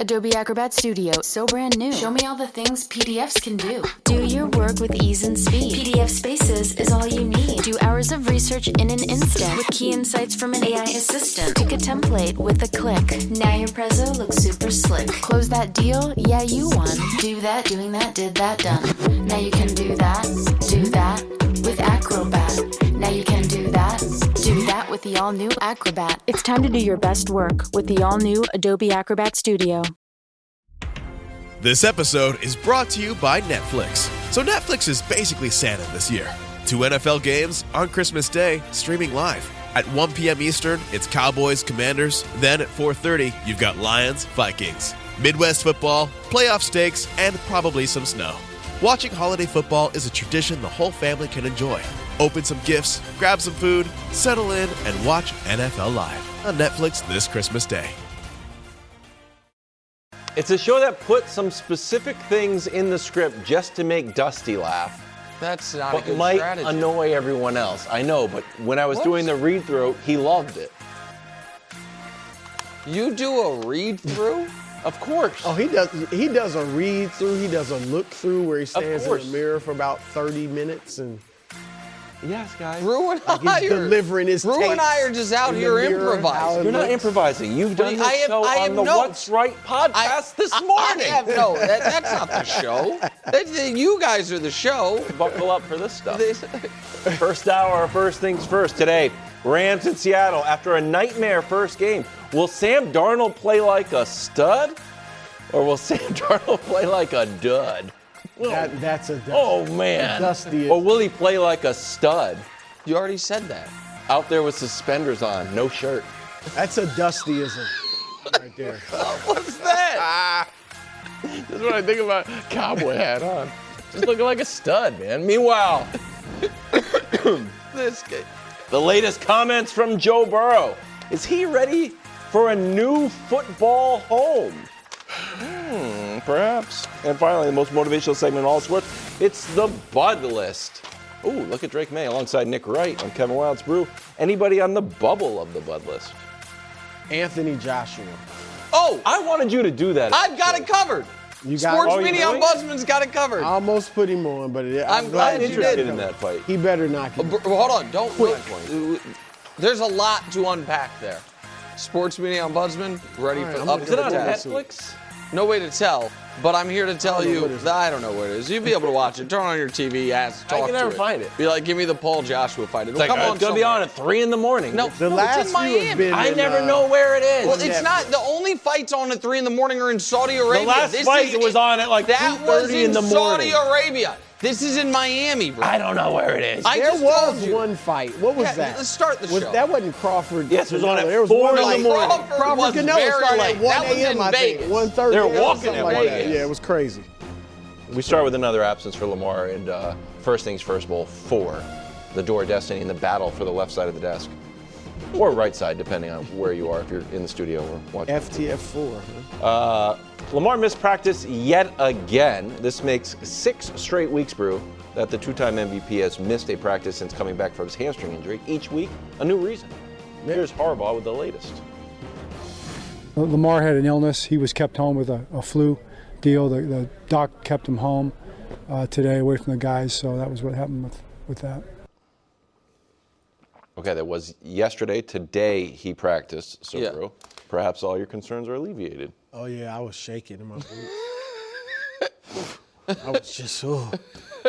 Adobe Acrobat Studio, so brand new. Show me all the things PDFs can do. Do your work with ease and speed. PDF Spaces is all you need. Do hours of research in an instant with key insights from an AI assistant. Pick a template with a click. Now your prezzo looks super slick. Close that deal? Yeah, you won. Do that, doing that, did that, done. Now you can do that with Acrobat. Now you can do that with the all-new Acrobat. It's time to do your best work with the all-new Adobe Acrobat Studio. This episode is brought to you by Netflix. So Netflix is basically Santa this year. 2 NFL games on Christmas Day, streaming live. At 1 p.m. Eastern, it's Cowboys, Commanders. Then at 4:30, you've got Lions, Vikings. Midwest football, playoff stakes, and probably some snow. Watching holiday football is a tradition the whole family can enjoy. Open some gifts, grab some food, settle in, and watch NFL Live on Netflix this Christmas Day. It's a show that puts some specific things in the script just to make Dusty laugh. That's not a good might strategy. Annoy everyone else. I know, but when I was doing the read-through, he loved it. You do a read-through? Of course. Oh, he does a read through. He does a look through where he stands in the mirror for about 30 minutes and. Yes, guys. Drew and like he's delivering his Drew and I are just out here improvising. You're not improvising. You've done this show on the What's Right podcast this morning. That's not the show. You guys are the show. Buckle up for this stuff. First hour, first things first. Today, Rams in Seattle after a nightmare first game. Will Sam Darnold play like a stud? Or will Sam Darnold play like a dud? That's a dusty. Oh, man. Dusty. Or will he play like a stud? You already said that. Out there with suspenders on, no shirt. That's a dustyism right there. What's that? That's what I think about. Cowboy hat on. Just looking like a stud, man. Meanwhile, This guy. the latest comments from Joe Burrow. Is he ready for a new football home? Perhaps. And finally, the most motivational segment in all sports, it's the Bud List. Ooh, look at Drake May alongside Nick Wright on Kevin Wilde's Brew. Anybody on the bubble of the Bud List? Anthony Joshua. Oh, I wanted you to do that. I've got it covered. Sports Media Ombudsman's got it covered. I almost put him on, but I'm glad you interested did. in that fight. He better not get Hold on, don't quit. There's a lot to unpack there. Sports Media Ombudsman, ready for up to Is it the on task. Netflix? No way to tell, but I'm here to tell you. I don't know where it is. You'll be able to watch it. Turn on your TV, talk to it. I can never find it. Be like, give me the Paul Joshua fight. It'll It's come on going to be somewhere. on at 3 in the morning. No, The last it's in few have Miami. been I never know where it is. Well, it's not. The only fights on at 3 in the morning are in Saudi Arabia. The last fight was on at like 2:30 in the morning. Saudi Arabia. This is in Miami, bro. I don't know where it is. I There just was told you. one fight. What was that? Let's start the show. That wasn't Crawford. Yes, it was on at There was 4 one in the like morning. Crawford was Canelo very started late. at 1 That was a.m. in I think. Vegas. 1:30. They're or walking something in like that. Vegas. Yeah, it was crazy. We start with another absence for Lamar and First Things First Bowl 4. The Door of Destiny and the battle for the left side of the desk. Or right side, depending on where you are, if you're in the studio or watching. FTF4. Lamar missed practice yet again. This makes 6 straight weeks, Brew, that the two-time MVP has missed a practice since coming back from his hamstring injury. Each week, a new reason. Here's Harbaugh with the latest. Lamar had an illness. He was kept home with a flu deal. The doc kept him home today, away from the guys, so that was what happened with that. Okay, that was yesterday. Today he practiced, so Yeah. Brew, perhaps all your concerns are alleviated. Oh, yeah, I was shaking in my boots. I was just,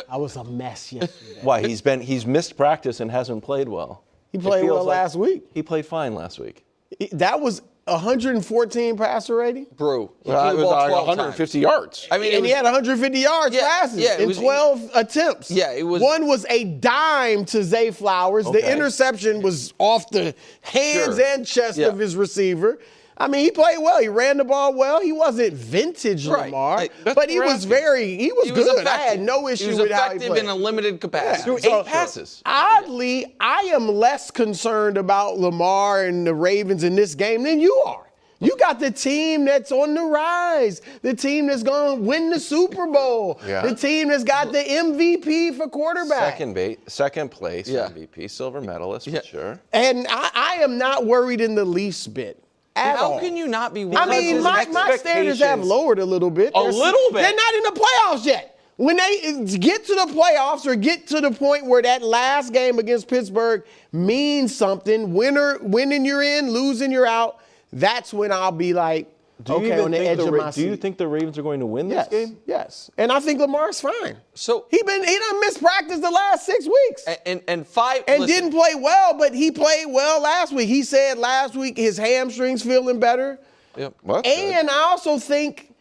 I was a mess yesterday. Why? He's missed practice and hasn't played well. He played well last week. He played fine last week. That was 114 passer rating. Brew. He Well, threw it the was ball like 12 150 times. yards. I mean, And he had 150 yards passing in 12 attempts. Yeah, it was. One was a dime to Zay Flowers. Okay. The interception was off the hands Sure. and chest Yeah. of his receiver. I mean, he played well. He ran the ball well. He wasn't vintage Right. Lamar, Like, but he was good. He was I had effective. no issue He was with how he effective played. in a limited capacity. Threw So- 8 passes. Oddly, I am less concerned about Lamar and the Ravens in this game than you are. You got the team that's on the rise, the team that's going to win the Super Bowl, Yeah. the team that's got the MVP for quarterback. Second place Yeah. MVP, silver medalist, Yeah. for sure. And I am not worried in the least bit How can you not be? I mean, my standards have lowered a little bit. A little bit. They're not in the playoffs yet. When they get to the playoffs or get to the point where that last game against Pittsburgh means something, winning you're in, losing you're out, that's when I'll be like, okay, on the edge of my seat. Do you think the Ravens are going to win this game? Yes. And I think Lamar's fine. So he done missed practice the last 6 weeks. And didn't play well, but he played well last week. He said last week his hamstrings feeling better. Yep. And I also think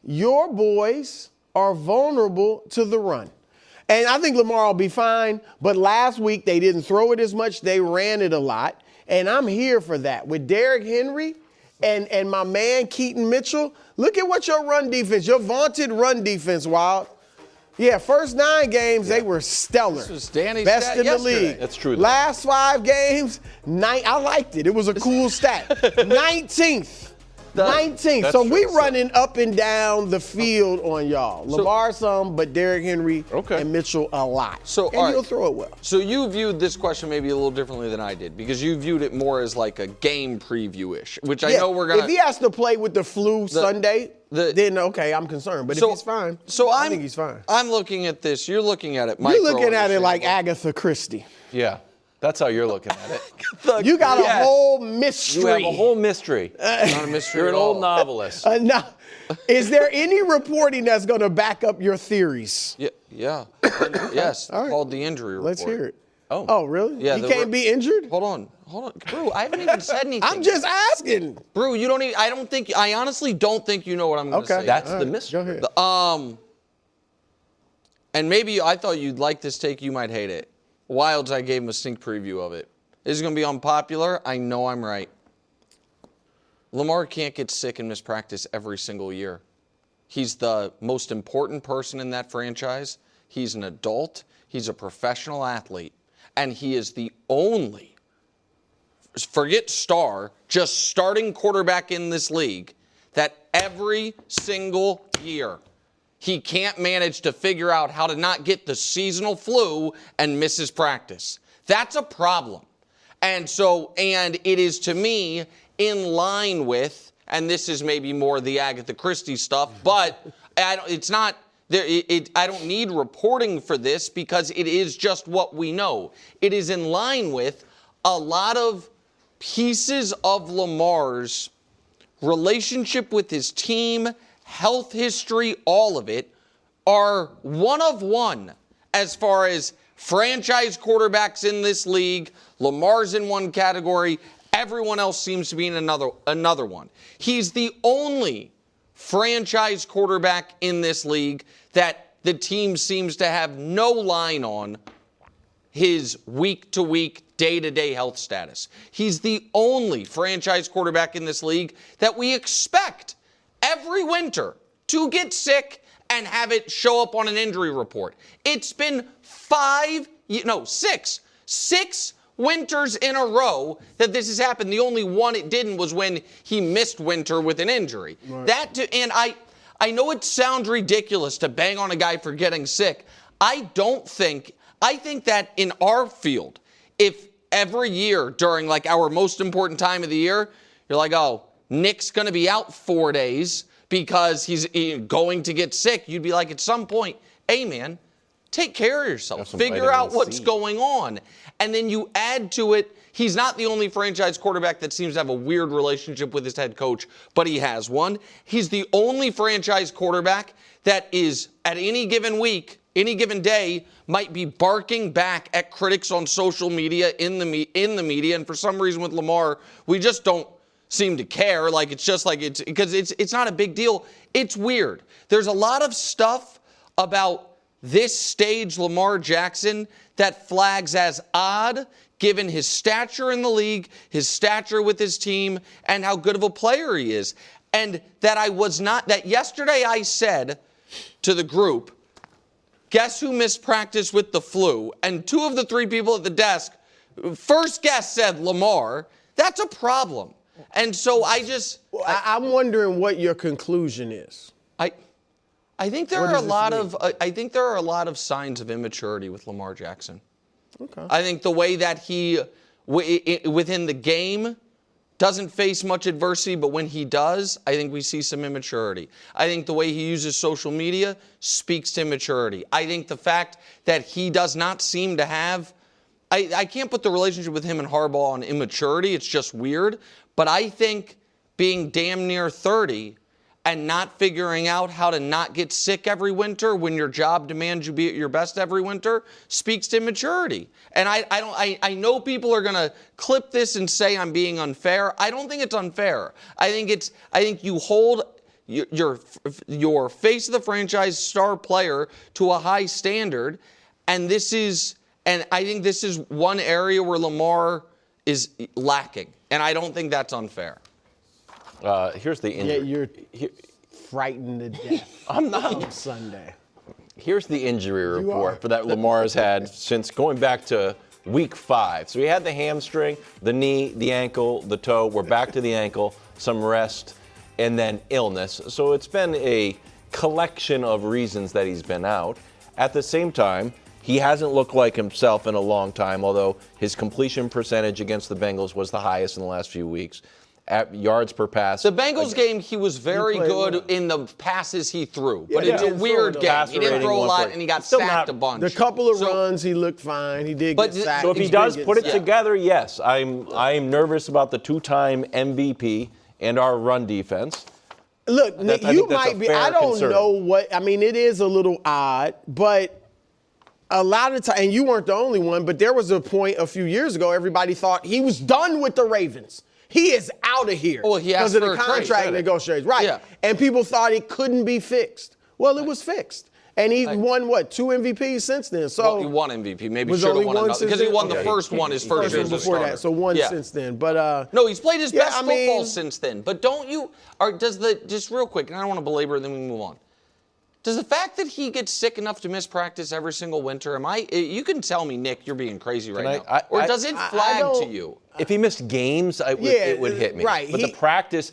your boys are vulnerable to the run. And I think Lamar will be fine, but last week they didn't throw it as much. They ran it a lot. And I'm here for that. With Derrick Henry and my man Keaton Mitchell, look at what your run defense, your vaunted run defense, Wild. Yeah, first 9 games, they were stellar. This was Danny's best stat in the yesterday. league. That's true. Last 5 games, I liked it. It was a cool stat. 19th. 19th. So we running up and down the field on y'all. Lamar some, but Derrick Henry and Mitchell a lot. And you'll throw it well. So you viewed this question maybe a little differently than I did, because you viewed it more as like a game preview-ish, which I know we're going to. If he has to play with the flu Sunday, then okay, I'm concerned. But if he's fine, I think he's fine. I'm looking at this. You're looking at it. You're looking at it like Agatha Christie. Yeah. That's how you're looking at it. You got a whole mystery. You have a whole mystery. Not a mystery. You're an old novelist. Now, is there any reporting that's going to back up your theories? Yeah. Yes. All right. Called the injury report. Let's hear it. Oh. Oh, really? Yeah, he can't be injured? Hold on. Brew, I haven't even said anything. I'm just asking. Brew, you don't even, I honestly don't think you know what I'm going to say. That's the mystery. Go ahead. And maybe I thought you'd like this take. You might hate it. Wilds, I gave him a sneak preview of it. This is going to be unpopular. I know I'm right. Lamar can't get sick and miss practice every single year. He's the most important person in that franchise. He's an adult. He's a professional athlete. And he is the only, forget star, just starting quarterback in this league that every single year he can't manage to figure out how to not get the seasonal flu and miss his practice. That's a problem. And it is, to me, in line with, and this is maybe more the Agatha Christie stuff, but it's not, I don't need reporting for this because it is just what we know. It is in line with a lot of pieces of Lamar's relationship with his team, health history, all of it, are one of one as far as franchise quarterbacks in this league. Lamar's in one category. Everyone else seems to be in another one. He's the only franchise quarterback in this league that the team seems to have no line on his week-to-week, day-to-day health status. He's the only franchise quarterback in this league that we expect every winter to get sick and have it show up on an injury report. It's been 6 winters in a row that this has happened. The only one it didn't was when he missed winter with an injury. Right. I know it sounds ridiculous to bang on a guy for getting sick. I think that in our field, if every year during like our most important time of the year, you're like, oh, Nick's going to be out 4 days because he's going to get sick, you'd be like, at some point, hey, man, take care of yourself. Figure out what's going on. And then you add to it, he's not the only franchise quarterback that seems to have a weird relationship with his head coach, but he has one. He's the only franchise quarterback that is, at any given week, any given day, might be barking back at critics on social media, in the media. And for some reason with Lamar, we just don't seem to care. Like, it's just like, because it's not a big deal. It's weird. There's a lot of stuff about this stage Lamar Jackson that flags as odd, given his stature in the league, his stature with his team, and how good of a player he is. And that yesterday I said to the group, guess who missed practice with the flu? And 2 of the 3 people at the desk, first guess said Lamar. That's a problem. And so I'm wondering what your conclusion is. I think there are a lot of signs of immaturity with Lamar Jackson. Okay. I think the way that he within the game doesn't face much adversity, but when he does, I think we see some immaturity. I think the way he uses social media speaks to immaturity. I think the fact that he does not seem to have, I can't put the relationship with him and Harbaugh on immaturity. It's just weird. But I think being damn near 30 and not figuring out how to not get sick every winter when your job demands you be at your best every winter speaks to immaturity. And I know people are going to clip this and say I'm being unfair. I don't think it's unfair. I think you hold your face of the franchise star player to a high standard, and I think this is one area where Lamar is lacking, and I don't think that's unfair. Here's the injury. Yeah, you're frightened to death. I'm not. On Sunday. Here's the injury report for that Lamar has had since going back to week 5. So he had the hamstring, the knee, the ankle, the toe. We're back to the ankle, some rest, and then illness. So it's been a collection of reasons that he's been out. At the same time, he hasn't looked like himself in a long time, although his completion percentage against the Bengals was the highest in the last few weeks. At yards per pass. The Bengals game, he was very good in the passes he threw, but it's a weird game. He didn't throw a lot, and he got sacked a bunch. The couple of runs, he looked fine. He did get sacked. So if he does put it together, yes, I'm nervous about the 2-time MVP and our run defense. Look, Nick, you might be. I don't know what. I mean, it is a little odd, but a lot of time, and you weren't the only one. But there was a point a few years ago. Everybody thought he was done with the Ravens. He is out of here because of the contract negotiations. Right. Yeah. And people thought it couldn't be fixed. Well, it was fixed. And he won, 2 MVPs since then. So well, he won MVP. Maybe should have won another. Because he won the first one, his first year before that. So one since then. But no, he's played his best football since then. But don't you, just real quick, and I don't want to belabor it, then we can move on. Does the fact that he gets sick enough to miss practice every single winter, you can tell me, Nick, you're being crazy right now. Or does it flag to you? If he missed games, it would hit me. Right. But the practice,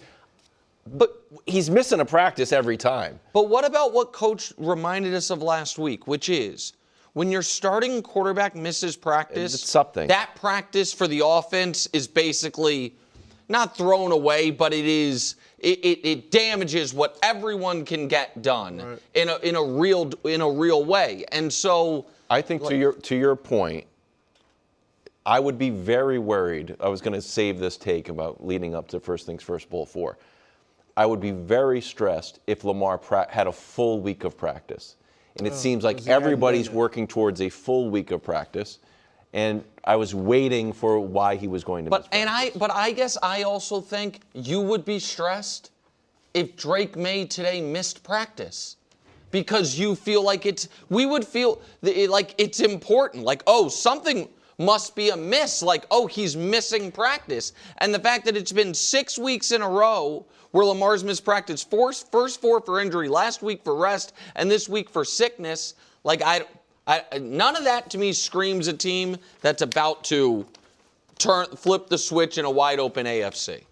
but he's missing a practice every time. But what about what Coach reminded us of last week, which is when your starting quarterback misses practice, it's something. That practice for the offense is basically not thrown away, but it damages what everyone can get done in a real way. And so I think to your point, I would be very worried. I was going to save this take about leading up to First Things First Bowl 4. I would be very stressed if Lamar had a full week of practice. And it seems like everybody's working towards a full week of practice. And I was waiting for why he was going to miss practice. But I guess I also think you would be stressed if Drake May today missed practice. Because you feel like we would feel like it's important. Like, something must be amiss. Like, he's missing practice. And the fact that it's been 6 weeks in a row where Lamar's missed practice, first 4 for injury, last week for rest, and this week for sickness, none of that to me screams a team that's about to flip the switch in a wide open AFC.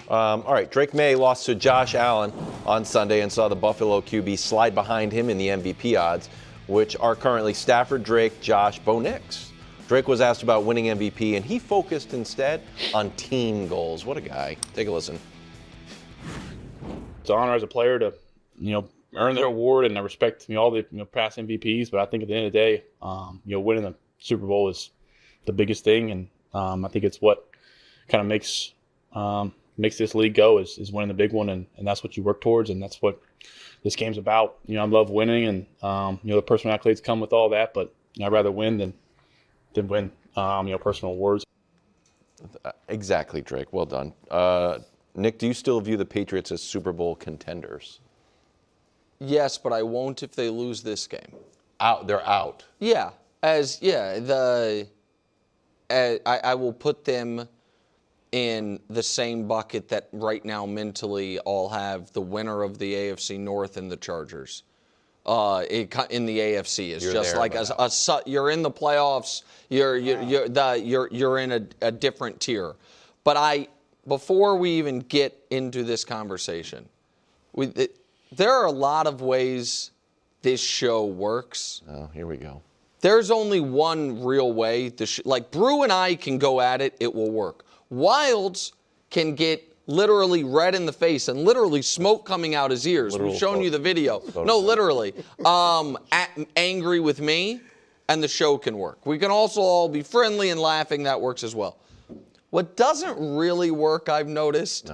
All right, Drake May lost to Josh Allen on Sunday and saw the Buffalo QB slide behind him in the MVP odds, which are currently Stafford, Drake, Josh, Bo Nix. Drake was asked about winning MVP, and he focused instead on team goals. What a guy. Take a listen. It's an honor as a player to, earn their award, and I respect all the past MVPs. But I think at the end of the day, winning the Super Bowl is the biggest thing, and I think it's what kind of makes this league go is winning the big one, and that's what you work towards, and that's what this game's about. I love winning, and the personal accolades come with all that, but I'd rather win than win personal awards. Exactly, Drake. Well done. Nick, do you still view the Patriots as Super Bowl contenders? Yes, but I won't if they lose this game. They're out. Yeah. I will put them in the same bucket that right now mentally all have the winner of the AFC North and the Chargers. In the AFC is just like you're in the playoffs. You're in a different tier. But before we even get into this conversation, there are a lot of ways this show works. Oh, here we go. There's only one real way. Like Brew and I can go at it. It will work. Wilds can get literally red in the face and literally smoke coming out his ears. We've shown you the video. No, literally. Angry with me, and the show can work. We can also all be friendly and laughing. That works as well. What doesn't really work, I've noticed,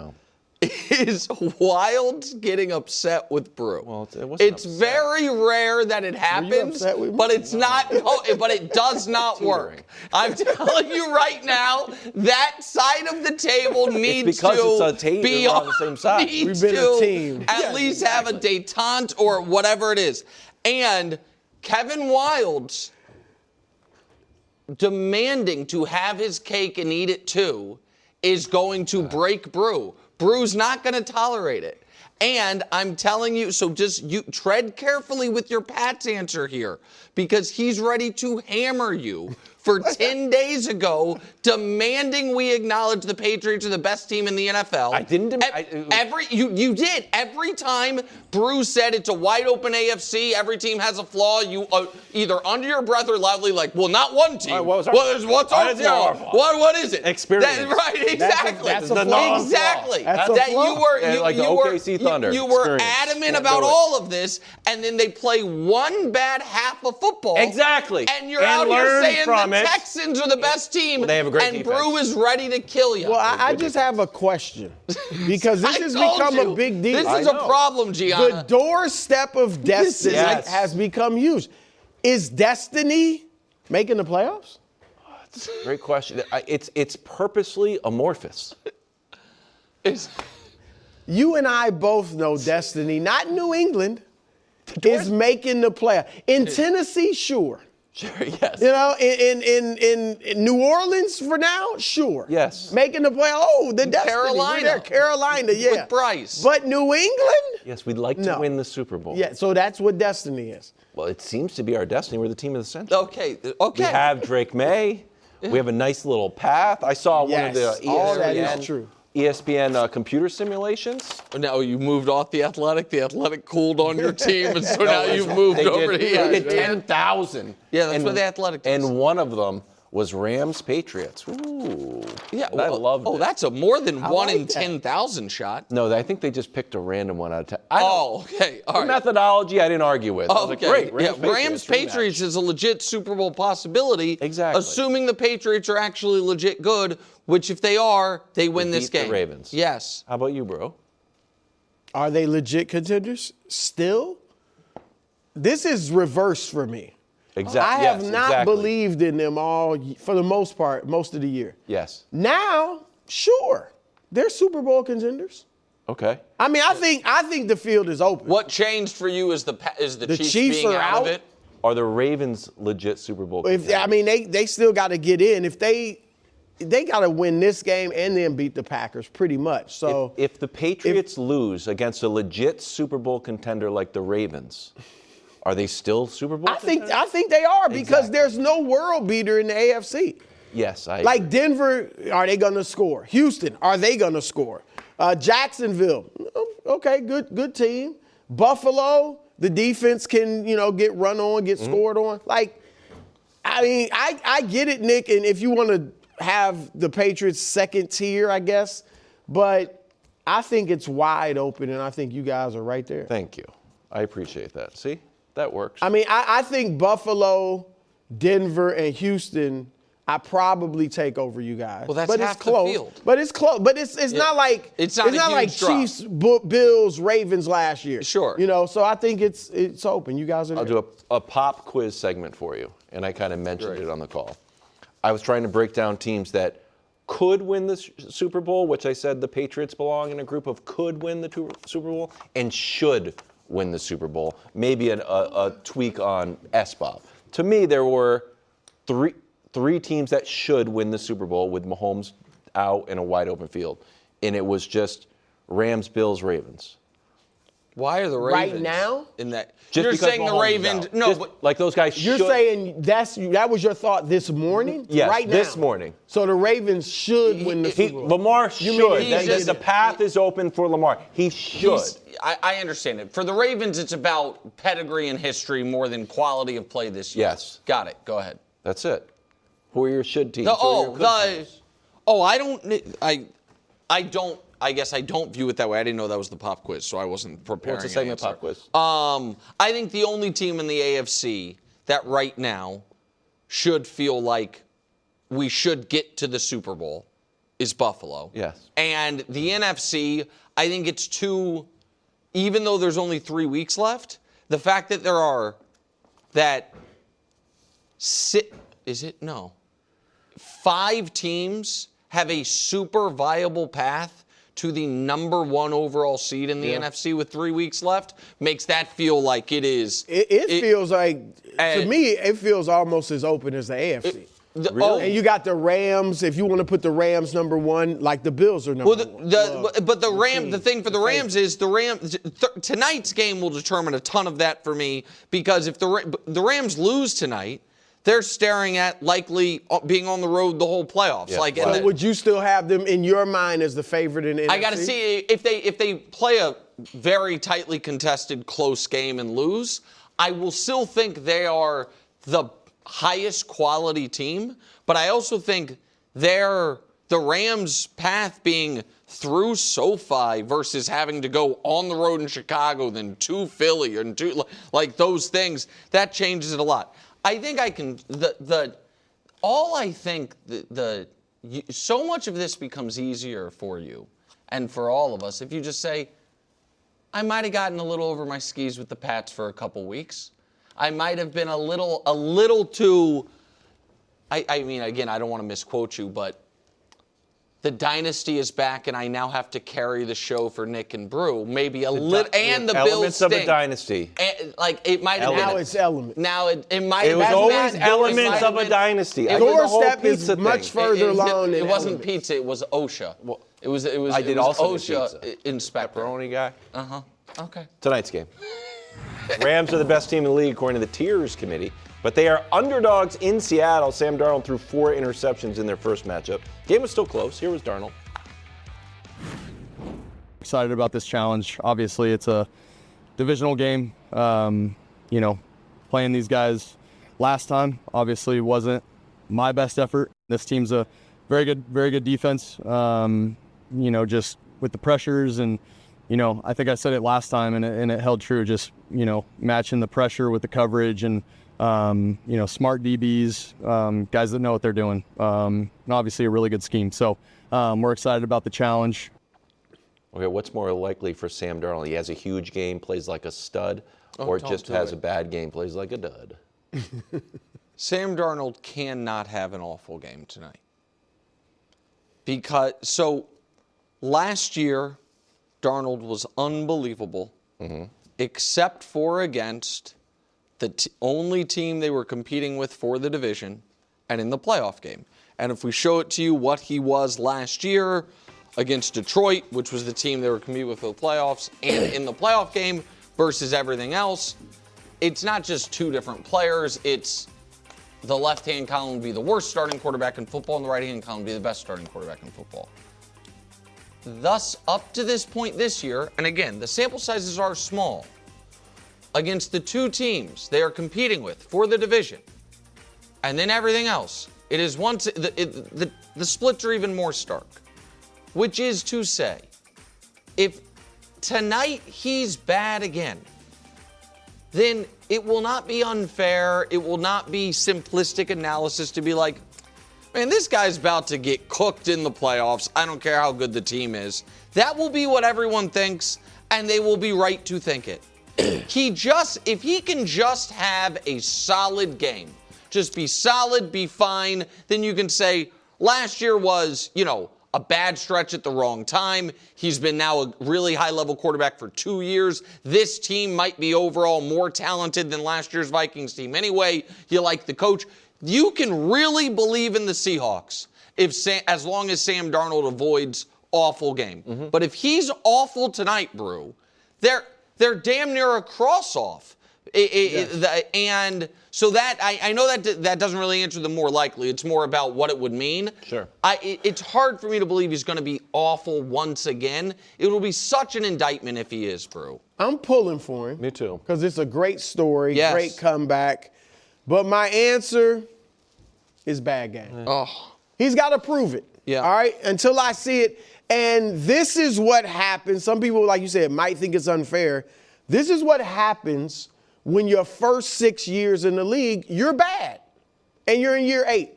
is Wilds getting upset with Brew. Well, it's very rare that it happens, but it's not. But it does not work. I'm telling you right now, that side of the table needs to be on the same side. We've been a team. At least have a détente or whatever it is. And Kevin Wilds demanding to have his cake and eat it too is going to break Brew. Brew's not going to tolerate it. And I'm telling you, so just you tread carefully with your Pat's answer here, because he's ready to hammer you for 10 days ago, demanding we acknowledge the Patriots are the best team in the NFL. I didn't. You did. Every time Bruce said it's a wide open AFC, every team has a flaw, you either under your breath or loudly like, well, not one team. What's our flaw? What is it? Experience. Right, exactly. That's a flaw. Exactly. That's a flaw. You were adamant about all of this, and then they play one bad half of football. Exactly. And you're out here saying the Texans are the best team, they have a great and defense. Brew is ready to kill you. Well, I just have a question, because this has become a big deal. This is a problem, Gianna. The doorstep of destiny has become huge. Is destiny making the playoffs? That's a great question. It's purposely amorphous. You and I both know destiny, not New England, is making the playoffs. In Tennessee, sure. Sure, yes. You know, in New Orleans for now, sure. Yes. Making the play. Oh, the destiny. Carolina. Carolina, yeah. With Bryce. But New England? Yes, we'd like to win the Super Bowl. Yeah, so that's what destiny is. Well, it seems to be our destiny. We're the team of the century. Okay. We have Drake May. We have a nice little path. I saw one of the all that is true. ESPN computer simulations. Now you moved off the Athletic. The Athletic cooled on your team, and so now you've moved over to ESPN. They did 10,000. Yeah, that's what the Athletic does. And one of them was Rams Patriots. Ooh. Yeah, I loved it. Oh, that's a more than 1 in 10,000 shot. No, I think they just picked a random one out of 10. Okay. All right. Methodology I didn't argue with. I was like, great. Rams Patriots is a legit Super Bowl possibility. Exactly. Assuming the Patriots are actually legit good, which if they are, they win this game. The Ravens. Yes. How about you, bro? Are they legit contenders still? This is reverse for me. Exactly. I have not believed in them for the most part, most of the year. Yes. Now, sure, they're Super Bowl contenders. Okay. I mean, I think the field is open. What changed for you is the Chiefs being are out of it? Are the Ravens legit Super Bowl contenders? I mean, they still got to get in. If they got to win this game and then beat the Packers pretty much. So if the Patriots lose against a legit Super Bowl contender like the Ravens, are they still Super Bowl contenders? I think they are, because there's no world beater in the AFC. Yes, I Like agree. Denver, are they going to score? Houston, are they going to score? Jacksonville, okay, good team. Buffalo, the defense can, get run on, get scored on. Like, I mean, I get it, Nick, and if you want to have the Patriots second tier, I guess, but I think it's wide open, and I think you guys are right there. Thank you. I appreciate that. See? That works. I mean, I think Buffalo, Denver, and Houston, I probably take over you guys. Well, that's but half it's close. the field. But it's close. But it's not like it's not like drop. Chiefs, Bills, Ravens last year. Sure. So I think it's open. You guys are there. I'll do a pop quiz segment for you, and I kind of mentioned it on the call. I was trying to break down teams that could win the Super Bowl, which I said the Patriots belong in a group of could win the Super Bowl and should win the Super Bowl. Maybe a tweak on SBOB. To me, there were three teams that should win the Super Bowl with Mahomes out in a wide open field. And it was just Rams, Bills, Ravens. Why are the Ravens right now in that? Just you're because saying the Mahomes Ravens? is out. No, Just but like those guys. You're saying that was your thought this morning? Yes, right now. this morning. So the Ravens should win the Super Bowl. Lamar should. The path is open for Lamar. He should. I understand it. For the Ravens, it's about pedigree and history more than quality of play this year. Yes. Got it. Go ahead. That's it. Who are your should teams? I guess I don't view it that way. I didn't know that was the pop quiz, so I wasn't preparing. What's the segment pop quiz? I think the only team in the AFC that right now should feel like we should get to the Super Bowl is Buffalo. Yes. And the NFC, I think it's even though there's only 3 weeks left, the fact that there are five teams have a super viable path to the number 1 overall seed in the NFC with 3 weeks left makes that feel like it is. It feels like, to me, it feels almost as open as the AFC. Really? And you got the Rams. If you want to put the Rams number 1, like the Bills are number 1. But the thing for the Rams is tonight's game will determine a ton of that for me, because if the Rams lose tonight, they're staring at likely being on the road the whole playoffs. Yeah. So would you still have them in your mind as the favorite in the NFC? I got to see if they play a very tightly contested, close game and lose. I will still think they are the highest quality team, but I also think the Rams' path being through SoFi versus having to go on the road in Chicago, then to Philly, and those things, that changes it a lot. I think I can. So much of this becomes easier for you and for all of us if you just say, I might have gotten a little over my skis with the Pats for a couple weeks. I might have been a little too. I mean, again, I don't want to misquote you, but the dynasty is back, and I now have to carry the show for Nick and Brew. Maybe a little, and the Bills elements of a dynasty. And, it might have Now it's elements. Now it might. It was always elements of a dynasty. Doorstep is much further along. It wasn't pizza. It was OSHA. Well, it was. I did also OSHA inspector. Pepperoni guy. Okay. Tonight's game. Rams are the best team in the league according to the Tiers Committee, but they are underdogs in Seattle. Sam Darnold threw 4 interceptions in their first matchup. Game was still close. Here was Darnold. Excited about this challenge. Obviously, it's a divisional game. Playing these guys last time obviously wasn't my best effort. This team's a very good defense. Just with the pressures and, I think I said it last time and it held true. Just, matching the pressure with the coverage and, smart DBs, guys that know what they're doing. And obviously a really good scheme. So we're excited about the challenge. Okay, what's more likely for Sam Darnold? He has a huge game, plays like a stud, or just has a bad game, plays like a dud? Sam Darnold cannot have an awful game tonight. Last year, Darnold was unbelievable, except for against the only team they were competing with for the division and in the playoff game. And if we show it to you what he was last year against Detroit, which was the team they were competing with for the playoffs, and in the playoff game versus everything else, it's not just two different players. It's the left-hand column would be the worst starting quarterback in football, and the right-hand column would be the best starting quarterback in football. Thus, up to this point this year, and again, the sample sizes are small, against the two teams they are competing with for the division, and then everything else, it is the splits are even more stark. Which is to say, if tonight he's bad again, then it will not be unfair, it will not be simplistic analysis to be like, man, this guy's about to get cooked in the playoffs. I don't care how good the team is. That will be what everyone thinks, and they will be right to think it. If he can just have a solid game, just be solid, be fine, then you can say last year was, a bad stretch at the wrong time. He's been now a really high-level quarterback for 2 years. This team might be overall more talented than last year's Vikings team. Anyway, you like the coach. You can really believe in the Seahawks as long as Sam Darnold avoids awful game. But if he's awful tonight, Brew, they're damn near a cross-off. And so that I know that doesn't really answer the more likely. It's more about what it would mean. Sure. It's hard for me to believe he's going to be awful once again. It will be such an indictment if he is, Brew. I'm pulling for him. Me too. Because it's a great story, Yes. great comeback. But my answer is bad game. Oh. He's got to prove it. Yeah. All right? Until I see it. And this is what happens. Some people, like you said, might think it's unfair. This is what happens when your first 6 years in the league, you're bad. And you're in year 8.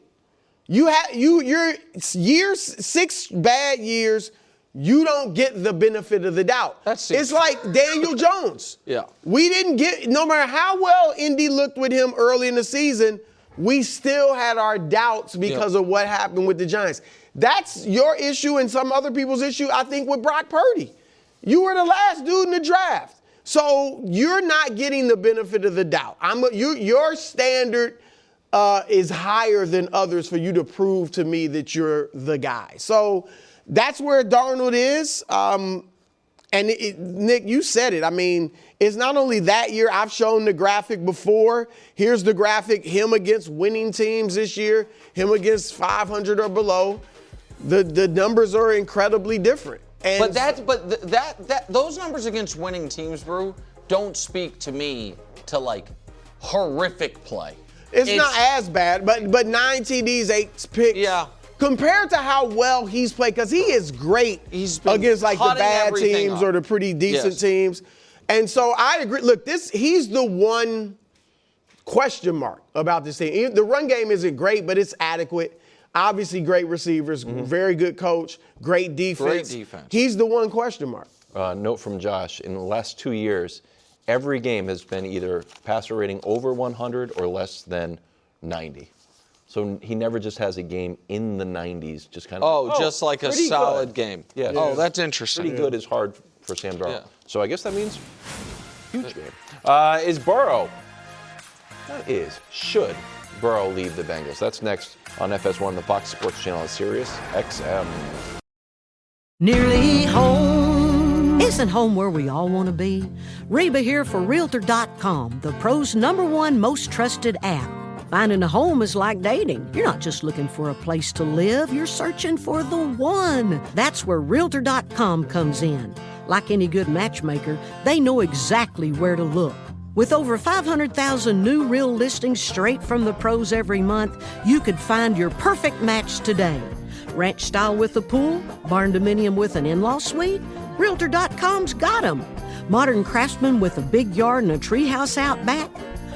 You're years, 6 bad years, you don't get the benefit of the doubt. It's like Daniel Jones. Yeah. We didn't get, no matter how well Indy looked with him early in the season, we still had our doubts because of what happened with the Giants. That's your issue and some other people's issue, I think, with Brock Purdy. You were the last dude in the draft. So you're not getting the benefit of the doubt. Your standard is higher than others for you to prove to me that you're the guy. So that's where Darnold is. Nick, you said it. I mean, it's not only that year. I've shown the graphic before. Here's the graphic, him against winning teams this year, him against 500 or below. The numbers are incredibly different. And those numbers against winning teams, Brew, don't speak to me to like horrific play. It's not as bad, but 9 TDs, 8 picks. Yeah. Compared to how well he's played, because he is great against like the bad teams or the pretty decent teams. And so I agree. Look, he's the one question mark about this team. The run game isn't great, but it's adequate. Obviously, great receivers, very good coach, great defense. He's the one question mark. Note from Josh, in the last 2 years, every game has been either passer rating over 100 or less than 90. So he never just has a game in the 90s, just kind of. Just like a solid game. Yeah. Oh, that's interesting. Pretty good is hard for Sam Darnold. Yeah. So I guess that means huge game. Is Burrow, should Burrow leave the Bengals? That's next on FS1, the Fox Sports Channel at Sirius XM. Nearly home. Isn't home where we all want to be? Reba here for Realtor.com, the pros' #1 most trusted app. Finding a home is like dating. You're not just looking for a place to live, you're searching for the one. That's where Realtor.com comes in. Like any good matchmaker, they know exactly where to look. With over 500,000 new real listings straight from the pros every month, you could find your perfect match today. Ranch style with a pool, barn dominium with an in-law suite? Realtor.com's got 'em. Modern craftsman with a big yard and a treehouse out back?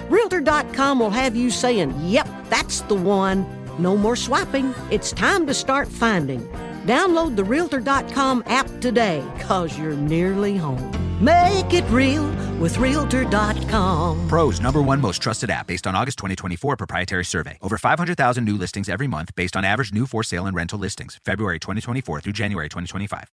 Realtor.com will have you saying, yep, that's the one. No more swiping. It's time to start finding. Download the Realtor.com app today, cause you're nearly home. Make it real with Realtor.com. Pros #1 most trusted app based on August 2024 proprietary survey. Over 500,000 new listings every month based on average new for sale and rental listings. February 2024 through January 2025.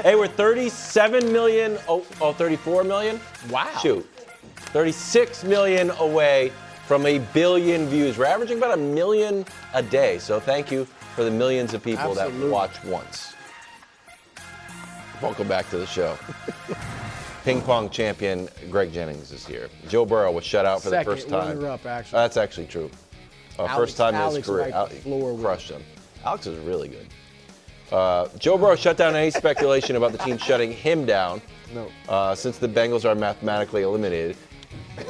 Hey, we're 37 million, 34 million? Wow. Shoot. 36 million away from 1 billion views. We're averaging about 1 million a day. So thank you for the millions of people that watch once. Welcome back to the show. Ping pong champion Greg Jennings is here. Joe Burrow was shut out for the first time. Runner-up, actually. That's actually true. First time in his career. Crushed him. Alex is really good. Joe Burrow shut down any speculation about the team shutting him down. No. Since the Bengals are mathematically eliminated.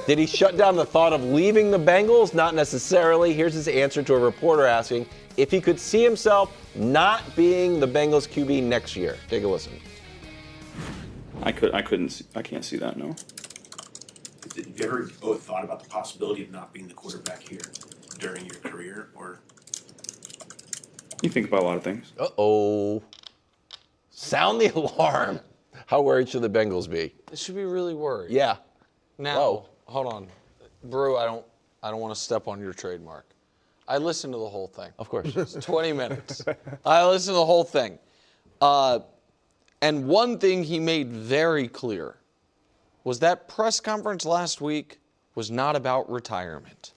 Did he shut down the thought of leaving the Bengals? Not necessarily. Here's his answer to a reporter asking if he could see himself not being the Bengals QB next year. Take a listen. I can't see that, no. Did you ever thought about the possibility of not being the quarterback here during your career, or? You think about a lot of things. Uh-oh. Sound the alarm. How worried should the Bengals be? They should be really worried. Yeah. Now, hold on. Brew, I don't want to step on your trademark. I listened to the whole thing. Of course. It's 20 minutes. I listened to the whole thing. And one thing he made very clear was that press conference last week was not about retirement.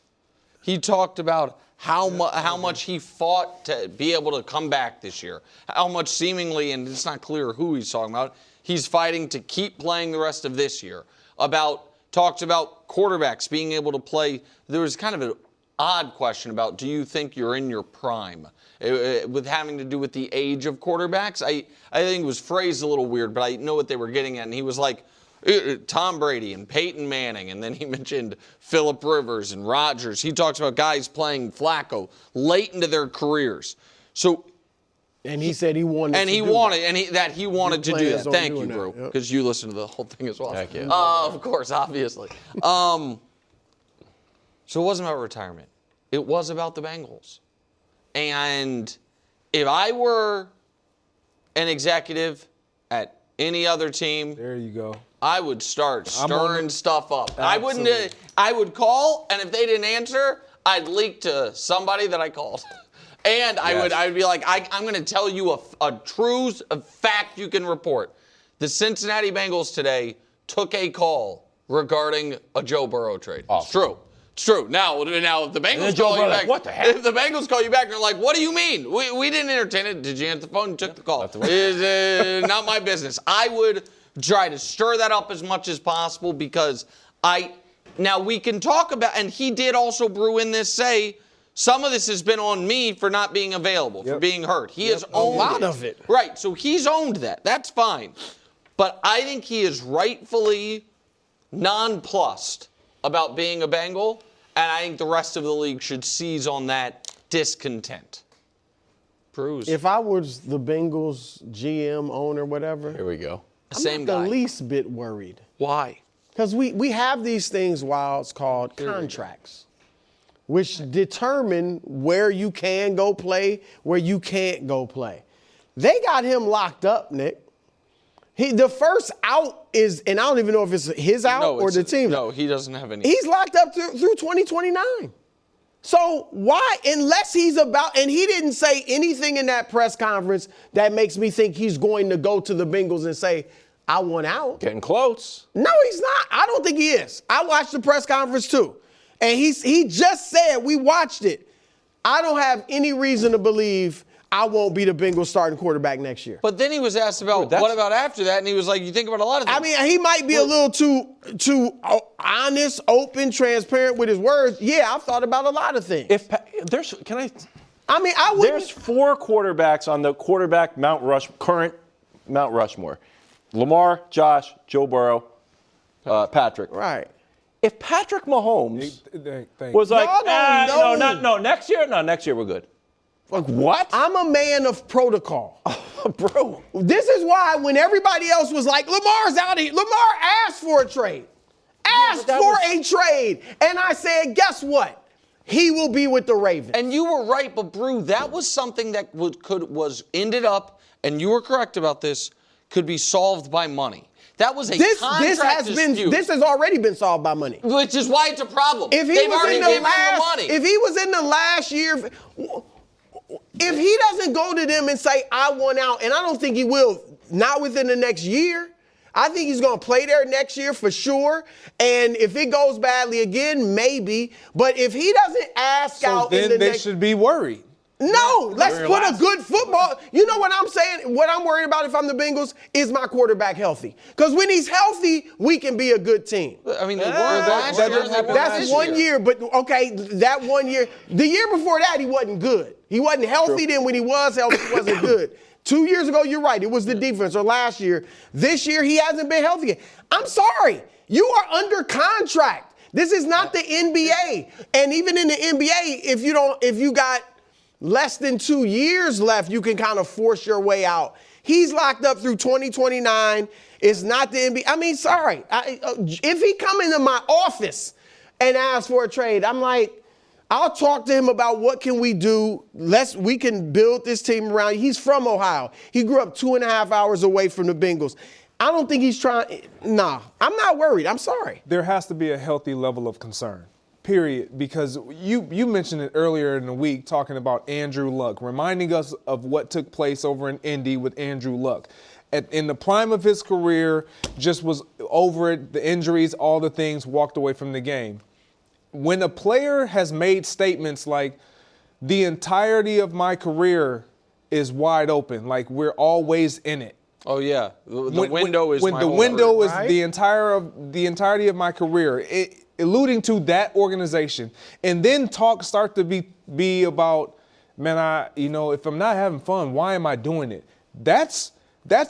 He talked about how much he fought to be able to come back this year, how much seemingly, and it's not clear who he's talking about, he's fighting to keep playing the rest of this year. Talked about quarterbacks being able to play. There was kind of an odd question about, do you think you're in your prime? With having to do with the age of quarterbacks. I think it was phrased a little weird, but I know what they were getting at. And he was like, Tom Brady and Peyton Manning, and then he mentioned Phillip Rivers and Rodgers. He talks about guys playing Flacco late into their careers. So And he said he wanted and to he do wanted, that. and he wanted to do plans that. on Thank you, doing that, bro, yep. because you listened to the whole thing as well. Thank you. Of course, obviously. So it wasn't about retirement. It was about the Bengals. And if I were an executive at any other team, there you go. I would start stirring stuff up. Absolutely. I would call, and if they didn't answer, I'd leak to somebody that I called. And I would be like, I'm going to tell you a true fact you can report. The Cincinnati Bengals today took a call regarding a Joe Burrow trade. Oh. It's true. It's true. Now if the Bengals call you back, what the heck? if the Bengals call you back, they're like, what do you mean? We didn't entertain it. Did you answer the phone? You took the call. It's not my business. I would try to stir that up as much as possible because now we can talk about, and he did also brew in this, say, some of this has been on me for not being available, for being hurt. He has owned a lot of it. Right, so he's owned that. That's fine. But I think he is rightfully nonplussed about being a Bengal, and I think the rest of the league should seize on that discontent. Bruce. If I was the Bengals GM, owner, whatever, Here we go. I'm Same not guy. the least bit worried. Why? Because we have these things, Wilds, called contracts, which determine where you can go play, where you can't go play. They got him locked up, Nick. The first out is, and I don't even know if it's his out or the team's. No, he doesn't have any. He's locked up through 2029. So why, unless he's about, and he didn't say anything in that press conference that makes me think he's going to go to the Bengals and say, I want out. Getting close. No, he's not. I don't think he is. I watched the press conference too. And he just said, we watched it, I don't have any reason to believe I won't be the Bengals starting quarterback next year. But then he was asked about what about after that, and he was like, you think about a lot of things. I mean, he might be a little too honest, open, transparent with his words. Yeah, I've thought about a lot of things. I mean, I would. There's 4 quarterbacks on the quarterback current Mount Rushmore. Lamar, Josh, Joe Burrow, Patrick. Right. If Patrick Mahomes Thank was you. like, No, next year we're good. Like, what? I'm a man of protocol. Bro. This is why when everybody else was like, Lamar's out of here, Lamar asked for a trade. A trade. And I said, guess what? He will be with the Ravens. And you were right, but Brew, that was something that ended up, and you were correct about this, could be solved by money. That was a contract dispute. This has already been solved by money. Which is why it's a problem. If he They've was already in given him the money. If he was in the last year, if he doesn't go to them and say, I want out, and I don't think he will, not within the next year, I think he's going to play there next year for sure. And if it goes badly again, maybe. But if he doesn't ask out in the then they next... should be worried. No, let's put a good football. You know what I'm saying? What I'm worried about if I'm the Bengals is my quarterback healthy. Because when he's healthy, we can be a good team. I mean, they were last year. That's 1 year, but okay, that 1 year. The year before that, he wasn't good. He wasn't healthy then. When he was healthy, he wasn't good. 2 years ago, you're right. It was the defense, or last year. This year, he hasn't been healthy. I'm sorry. You are under contract. This is not the NBA. And even in the NBA, if you got less than 2 years left, you can kind of force your way out. He's locked up through 2029. It's not the NBA. I mean, sorry. If he come into my office and ask for a trade, I'm like, I'll talk to him about what can we do. We can build this team around. He's from Ohio. He grew up 2.5 hours away from the Bengals. I don't think he's trying. Nah, I'm not worried. I'm sorry. There has to be a healthy level of concern. Period, because you mentioned it earlier in the week talking about Andrew Luck, reminding us of what took place over in Indy with Andrew Luck. In the prime of his career, just was over it, the injuries, all the things, walked away from the game. When a player has made statements like, the entirety of my career is wide open, like we're always in it. Oh, yeah. The window is the entirety of my career. Alluding to that organization, and then start to be about, man, if I'm not having fun, why am I doing it? That's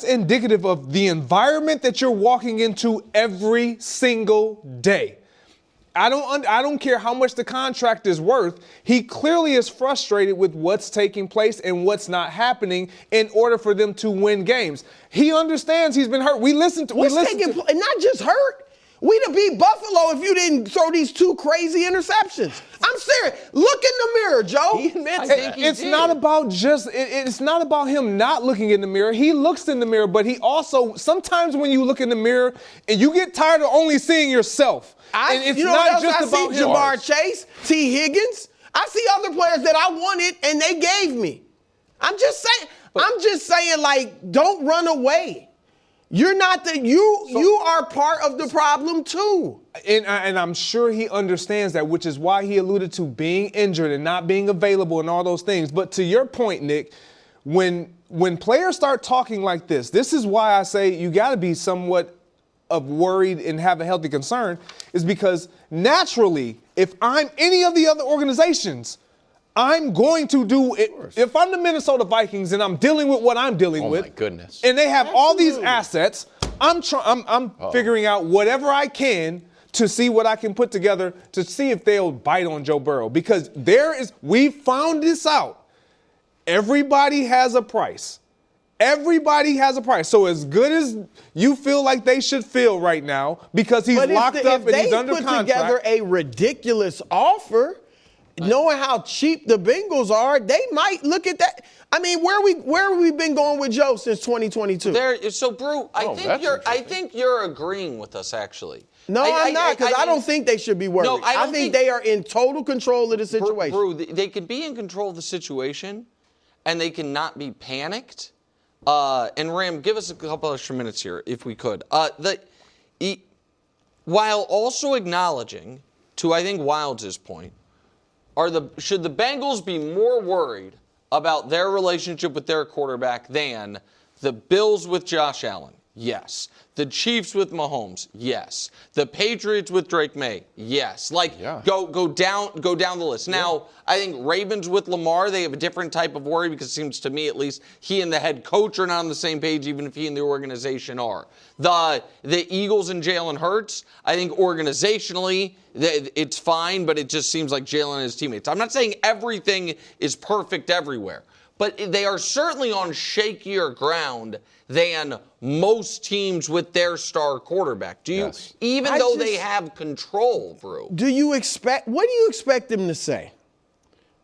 indicative of the environment that you're walking into every single day. I don't care how much the contract is worth. He clearly is frustrated with what's taking place and what's not happening in order for them to win games. He understands he's been hurt. And not just hurt. We'd have beat Buffalo if you didn't throw these 2 crazy interceptions. I'm serious. Look in the mirror, Joe. He admits it's not about it's not about him not looking in the mirror. He looks in the mirror, but he also, sometimes when you look in the mirror and you get tired of only seeing yourself. I see Jamar Chase, T. Higgins. I see other players that I wanted and they gave me. I'm just saying, like, don't run away. You're not you are part of the problem too. And I'm sure he understands that, which is why he alluded to being injured and not being available and all those things. But to your point, Nick, when players start talking like this is why I say you got to be somewhat of worried and have a healthy concern, is because naturally, if I'm any of the other organizations, I'm going to do it. If I'm the Minnesota Vikings and I'm dealing with what I'm dealing with, my goodness, and they have all these assets, I'm figuring out whatever I can to see what I can put together to see if they'll bite on Joe Burrow, because we found this out. Everybody has a price. Everybody has a price. So as good as you feel like they should feel right now, because he's locked up and he's under contract. If they put together a ridiculous offer, knowing how cheap the Bengals are, they might look at that. I mean, where have we been going with Joe since 2022? So, Brew, I think you're agreeing with us, actually. No, I'm not, because I don't think they should be worried. No, I think they are in total control of the situation. Brew, they can be in control of the situation, and they cannot be panicked. And Ram, give us a couple extra minutes here, if we could. While also acknowledging, to I think Wilds' point, should the Bengals be more worried about their relationship with their quarterback than the Bills with Josh Allen? Yes. The Chiefs with Mahomes? Yes. The Patriots with Drake May? Yes. Go down the list. Now, I think Ravens with Lamar, they have a different type of worry, because it seems to me, at least, he and the head coach are not on the same page, even if he and the organization are. The Eagles and Jalen Hurts, I think organizationally, it's fine, but it just seems like Jalen and his teammates. I'm not saying everything is perfect everywhere, but they are certainly on shakier ground than most teams with their star quarterback. Even though they have control, Brew? What do you expect them to say?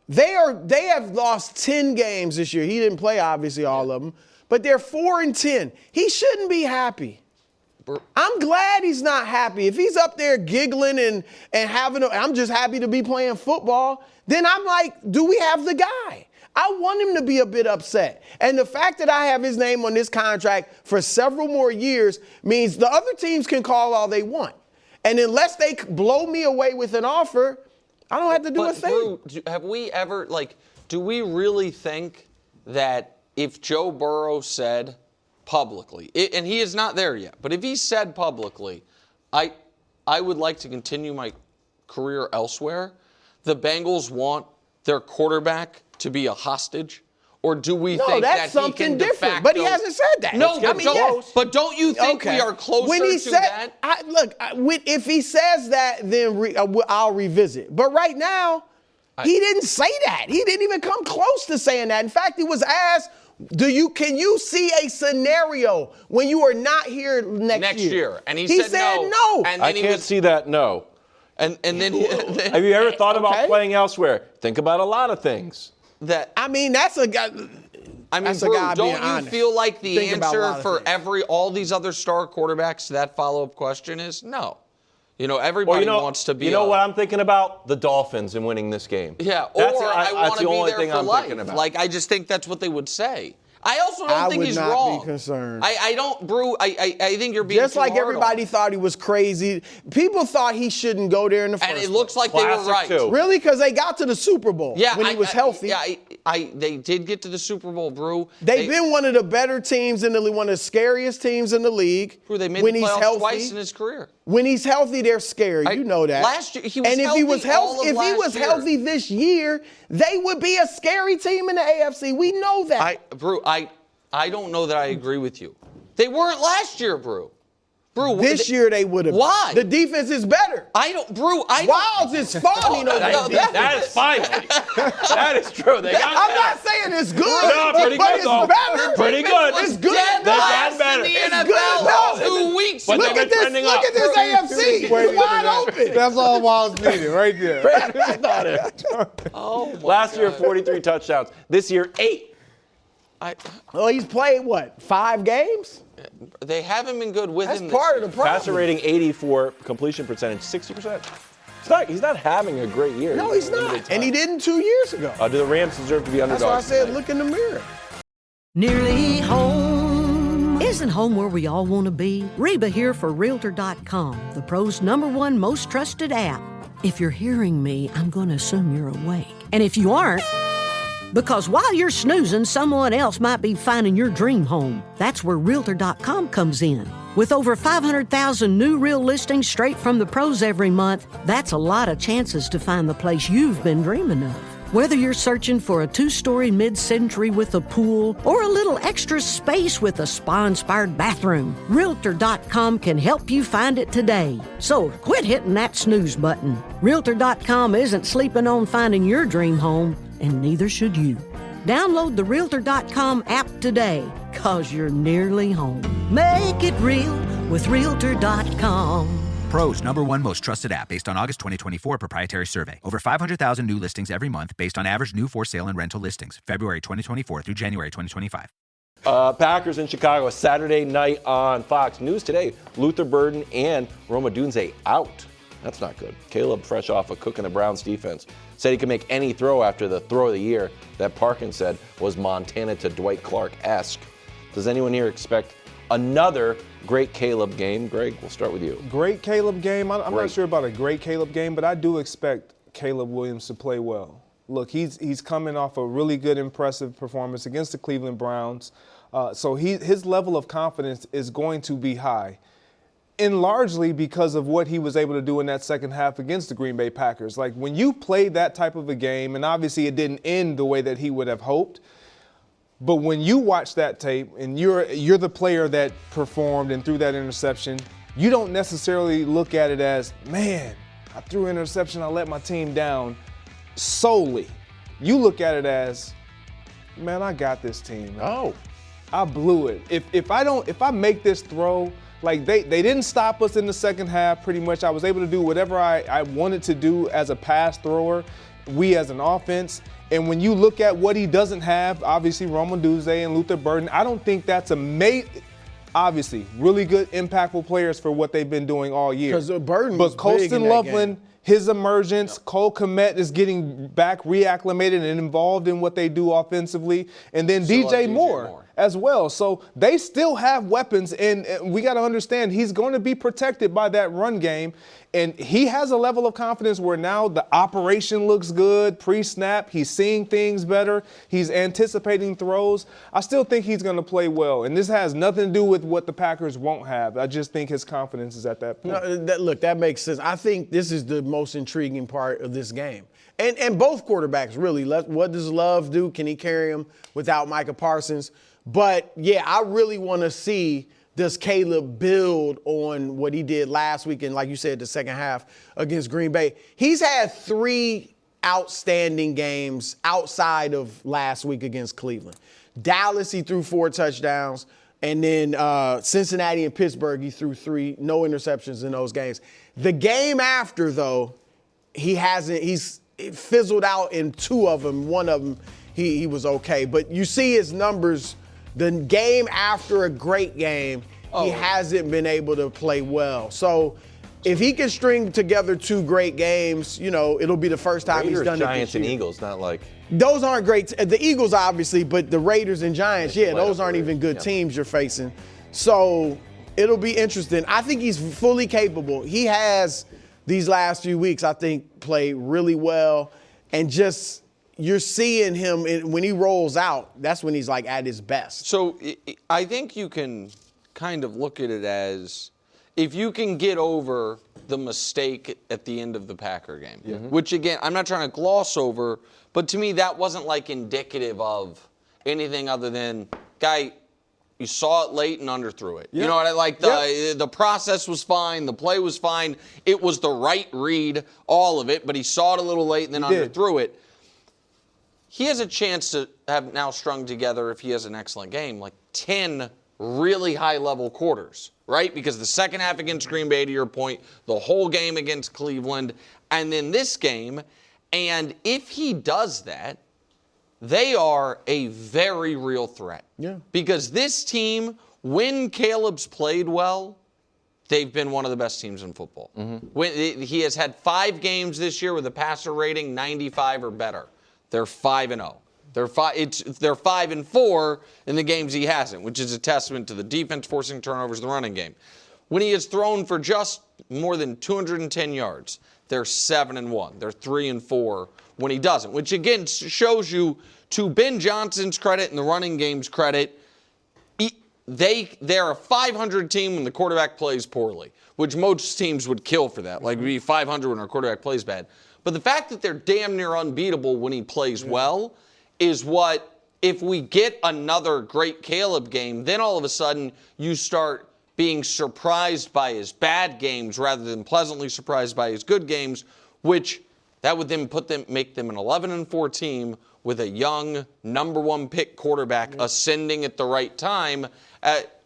They have lost 10 games this year. He didn't play, obviously, all of them, but they're 4-10. He shouldn't be happy. I'm glad he's not happy. If he's up there giggling and I'm just happy to be playing football, then I'm like, do we have the guy? I want him to be a bit upset. And the fact that I have his name on this contract for several more years means the other teams can call all they want. And unless they blow me away with an offer, I don't have to do a thing. Drew, have we ever, do we really think that if Joe Burrow said publicly, and he is not there yet, but if he said publicly, I would like to continue my career elsewhere, the Bengals want their quarterback to be a hostage? Or do we think that he can de facto? But he hasn't said that. No, but don't you think we are closer to that? If he says that, then I'll revisit. But right now, he didn't say that. He didn't even come close to saying that. In fact, he was asked, can you see a scenario when you are not here next year? And he said no. And I can't see that, no. And then have you ever thought about playing elsewhere? Think about a lot of things. That's a guy. Brew, don't you feel like the answer for all these other star quarterbacks to that follow-up question is no? Everybody wants to be. You know what I'm thinking about? The Dolphins and winning this game. Yeah, I want to be there for life. I just think that's what they would say. I also don't think he's wrong. I would not be concerned. I don't, Brew. I think you're being just like everybody thought he was crazy. People thought he shouldn't go there in the first place. And it looks like they were right. Too. Really? Because they got to the Super Bowl when he was healthy. They did get to the Super Bowl, Brew. They've been one of the better teams in the league, one of the scariest teams in the league. Brew, they made the playoffs twice in his career. When he's healthy, they're scary. You know that. Last year, he was healthy. If he was healthy this year, they would be a scary team in the AFC. We know that. Brew, I don't know that I agree with you. They weren't last year, Brew. Brew, this year they would have. Why? The defense is better. Wilds is fawning over That is fine. That is true. I'm not saying it's good. No, pretty but good, it's though. better. Pretty good. It's good. Dead They've last gotten better. in the It's NFL good. No. 2 weeks But ago. Look at this. trending Look up. at this AFC. It's wide open. That's all Wilds needed right there. That's not it. Oh, my Last year, God. 43 touchdowns. This year, 8. Well, he's played, 5 games? They haven't been good with That's him. part of the problem. Passer rating 84, completion percentage 60%. He's not having a great year. No, he's not. And he didn't 2 years ago. Do the Rams deserve to be underdogs? That's why I said tonight? look in the mirror. Nearly home. Isn't home where we all want to be? Reba here for Realtor.com, the pros' #1 most trusted app. If you're hearing me, I'm going to assume you're awake. And if you aren't, because while you're snoozing, someone else might be finding your dream home. That's where Realtor.com comes in. With over 500,000 new real listings straight from the pros every month, that's a lot of chances to find the place you've been dreaming of. Whether you're searching for a 2-story mid-century with a pool or a little extra space with a spa-inspired bathroom, Realtor.com can help you find it today. So quit hitting that snooze button. Realtor.com isn't sleeping on finding your dream home, and neither should you. Download the Realtor.com app today, cause you're nearly home. Make it real with Realtor.com. Pros #1 most trusted app based on August 2024 proprietary survey. Over 500,000 new listings every month based on average new for sale and rental listings. February 2024 through January 2025. Packers in Chicago, Saturday night on Fox. News today, Luther Burden and Roma Dunze out. That's not good. Caleb, fresh off a cook in the Browns defense, said he could make any throw after the throw of the year that Parkin said was Montana to Dwight Clark-esque. Does anyone here expect another great Caleb game? Greg, we'll start with you. Great Caleb game. I'm not sure about a great Caleb game, but I do expect Caleb Williams to play well. Look, he's coming off a really good, impressive performance against the Cleveland Browns. So his level of confidence is going to be high, and largely because of what he was able to do in that second half against the Green Bay Packers. Like, when you play that type of a game, and obviously it didn't end the way that he would have hoped, but when you watch that tape and you're the player that performed and threw that interception, you don't necessarily look at it as, man, I threw an interception, I let my team down solely. You look at it as, man, I got this team. Oh. I blew it. If I make this throw, like they didn't stop us in the second half pretty much. I was able to do whatever I wanted to do as a pass thrower, we as an offense. And when you look at what he doesn't have, obviously Roma Dunze and Luther Burden, I don't think that's obviously really good, impactful players for what they've been doing all year. Because Burden was But Colston big in that Loveland, game. his emergence, Cole Kmet is getting back reacclimated and involved in what they do offensively. And then DJ Moore as well. So they still have weapons, and we got to understand he's going to be protected by that run game. And he has a level of confidence where now the operation looks good, pre-snap, he's seeing things better, he's anticipating throws. I still think he's going to play well. And this has nothing to do with what the Packers won't have. I just think his confidence is at that point. No, that makes sense. I think this is the most intriguing part of this game. And both quarterbacks, really. What does Love do? Can he carry him without Micah Parsons? But, yeah, I really want to see, does Caleb build on what he did last week and, like you said, the second half against Green Bay? He's had 3 outstanding games outside of last week against Cleveland. Dallas, he threw 4 touchdowns. And then Cincinnati and Pittsburgh, he threw 3, no interceptions in those games. The game after, though, he's fizzled out in 2 of them. 1 of them, he was okay. But you see his numbers. The game after a great game, he hasn't been able to play well. So if he can string together 2 great games, it'll be the first time he's done it this year. Giants and Eagles, not like. Those aren't great. The Eagles, obviously, but the Raiders and Giants, those aren't even good teams you're facing. So it'll be interesting. I think he's fully capable. He has, these last few weeks, I think, played really well. And just, you're seeing him, when he rolls out, that's when he's like at his best. So I think you can kind of look at it as, if you can get over the mistake at the end of the Packer game, which, again, I'm not trying to gloss over, but to me that wasn't like indicative of anything other than, guy, He saw it late and underthrew it. Yep. You know what I like? The process was fine. The play was fine. It was the right read, all of it, but he saw it a little late and then underthrew it. He has a chance to have now strung together, if he has an excellent game, like 10 really high-level quarters, right? Because the second half against Green Bay, to your point, the whole game against Cleveland, and then this game. And if he does that, they are a very real threat. Yeah. Because this team, when Caleb's played well, they've been one of the best teams in football. He has had 5 games this year with a passer rating 95 or better. They're 5-0. They're 5-4 in the games he hasn't, which is a testament to the defense forcing turnovers in the running game. When he has thrown for just more than 210 yards, they're 7-1. They're 3-4 when he doesn't, which again shows you, to Ben Johnson's credit and the running game's credit, they're a 500 team when the quarterback plays poorly, which most teams would kill for that. Like, be 500 when our quarterback plays bad. But the fact that they're damn near unbeatable when he plays well is what, if we get another great Caleb game, then all of a sudden you start being surprised by his bad games rather than pleasantly surprised by his good games, which that would then make them an 11-4 team with a young number 1 pick quarterback ascending at the right time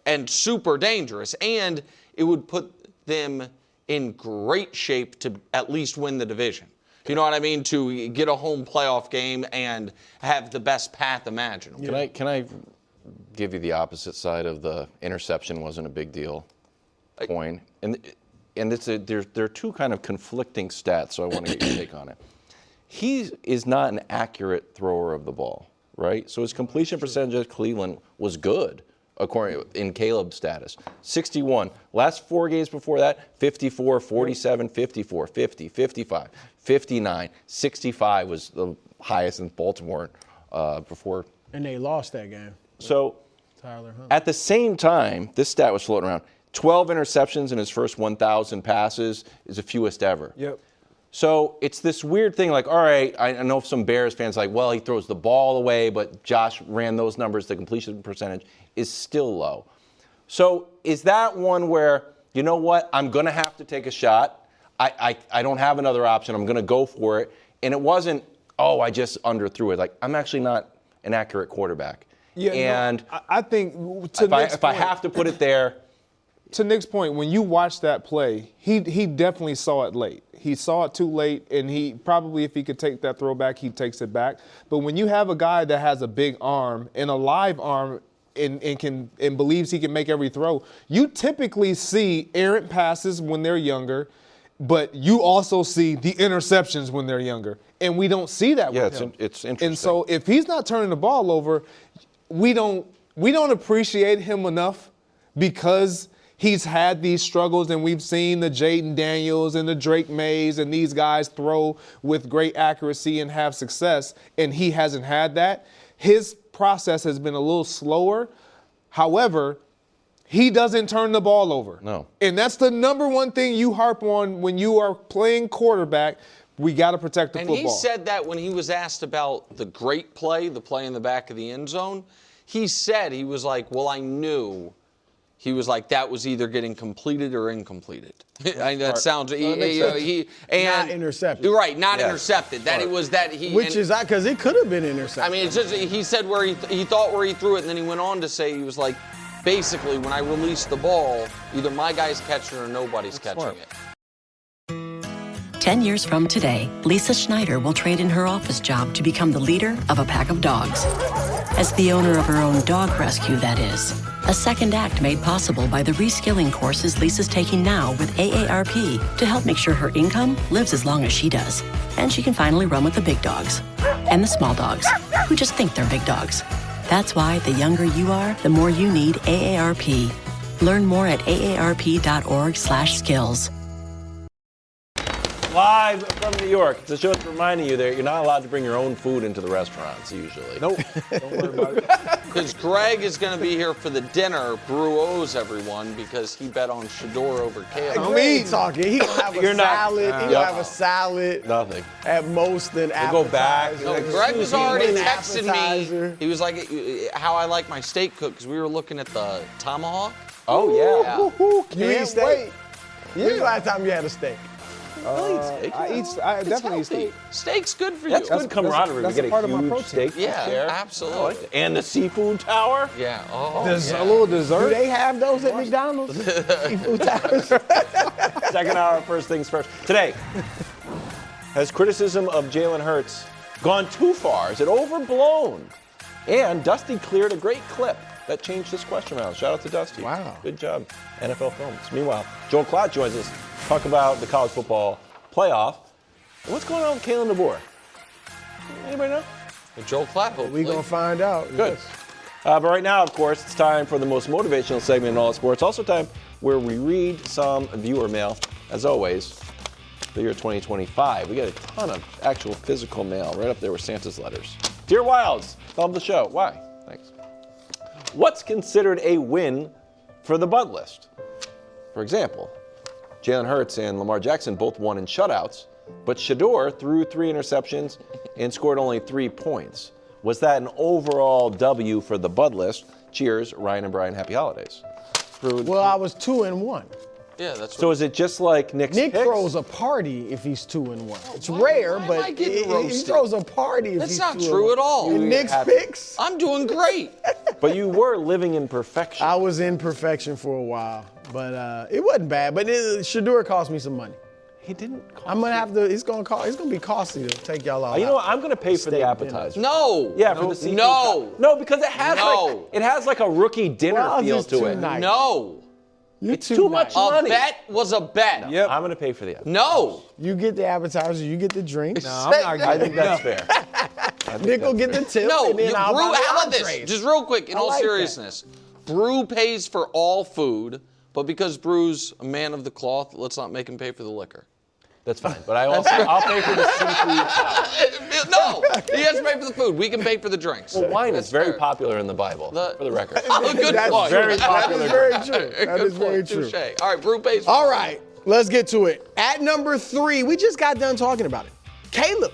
and super dangerous. And it would put them in great shape to at least win the division. You know what I mean? To get a home playoff game and have the best path imaginable. Can I give you the opposite side of the interception wasn't a big deal coin? And there are two kind of conflicting stats, so I want to get your take on it. He is not an accurate thrower of the ball, right? So his completion percentage at Cleveland was good, according in Caleb's status. 61. Last 4 games before that, 54, 47, 54, 50, 55, 59, 65 was the highest in Baltimore before. And they lost that game. So Tyler Hunt. At the same time, this stat was floating around. 12 interceptions in his first 1,000 passes is the fewest ever. Yep. So it's this weird thing, like, all right, I know some Bears fans like, well, he throws the ball away, but Josh ran those numbers. The completion percentage is still low. So is that one where, you know what, I'm going to have to take a shot. I don't have another option. I'm going to go for it. And it wasn't, oh, I just underthrew it. Like, I'm actually not an accurate quarterback. Yeah, and no, I think if I have to put it there. To Nick's point, when you watch that play, he definitely saw it late. He saw it too late, and he probably, if he could take that throw back, he takes it back. But when you have a guy that has a big arm and a live arm and believes he can make every throw, you typically see errant passes when they're younger, but you also see the interceptions when they're younger. And we don't see that with him. It's interesting. And so if he's not turning the ball over, we don't appreciate him enough because he's had these struggles, and we've seen the Jaden Daniels and the Drake Mays and these guys throw with great accuracy and have success, and he hasn't had that. His process has been a little slower. However, he doesn't turn the ball over. No. And that's the number one thing you harp on when you are playing quarterback. We got to protect the football. And he said that when he was asked about the great play, the play in the back of the end zone. He said, he was like, well, I knew. He was like, that was either getting completed or incompleted. That sounds not intercepted. Right, not intercepted. That it was that he. Which is because it could have been intercepted. I mean, it's just he said where he thought where he threw it, and then he went on to say he was like, basically, when I release the ball, either my guy's catching it or nobody's catching it. 10 years from today, Lisa Schneider will trade in her office job to become the leader of a pack of dogs. As the owner of her own dog rescue, that is. A second act made possible by the reskilling courses Lisa's taking now with AARP to help make sure her income lives as long as she does. And she can finally run with the big dogs. And the small dogs, who just think they're big dogs. That's why the younger you are, the more you need AARP. Learn more at aarp.org/skills. Live from New York. It's a show that's reminding you that you're not allowed to bring your own food into the restaurants usually. Nope. Don't worry about it. Because Greg is going to be here for the dinner. Brew owes everyone because he bet on Shador over Caleb. Don't be talking. He gonna have a salad. He gonna have a salad. Nothing. At most an appetizer. We'll go back. No, Greg was already texting appetizer. me. He was like, how I like my steak cooked because we were looking at the tomahawk. Oh, yeah. You eat steak? When's the last time you had a steak? I definitely eat steak. Steak's good for That's you. good camaraderie. That's we get part a of my huge protein. steak. Yeah, absolutely. And the seafood tower. Yeah. Oh, There's yeah. a little dessert. Do they have those at McDonald's? Seafood towers? Second hour, first things first. Today, has criticism of Jalen Hurts gone too far? Is it overblown? And Dusty cleared a great clip that changed this question round. Shout out to Dusty. Wow. Good job, NFL Films. Meanwhile, Joel Klatt joins us to talk about the college football playoff. And what's going on with Kalen DeBoer? Anybody know? Joel Klatt, hopefully. We're going to find out. Good. Yes. But right now, of course, it's time for the most motivational segment in all sports. Also time where we read some viewer mail. As always, the year 2025. We got a ton of actual physical mail right up there with Santa's letters. Dear Wilds, love the show. Why? Thanks. What's considered a win for the Bud list? For example, Jalen Hurts and Lamar Jackson both won in shutouts, but Shador threw 3 interceptions and scored only 3 points. Was that an overall W for the Bud list? Cheers, Ryan and Brian. Happy holidays. Well, I was 2-1. Yeah, that's So is it just like Nick Nick throws a party if he's 2-1. It's rare, but he throws a party if That's he's not 2-1.2 at all. And Nick's picks? I'm doing great. But you were living in perfection. I was in perfection for a while, but it wasn't bad. But Shador cost me some money. He didn't cost I'm gonna have to. It's gonna be costly to take y'all out. You know what? I'm gonna pay for the appetizer. No. Yeah, for the seafood. No. No, because it has like a rookie dinner Well, feel it's to too it. nice. No. It's too much A money. bet was a bet. Yep. I'm gonna pay for the appetizer. No. You get the appetizer, you get the drinks. No, I'm not I think that's fair. Nick will get the tip, No. and then I'll Brew, buy the how about this? entrees. Just real quick, in I all like that. seriousness. Brew pays for all food, but because Brew's a man of the cloth, let's not make him pay for the liquor. That's fine. But I'll pay for the seafood. No, he has to pay for the food. We can pay for the drinks. Well, wine That's is very fair. popular in the Bible, for the record. Oh, good That's point. very popular. That is very true. That Good is very point. true. Touche. All right, Brew pays for All right, let's get to it. At number 3, we just got done talking about it. Caleb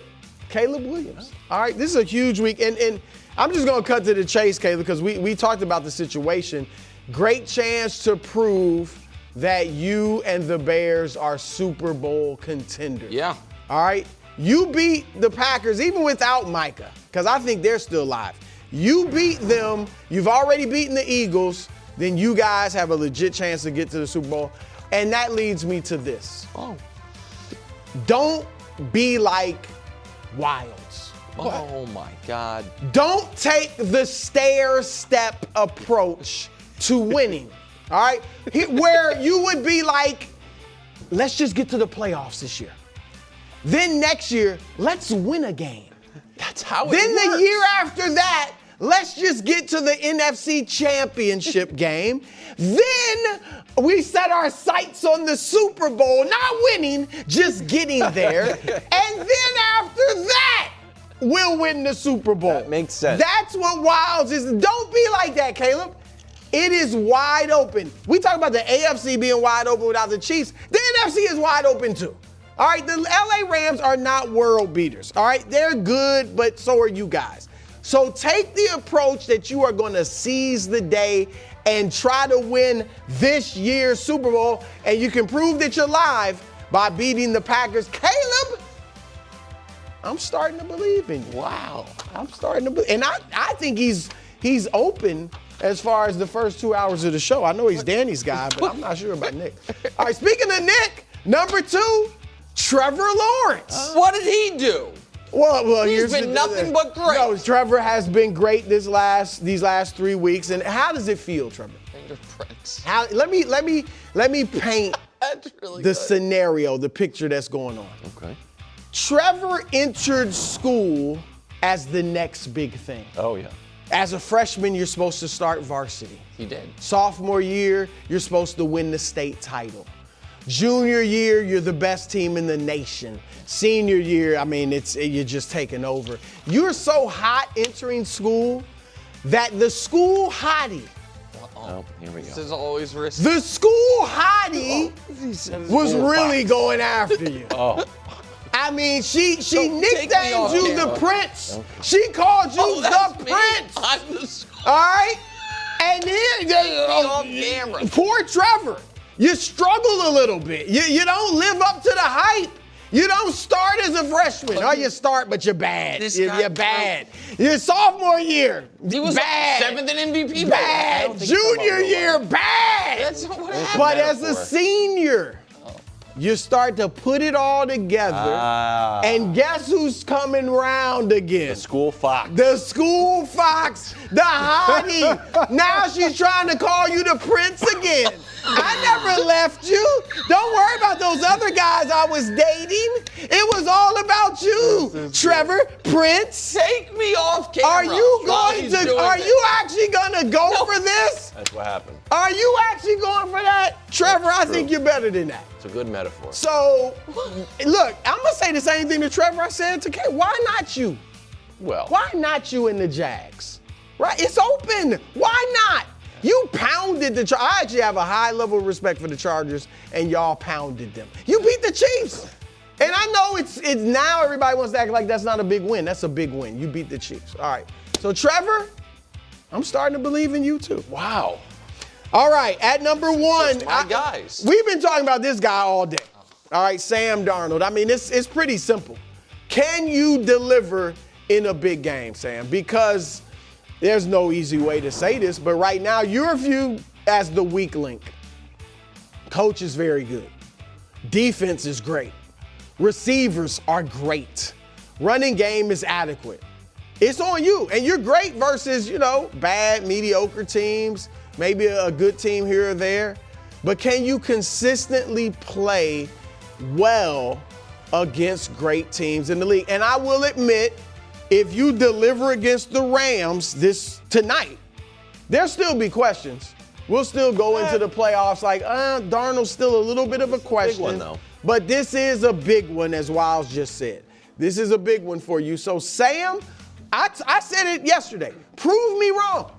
Williams. All right, this is a huge week. And I'm just going to cut to the chase, Caleb, because we talked about the situation. Great chance to prove that you and the Bears are Super Bowl contenders. Yeah. All right? You beat the Packers even without Micah, because I think they're still alive. You beat them. You've already beaten the Eagles. Then you guys have a legit chance to get to the Super Bowl. And that leads me to this. Oh. Don't be like Wilds. Oh, my God. Don't take the stair-step approach to winning. All right? Where you would be like, let's just get to the playoffs this year. Then next year, let's win a game. That's how it Then works. the year after that, let's just get to the NFC Championship game. Then we set our sights on the Super Bowl, not winning, just getting there. And then after that, we'll win the Super Bowl. That makes sense. That's what Wilds is. Don't be like that, Caleb. It is wide open. We talk about the AFC being wide open without the Chiefs. The NFC is wide open too. All right, the LA Rams are not world beaters. All right, they're good, but so are you guys. So take the approach that you are going to seize the day and try to win this year's Super Bowl, and you can prove that you're live by beating the Packers. Caleb, I'm starting to believe in you. Wow. I'm starting to believe. And I think he's open as far as the first 2 hours of the show. I know he's Danny's guy, but I'm not sure about Nick. All right, speaking of Nick, number 2, Trevor Lawrence. What did he do? Well, He's here's been nothing but great. No, Trevor has been great these last 3 weeks. And how does it feel, Trevor? Fingerprints. Let me paint That's really the good. scenario, the picture that's going on. Okay. Trevor entered school as the next big thing. Oh, yeah. As a freshman, you're supposed to start varsity. He did. Sophomore year, you're supposed to win the state title. Junior year, you're the best team in the nation. Senior year, I mean, you're just taking over. You're so hot entering school that the school hottie. Oh, here we go. This is always risky. The school hottie was really going after you. Oh. I mean, she nicknamed you the Prince. Okay. She called you the Prince. I'm the school. All right? And then, poor Trevor, you struggle a little bit. You don't live up to the hype. You don't start as a freshman. Or you start, but you're bad. You're bad. Your sophomore year, he was bad. 7th in MVP. Bad. Junior year, bad. That's not what happened. But as a senior, you start to put it all together. And guess who's coming round again? The school fox. The school fox. The hottie. Now she's trying to call you the Prince again. I never left you. Don't worry about those other guys I was dating. It was all about you, Trevor Prince. Take me off camera. Are you actually gonna go for this? That's what happened. Are you actually going for that? Trevor, I think you're better than that. It's a good metaphor. So, look, I'm gonna say the same thing to Trevor I said to Kay. Why not you? Well. Why not you in the Jags? Right? It's open. Why not? You pounded the Chargers. I actually have a high level of respect for the Chargers, and y'all pounded them. You beat the Chiefs. And I know it's now everybody wants to act like that's not a big win. That's a big win. You beat the Chiefs. All right. So, Trevor, I'm starting to believe in you, too. Wow. All right. At number 1. My guys. We've been talking about this guy all day. All right. Sam Darnold. I mean, it's pretty simple. Can you deliver in a big game, Sam? Because there's no easy way to say this, but right now you're viewed as the weak link. Coach is very good. Defense is great. Receivers are great. Running game is adequate. It's on you, and you're great versus, bad, mediocre teams, maybe a good team here or there. But can you consistently play well against great teams in the league? And I will admit, if you deliver against the Rams tonight, there'll still be questions. We'll still go into the playoffs like, Darnold's still a little bit of a question. Big one, though. But this is a big one, as Wiles just said. This is a big one for you. So, Sam, I said it yesterday. Prove me wrong.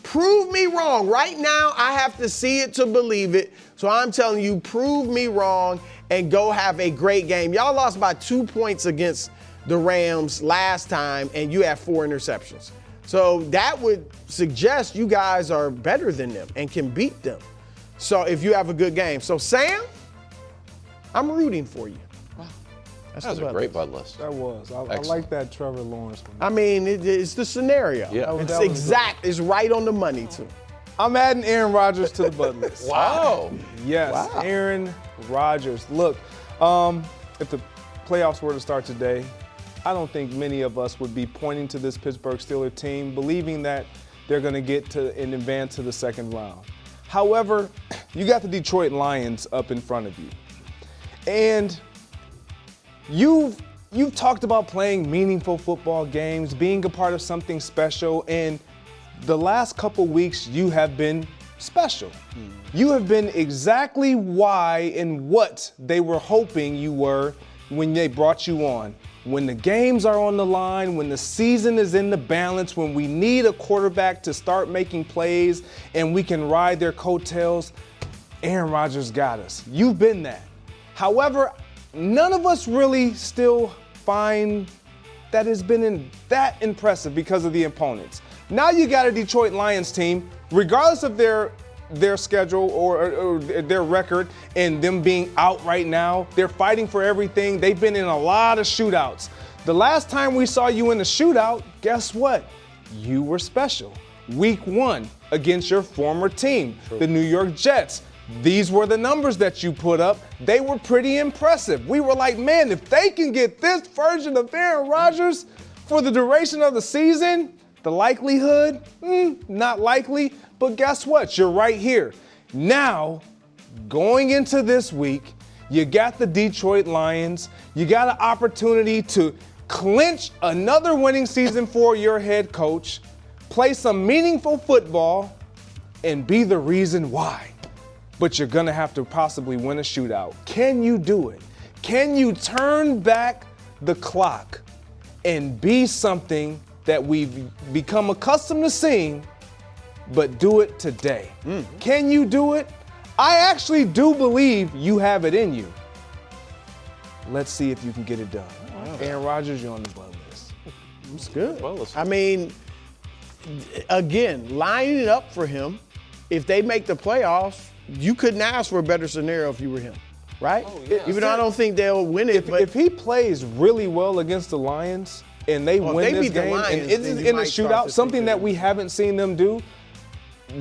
Prove me wrong. Right now, I have to see it to believe it. So I'm telling you, prove me wrong and go have a great game. Y'all lost by 2 points against the Rams last time, and you have 4 interceptions. So that would suggest you guys are better than them and can beat them. So if you have a good game. So, Sam, I'm rooting for you. Wow. That was a great Bud list. That was. I like that Trevor Lawrence one. I mean, it's the scenario. Yeah. It's exact. It's right on the money, too. I'm adding Aaron Rodgers to the Bud list. Wow. Yes, Wow. Aaron Rodgers. Look, if the playoffs were to start today, I don't think many of us would be pointing to this Pittsburgh Steelers team, believing that they're going to get to and advance to the second round. However, you got the Detroit Lions up in front of you. And you've talked about playing meaningful football games, being a part of something special, and the last couple weeks you have been special. You have been exactly why and what they were hoping you were when they brought you on. When the games are on the line, when the season is in the balance, when we need a quarterback to start making plays and we can ride their coattails, Aaron Rodgers got us. You've been that. However, none of us really still find that it's been that impressive because of the opponents. Now you got a Detroit Lions team, regardless of their schedule or their record and them being out right now. They're fighting for everything. They've been in a lot of shootouts. The last time we saw you in a shootout, guess what? You were special. Week 1 against your former team, the New York Jets. These were the numbers that you put up. They were pretty impressive. We were like, man, if they can get this version of Aaron Rodgers for the duration of the season, the likelihood, not likely. But guess what? You're right here. Now, going into this week, you got the Detroit Lions. You got an opportunity to clinch another winning season for your head coach, play some meaningful football, and be the reason why. but you're going to have to possibly win a shootout. Can you do it? Can you turn back the clock and be something that we've become accustomed to seeing, but do it today? Can you do it? I actually do believe you have it in you. Let's see if you can get it done. Aaron Rodgers, you're on the blood list. It's good. I mean, again, lining it up for him, if they make the playoffs, you couldn't ask for a better scenario if you were him, right? Even though I don't think they'll win it. If he plays really well against the Lions and they win this game and it's in a shootout, something that we haven't seen them do,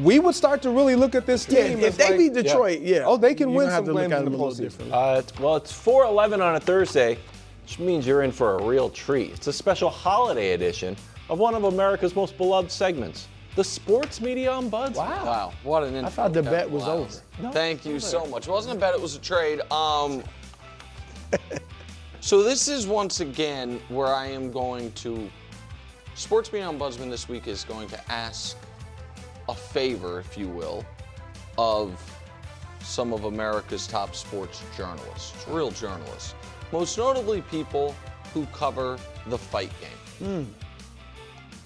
we would start to really look at this team. If they beat Detroit, oh, they can win have some to look games at in the them a little postseason. Well, it's 4/11 on a Thursday, which means you're in for a real treat. It's a special holiday edition of one of America's most beloved segments, the Sports Media Ombudsman. Wow, what an intro. I thought the bet was over. Thank you so much. It wasn't a bet, it was a trade. So this is once again where I am going to, Sports Media Ombudsman this week is going to ask a favor, if you will, of some of America's top sports journalists, real journalists. Most notably people who cover the fight game.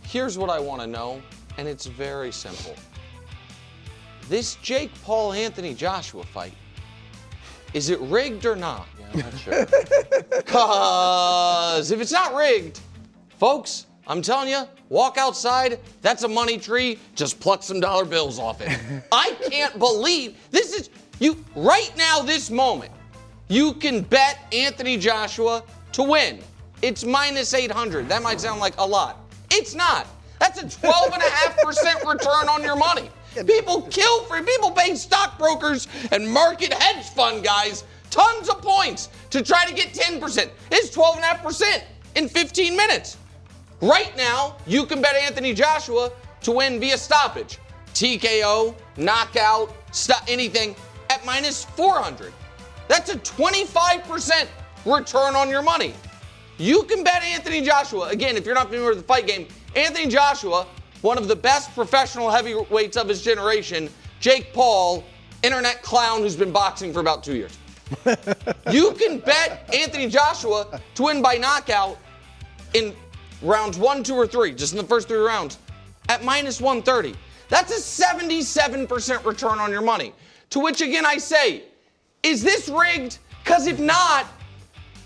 Here's what I want to know, and it's very simple. This Jake Paul Anthony Joshua fight, is it rigged or not? Yeah, I'm not sure. Because if it's not rigged, folks, I'm telling you, walk outside, that's a money tree, just pluck some dollar bills off it. I can't believe, this is, you right now, this moment, you can bet Anthony Joshua to win. It's minus 800. That might sound like a lot. It's not. That's a 12.5% return on your money. People kill for it. People pay stockbrokers and market hedge fund guys tons of points to try to get 10%. It's 12.5% in 15 minutes. Right now, you can bet Anthony Joshua to win via stoppage, TKO, knockout, anything at minus 400. That's a 25% return on your money. You can bet Anthony Joshua, again, if you're not familiar with the fight game, Anthony Joshua, one of the best professional heavyweights of his generation, Jake Paul, internet clown who's been boxing for about 2 years. You can bet Anthony Joshua to win by knockout in rounds 1, 2, or 3, just in the first 3 rounds, at minus 130. That's a 77% return on your money. To which, again, I say, is this rigged? Because if not,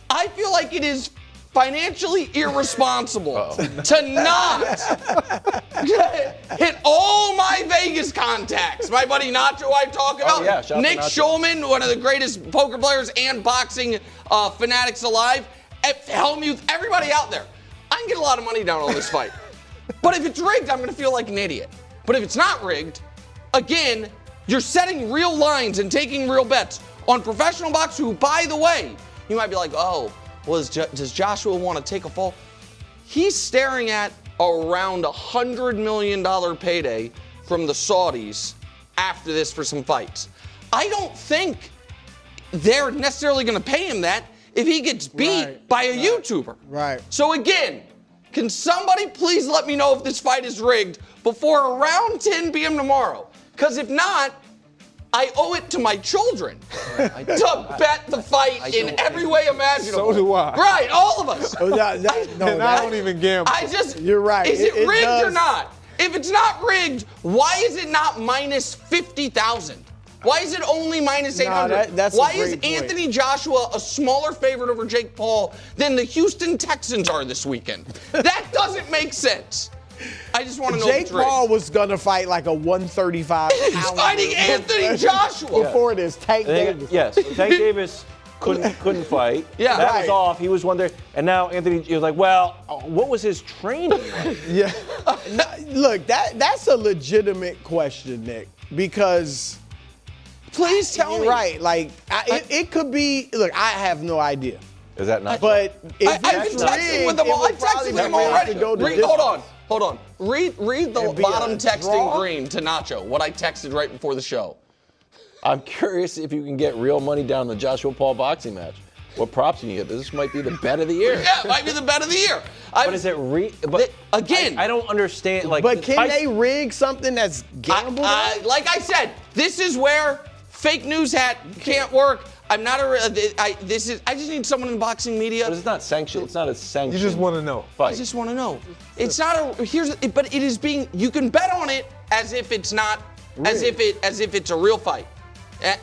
I feel like it is financially irresponsible to not hit all my Vegas contacts. My buddy Nacho I talk about, Nick Schulman, one of the greatest poker players and boxing fanatics alive, Helmuth, everybody out there. I can get a lot of money down on this fight. But if it's rigged, I'm going to feel like an idiot. But if it's not rigged, again, you're setting real lines and taking real bets on professional boxers who, by the way, you might be like, oh, well, does Joshua want to take a fall? He's staring at around $100 million payday from the Saudis after this for some fights. I don't think they're necessarily going to pay him that if he gets beat by a YouTuber. Right. So again, can somebody please let me know if this fight is rigged before around 10 p.m. tomorrow? Because if not, I owe it to my children to bet the fight in every way imaginable. So do I. Right, all of us. I don't even gamble. You're right. Is it rigged or not? If it's not rigged, why is it not minus 50,000? Why is it only minus 800? Why is Anthony Joshua a smaller favorite over Jake Paul than the Houston Texans are this weekend? That doesn't make sense. I just want to know. Jake Paul was gonna fight like a 135. He's fighting Anthony Joshua before this. Tank Davis. Yes, Tank Davis couldn't fight. Yeah, that was off. He was one there, and now Anthony was like, well, what was his training like? Yeah. Look, that's a legitimate question, Nick, because. Please tell me. Right, like it could be. Look, I have no idea. Is that not? But I've been texting with them all. I texted them already. Hold on. Read the bottom texting green to Nacho. What I texted right before the show. I'm curious if you can get real money down the Joshua Paul boxing match. What props can you get? This might be the bet of the year. Yeah, it might be the bet of the year. But is it again? I don't understand. But can they rig something that's gambled? Like I said, this is where Fake news hat can't work. I'm not I just need someone in boxing media. But it's not sanctioned. It's not a sanction. You just want to know. I just want to know. It's not but it is being. You can bet on it as if it's not, as if it's a real fight,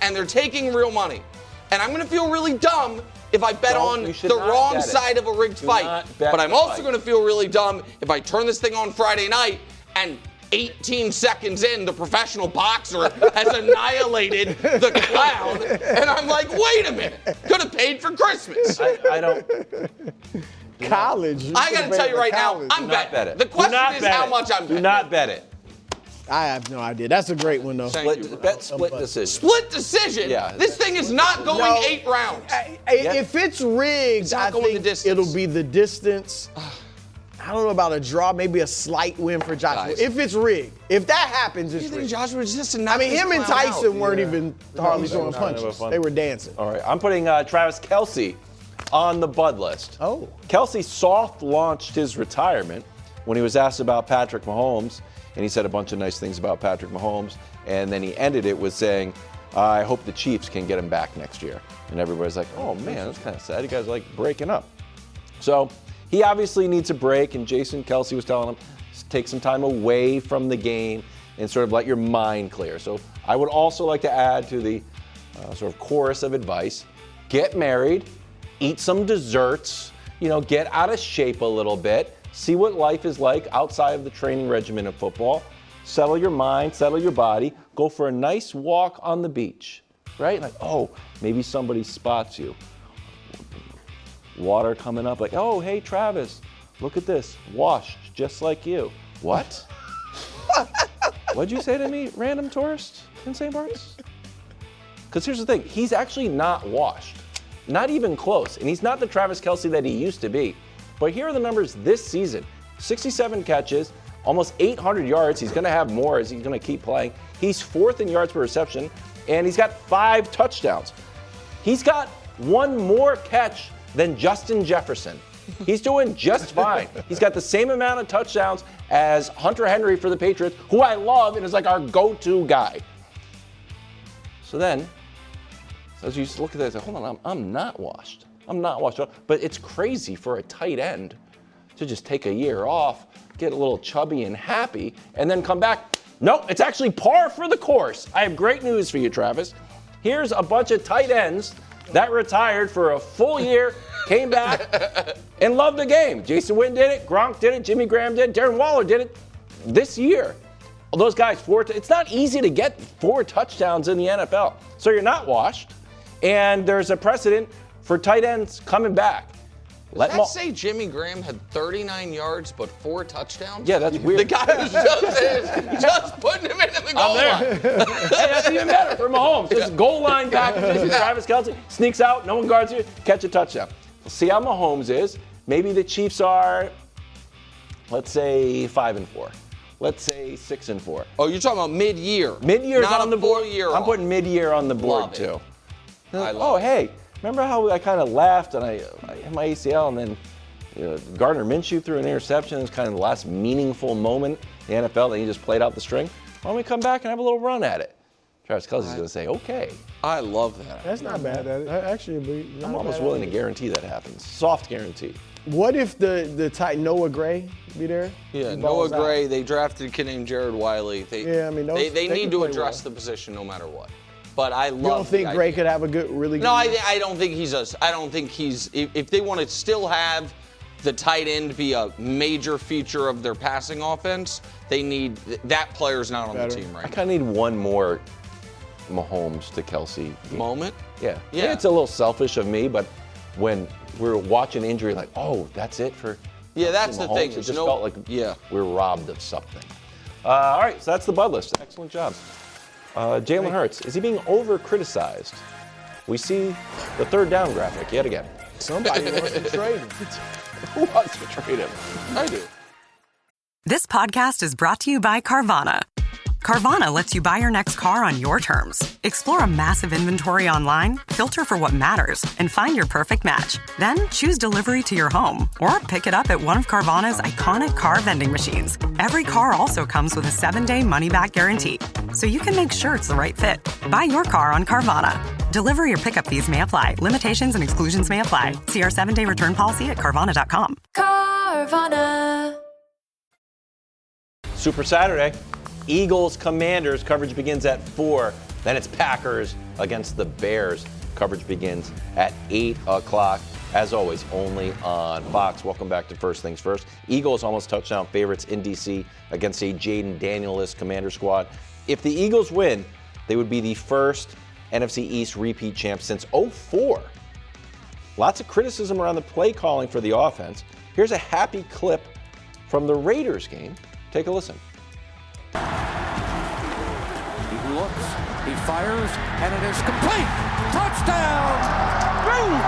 and they're taking real money. And I'm going to feel really dumb if I bet on the wrong side of a rigged fight. But I'm also going to feel really dumb if I turn this thing on Friday night and 18 seconds in, the professional boxer has annihilated the clown, and I'm like, wait a minute, could have paid for Christmas. I don't. College. I got to tell you right now, I'm betting. The question is how much I'm betting. Do not bet it. I have no idea. That's a great one, though. Split decision. Split decision? Yeah. This thing is not going 8 rounds. If it's rigged, I think it'll be the distance. I don't know about a draw, maybe a slight win for Joshua. If it's rigged. If that happens, it's rigged. Joshua just him and Tyson weren't even hardly throwing punches. They were dancing. All right, I'm putting Travis Kelce on the Bud list. Oh. Kelce soft launched his retirement when he was asked about Patrick Mahomes, and he said a bunch of nice things about Patrick Mahomes, and then he ended it with saying, I hope the Chiefs can get him back next year. And everybody's like, oh man, that's kind of sad. You guys are like breaking up. So he obviously needs a break, and Jason Kelce was telling him, take some time away from the game and sort of let your mind clear. So I would also like to add to the sort of chorus of advice, get married, eat some desserts, get out of shape a little bit, see what life is like outside of the training regimen of football, settle your mind, settle your body, go for a nice walk on the beach, right? Like, oh, maybe somebody spots you. Water coming up, like, oh, hey, Travis, look at this, washed just like you. What? What'd you say to me, random tourist in St. Bart's? Because here's the thing, he's actually not washed, not even close, and he's not the Travis Kelce that he used to be. But here are the numbers this season, 67 catches, almost 800 yards. He's going to have more as he's going to keep playing. He's 4th in yards per reception, and he's got 5 touchdowns. He's got 1 more catch than Justin Jefferson. He's doing just fine. He's got the same amount of touchdowns as Hunter Henry for the Patriots, who I love and is like our go-to guy. So then, as you look at that, I say, hold on, I'm not washed. I'm not washed up. But it's crazy for a tight end to just take a year off, get a little chubby and happy, and then come back. Nope, it's actually par for the course. I have great news for you, Travis. Here's a bunch of tight ends that retired for a full year, came back, and loved the game. Jason Witten did it, Gronk did it, Jimmy Graham did it, Darren Waller did it this year. All those guys, it's not easy to get 4 touchdowns in the NFL. So you're not washed, and there's a precedent for tight ends coming back. Does that say Jimmy Graham had 39 yards but 4 touchdowns? Yeah, that's weird. The guy who's just putting him into the goal line. Hey, that's even better for Mahomes. Just goal line packages. Travis Kelce sneaks out, no one guards you, catch a touchdown. We'll see how Mahomes is. Maybe the Chiefs are, let's say 5-4. Let's say 6-4. Oh, you're talking about mid-year. Mid-year's not on the board. Year I'm putting mid-year on the board too. Hey, remember how I kind of laughed and I hit my ACL and then Gardner Minshew threw an interception. It was kind of the last meaningful moment in the NFL that he just played out the string. Why don't we come back and have a little run at it? Travis Kelce's going to say, okay. I love that. That's not bad at it. Actually, I'm almost willing to guarantee that happens. Soft guarantee. What if the tight Noah Gray be there? Yeah, Noah Gray. They drafted a kid named Jared Wiley. They need to address the position no matter what. But I love. You don't think Gray could have a really good? No, I don't think he's I don't think he's. If they want to still have the tight end be a major feature of their passing offense, they need that player's not on the team right now. I kind of need one more Mahomes to Kelce moment. Yeah. Maybe it's a little selfish of me, but when we're watching injury, like, oh, that's it for. Yeah, that's Mahomes, the thing. It just felt like we're robbed of something. All right, so that's the Bud list. Excellent job. Jalen Hurts, is he being over-criticized? We see the 3rd down graphic yet again. Somebody wants to trade him. Who wants to trade him? I do. This podcast is brought to you by Carvana. Carvana lets you buy your next car on your terms. Explore a massive inventory online, filter for what matters, and find your perfect match. Then choose delivery to your home or pick it up at one of Carvana's iconic car vending machines. Every car also comes with a 7-day money-back guarantee. so you can make sure it's the right fit. Buy your car on Carvana. Delivery or pickup fees may apply. Limitations and exclusions may apply. See our 7-day return policy at Carvana.com. Carvana. Super Saturday. Eagles Commanders coverage begins at 4. Then it's Packers against the Bears. Coverage begins at 8 o'clock. As always, only on Fox. Welcome back to First Things First. Eagles almost touchdown favorites in D.C. against a Jaden Daniels Commander squad. If the Eagles win, they would be the first NFC East repeat champ since 2004. Lots of criticism around the play calling for the offense. Here's a happy clip from the Raiders game. Take a listen. He looks, he fires, and it is complete. Touchdown! Boom!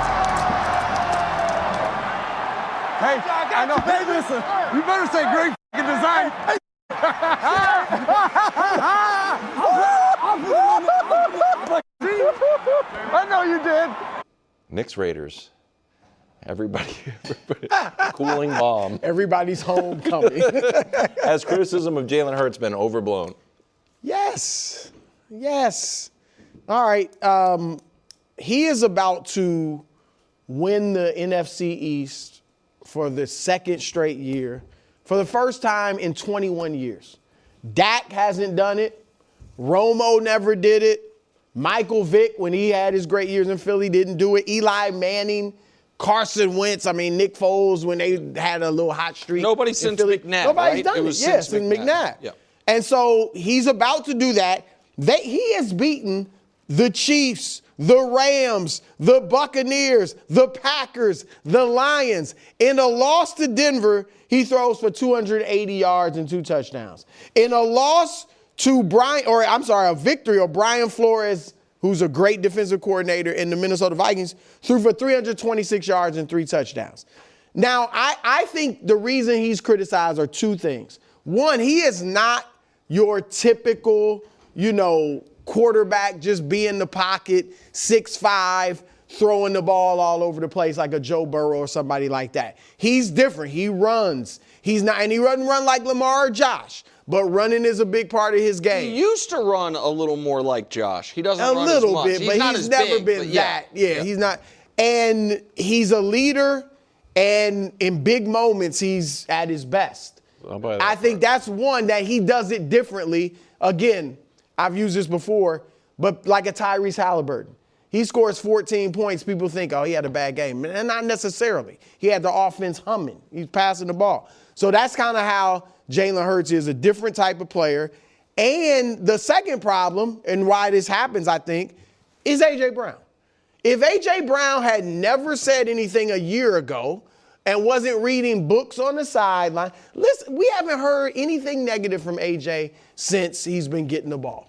Hey, I know. Hey, listen, you better say great f***ing design. I know you did. Knicks Raiders. Everybody cooling bomb. Everybody's homecoming. Has criticism of Jalen Hurts been overblown? Yes. All right. He is about to win the NFC East for the second straight year, for the first time in 21 years. Dak hasn't done it. Romo never did it. Michael Vick, when he had his great years in Philly, didn't do it. Eli Manning, Carson Wentz, Nick Foles, when they had a little hot streak. Nobody since McNabb, Nobody's right? done it. Yes, since McNabb. Yeah. And so he's about to do that. He has beaten the Chiefs, the Rams, the Buccaneers, the Packers, the Lions. In a loss to Denver, he throws for 280 yards and 2 touchdowns. In a loss to a victory of Brian Flores, who's a great defensive coordinator in the Minnesota Vikings, threw for 326 yards and 3 touchdowns. Now, I think the reason he's criticized are 2 things. One, he is not your typical, quarterback, just be in the pocket, 6'5", throwing the ball all over the place like a Joe Burrow or somebody like that. He's different. He runs. He doesn't run like Lamar or Josh, but running is a big part of his game. He used to run a little more like Josh. He doesn't run as much. A little bit, but he's never big, been that. Yeah, he's not. And he's a leader, and in big moments, he's at his best. I think that's one that he does it differently. Again, I've used this before, but like a Tyrese Halliburton. He scores 14 points. People think, he had a bad game. And not necessarily. He had the offense humming. He's passing the ball. So that's kind of how Jalen Hurts is, a different type of player. And the second problem, and why this happens, I think, is A.J. Brown. If A.J. Brown had never said anything a year ago and wasn't reading books on the sideline, listen, we haven't heard anything negative from A.J. since he's been getting the ball.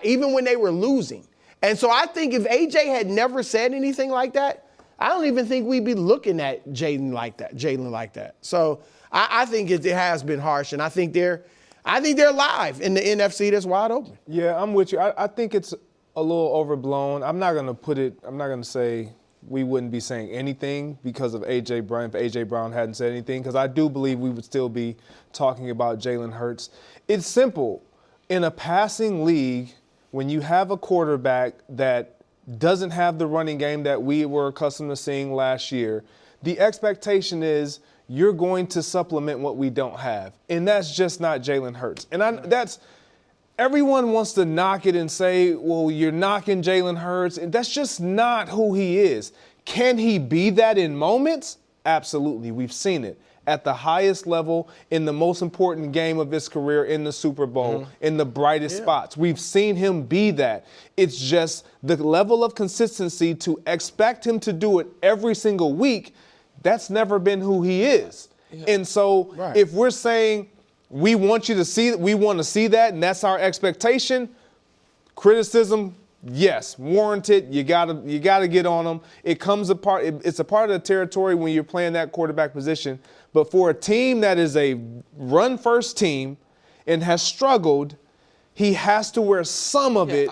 Even when they were losing. And so I think if A.J. had never said anything like that, I don't even think we'd be looking at Jalen like that. So I think it has been harsh, and I think they're live in the NFC that's wide open. Yeah, I'm with you. I think it's a little overblown. I'm not going to say we wouldn't be saying anything because of A.J. Brown, if A.J. Brown hadn't said anything, because I do believe we would still be talking about Jalen Hurts. It's simple. In a passing league, when you have a quarterback that doesn't have the running game that we were accustomed to seeing last year, the expectation is you're going to supplement what we don't have. And that's just not Jalen Hurts. And everyone wants to knock it and say, well, you're knocking Jalen Hurts. And that's just not who he is. Can he be that in moments? Absolutely. We've seen it. At the highest level, in the most important game of his career, in the Super Bowl, in the brightest spots. We've seen him be that. It's just the level of consistency to expect him to do it every single week, that's never been who he is. Yeah. And so if we're saying we want to see that, and that's our expectation, criticism, yes, warranted. You gotta get on him. It's a part of the territory when you're playing that quarterback position. But for a team that is a run-first team and has struggled, he has to wear some of it.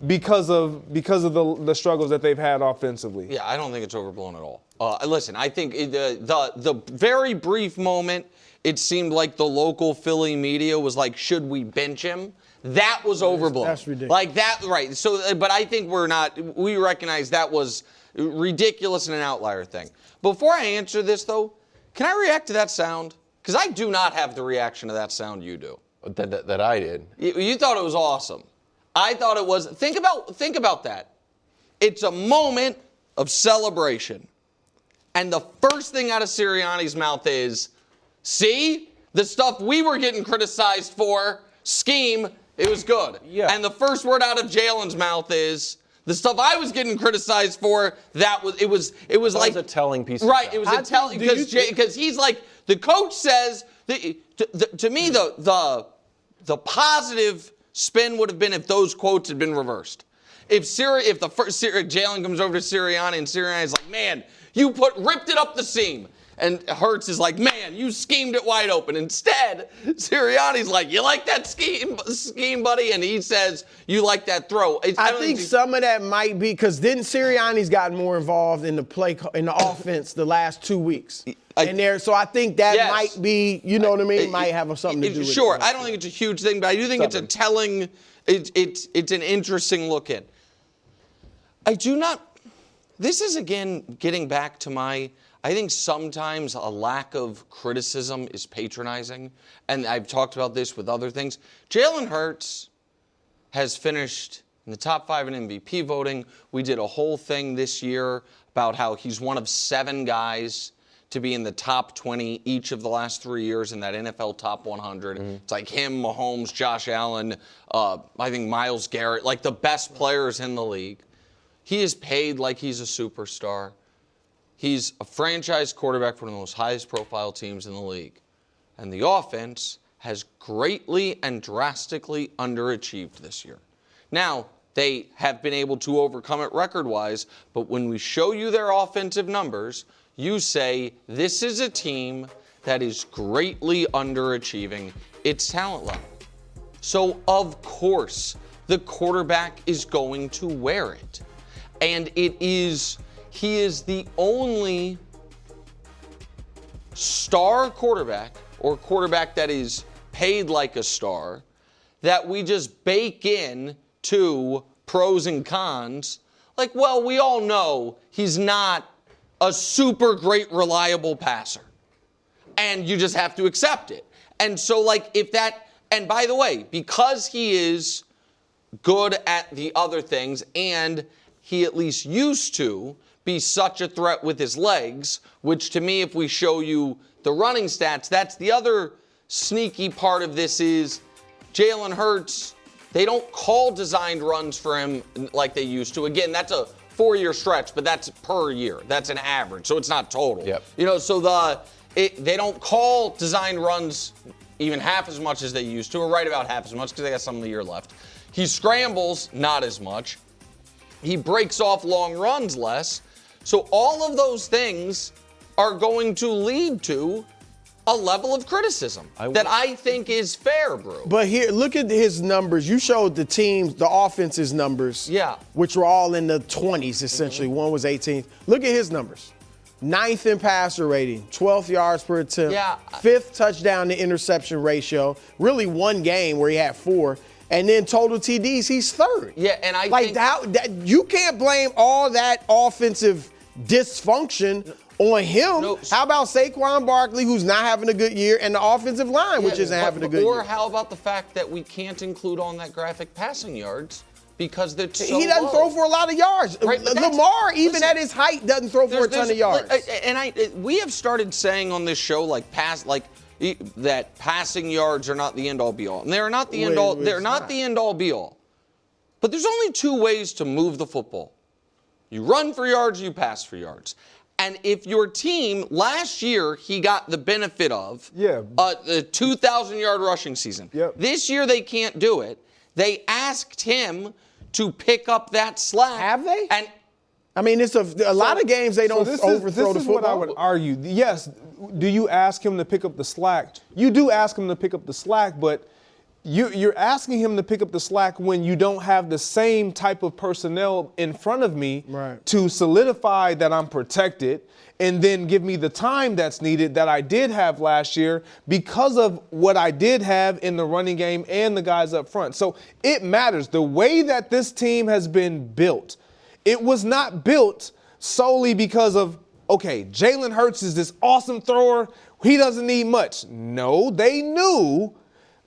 Because of the struggles that they've had offensively. Yeah, I don't think it's overblown at all. Listen, I think the very brief moment it seemed like the local Philly media was like, should we bench him? that was overblown. That's ridiculous. Like that, right. So, but I think we recognize that was ridiculous and an outlier thing. Before I answer this, though, can I react to that sound? Because I do not have the reaction to that sound you do. That I did. You thought it was awesome. I thought it was. Think about that. It's a moment of celebration. And the first thing out of Sirianni's mouth is, see, the stuff we were getting criticized for, scheme, it was good. Yeah. And the first word out of Jalen's mouth is, the stuff I was getting criticized for, it was like a telling piece of right, stuff. it was a telling, because he's like, the coach says, to me, the positive spin would have been if those quotes had been reversed. If Jalen comes over to Sirianni and Sirianni's like, man, you ripped it up the seam. And Hurts is like, man, you schemed it wide open. Instead, Sirianni's like, you like that scheme, buddy? And he says, you like that throw. I think some of that might be because then Sirianni's gotten more involved in the offense the last 2 weeks. So I think that might be, you know what I mean, might have something to do with it. Sure, I don't think it's a huge thing, but I do think it's a telling, it's an interesting look in. This is, again, getting back to I think sometimes a lack of criticism is patronizing, and I've talked about this with other things. Jalen Hurts has finished in the top 5 in MVP voting. We did a whole thing this year about how he's one of 7 guys to be in the top 20 each of the last 3 years in that NFL top 100. It's like him, Mahomes, Josh Allen, I think Myles Garrett, like the best players in the league. He is paid like he's a superstar. He's a franchise quarterback for one of the most highest profile teams in the league. And the offense has greatly and drastically underachieved this year. Now, they have been able to overcome it record-wise, but when we show you their offensive numbers, you say this is a team that is greatly underachieving its talent level. So, of course, the quarterback is going to wear it. And he is the only star quarterback or quarterback that is paid like a star that we just bake in to pros and cons. Like, well, we all know he's not a super great, reliable passer. And you just have to accept it. And so, and by the way, because he is good at the other things and he at least used to be such a threat with his legs, which to me, if we show you the running stats, that's the other sneaky part of this is Jalen Hurts, they don't call designed runs for him like they used to. Again, that's a 4-year stretch, but that's per year. That's an average, so it's not total. Yep. So they don't call designed runs even half as much as they used to, or right about half as much because they got some of the year left. He scrambles not as much. He breaks off long runs less. So all of those things are going to lead to a level of criticism that I think is fair, bro. But here, look at his numbers. You showed the teams, the offense's numbers, which were all in the 20s, essentially. One was 18th. Look at his numbers. 9th in passer rating, 12th yards per attempt, 5th touchdown to interception ratio, really one game where he had 4. And then total TDs, he's 3rd. Yeah, and I think you can't blame all that offensive dysfunction on him. No. How about Saquon Barkley, who's not having a good year, and the offensive line, which isn't having a good year? Or how about the fact that we can't include on that graphic passing yards because they're so he doesn't low. throw for a lot of yards. Right, Lamar, even at his height, doesn't throw for a ton of yards. We have started saying on this show, that passing yards are not the end-all be-all. And they're not the end-all. They're not the end-all be-all. But there's only 2 ways to move the football. You run for yards, you pass for yards. And if your team, last year, he got the benefit of the 2,000-yard rushing season. This year, they can't do it. They asked him to pick up that slack. Have they? And I mean, it's a lot of games they don't overthrow the football. This is what I would argue. Yes, do you ask him to pick up the slack? You do ask him to pick up the slack, but You're asking him to pick up the slack when you don't have the same type of personnel in front of me to solidify that I'm protected and then give me the time that's needed that I did have last year because of what I did have in the running game and the guys up front. So it matters. The way that this team has been built, it was not built solely because of, okay, Jalen Hurts is this awesome thrower. He doesn't need much. No, they knew,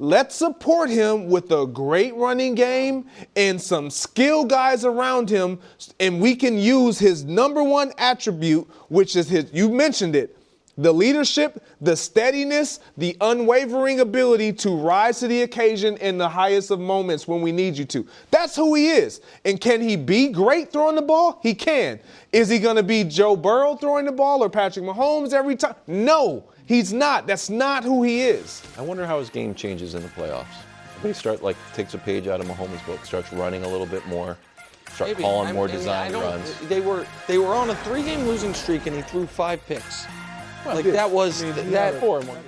let's support him with a great running game and some skill guys around him, and we can use his number one attribute, which is his, you mentioned it, the leadership, the steadiness, the unwavering ability to rise to the occasion in the highest of moments when we need you to. That's who he is. And can he be great throwing the ball? He can. Is he going to be Joe Burrow throwing the ball or Patrick Mahomes every time? No, he's not. That's not who he is. I wonder how his game changes in the playoffs. He takes a page out of Mahomes' book, starts running a little bit more, calling more design runs. They were on a 3-game losing streak and he threw 5 picks. That was that. 4 in 1 game.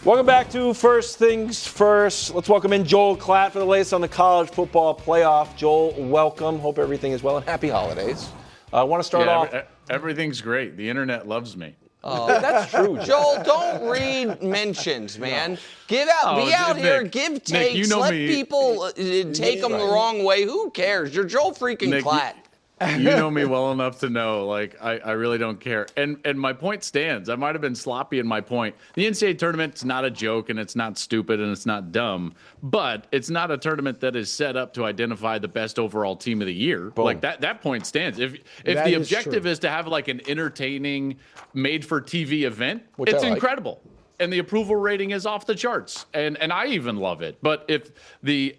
Welcome back to First Things First. Let's welcome in Joel Klatt for the latest on the college football playoff. Joel, welcome. Hope everything is well and happy holidays. I want to start off. Everything's great. The internet loves me. Oh, that's true, Joel. Don't read mentions, man. Be out here, give takes. Let people take them the wrong way. Who cares? You're Joel freaking Klatt. You know me well enough to know, I really don't care. And my point stands. I might have been sloppy in my point. The NCAA tournament's not a joke, and it's not stupid, and it's not dumb. But it's not a tournament that is set up to identify the best overall team of the year. Boom. That point stands. If the objective is to have an entertaining, made-for-TV event, it's incredible. And the approval rating is off the charts. And I even love it. But if the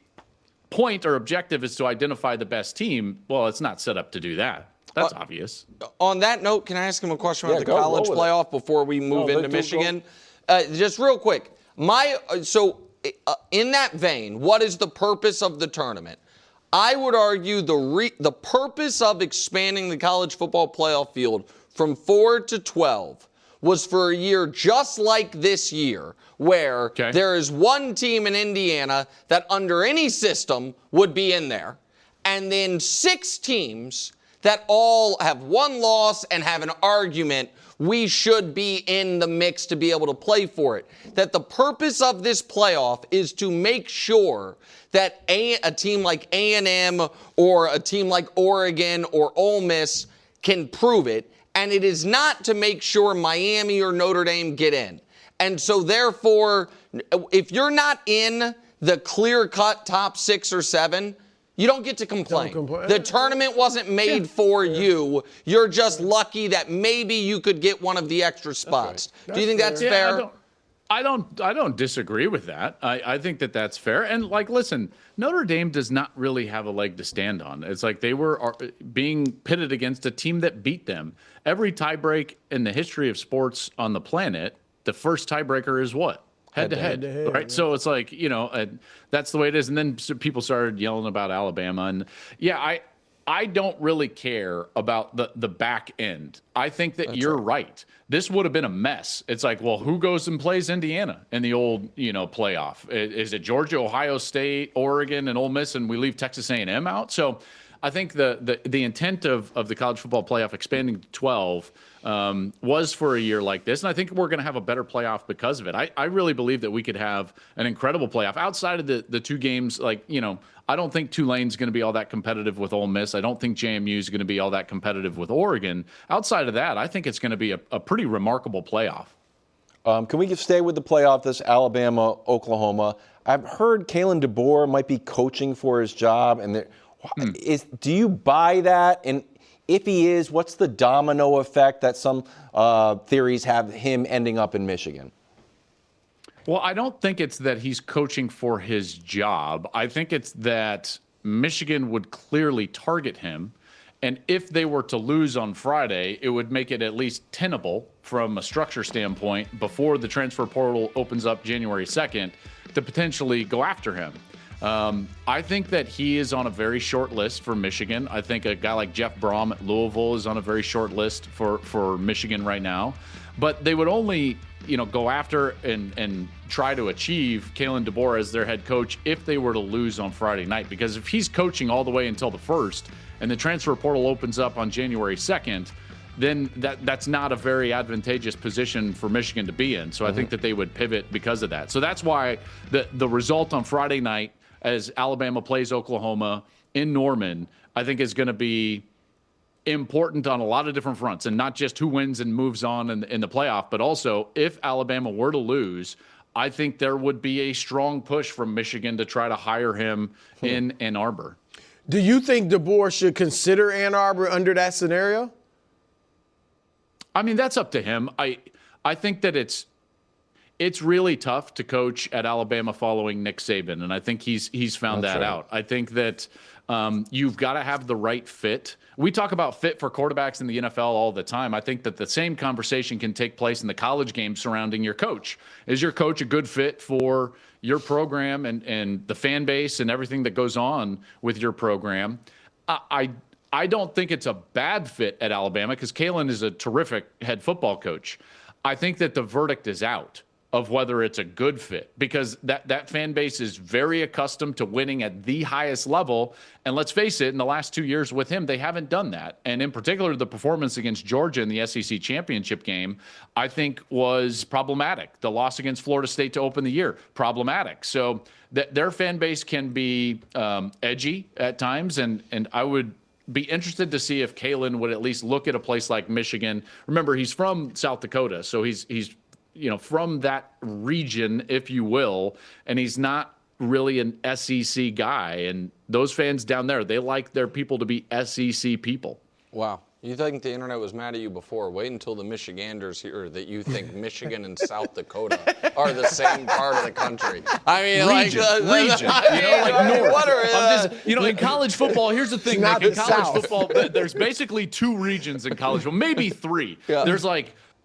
point or objective is to identify the best team, well, it's not set up to do that. That's obvious. On that note, can I ask him a question about the college playoff before we move into Michigan? Just real quick. In that vein, what is the purpose of the tournament? I would argue the purpose of expanding the college football playoff field from 4 to 12 was for a year just like this year, where there is one team in Indiana that under any system would be in there, and then 6 teams that all have one loss and have an argument we should be in the mix to be able to play for it. That the purpose of this playoff is to make sure that a team like A&M or a team like Oregon or Ole Miss can prove it, and it is not to make sure Miami or Notre Dame get in. And so therefore, if you're not in the clear-cut top 6 or 7, you don't get to complain. The tournament wasn't made for you. You're just lucky that maybe you could get one of the extra spots. Do you think that's fair? I don't disagree with that. I think that that's fair. And listen, Notre Dame does not really have a leg to stand on. It's like they were being pitted against a team that beat them. Every tiebreak in the history of sports on the planet, the first tiebreaker is what? Head-to-head, right? Yeah. So it's that's the way it is. And then people started yelling about Alabama. And I don't really care about the back end. I think that you're right. This would have been a mess. It's who goes and plays Indiana in the old, playoff? Is it Georgia, Ohio State, Oregon, and Ole Miss, and we leave Texas A&M out? So I think the intent of the college football playoff expanding to 12 was for a year like this, and I think we're going to have a better playoff because of it. I really believe that we could have an incredible playoff outside of the 2 games. I don't think Tulane's going to be all that competitive with Ole Miss. I don't think JMU is going to be all that competitive with Oregon. Outside of that, I think it's going to be a pretty remarkable playoff. Can we stay with the playoff, this Alabama, Oklahoma? I've heard Kalen DeBoer might be coaching for his job. And do you buy that? And if he is, what's the domino effect that some theories have him ending up in Michigan? Well, I don't think it's that he's coaching for his job. I think it's that Michigan would clearly target him. And if they were to lose on Friday, it would make it at least tenable from a structure standpoint before the transfer portal opens up January 2nd to potentially go after him. I think that he is on a very short list for Michigan. I think a guy like Jeff Brom at Louisville is on a very short list for Michigan right now. But they would only, go after and try to achieve Kalen DeBoer as their head coach if they were to lose on Friday night. Because if he's coaching all the way until the 1st and the transfer portal opens up on January 2nd, then that's not a very advantageous position for Michigan to be in. So I think that they would pivot because of that. So that's why the result on Friday night as Alabama plays Oklahoma in Norman, I think is going to be important on a lot of different fronts, and not just who wins and moves on in the playoff, but also if Alabama were to lose, I think there would be a strong push from Michigan to try to hire him in Ann Arbor. Do you think DeBoer should consider Ann Arbor under that scenario? I mean, that's up to him. I think that it's really tough to coach at Alabama following Nick Saban, and I think he's found that out. I think that you've got to have the right fit. We talk about fit for quarterbacks in the NFL all the time. I think that the same conversation can take place in the college game surrounding your coach. Is your coach a good fit for your program and the fan base and everything that goes on with your program? I don't think it's a bad fit at Alabama because Kalen is a terrific head football coach. I think that the verdict is out of whether it's a good fit because that fan base is very accustomed to winning at the highest level. And let's face it, in the last 2 years with him, they haven't done that. And in particular, the performance against Georgia in the SEC championship game, I think was problematic. The loss against Florida State to open the year, problematic. So their fan base can be edgy at times. And I would be interested to see if Kalen would at least look at a place like Michigan. Remember, he's from South Dakota, so he's from that region, if you will, and he's not really an SEC guy. And those fans down there, they like their people to be SEC people. Wow. You think the internet was mad at you before? Wait until the Michiganders hear that you think Michigan and South Dakota are the same part of the country. I mean, region. North. In college football, here's the thing, Nick. In college football, there's basically 2 regions in college football, maybe 3. Yeah. There's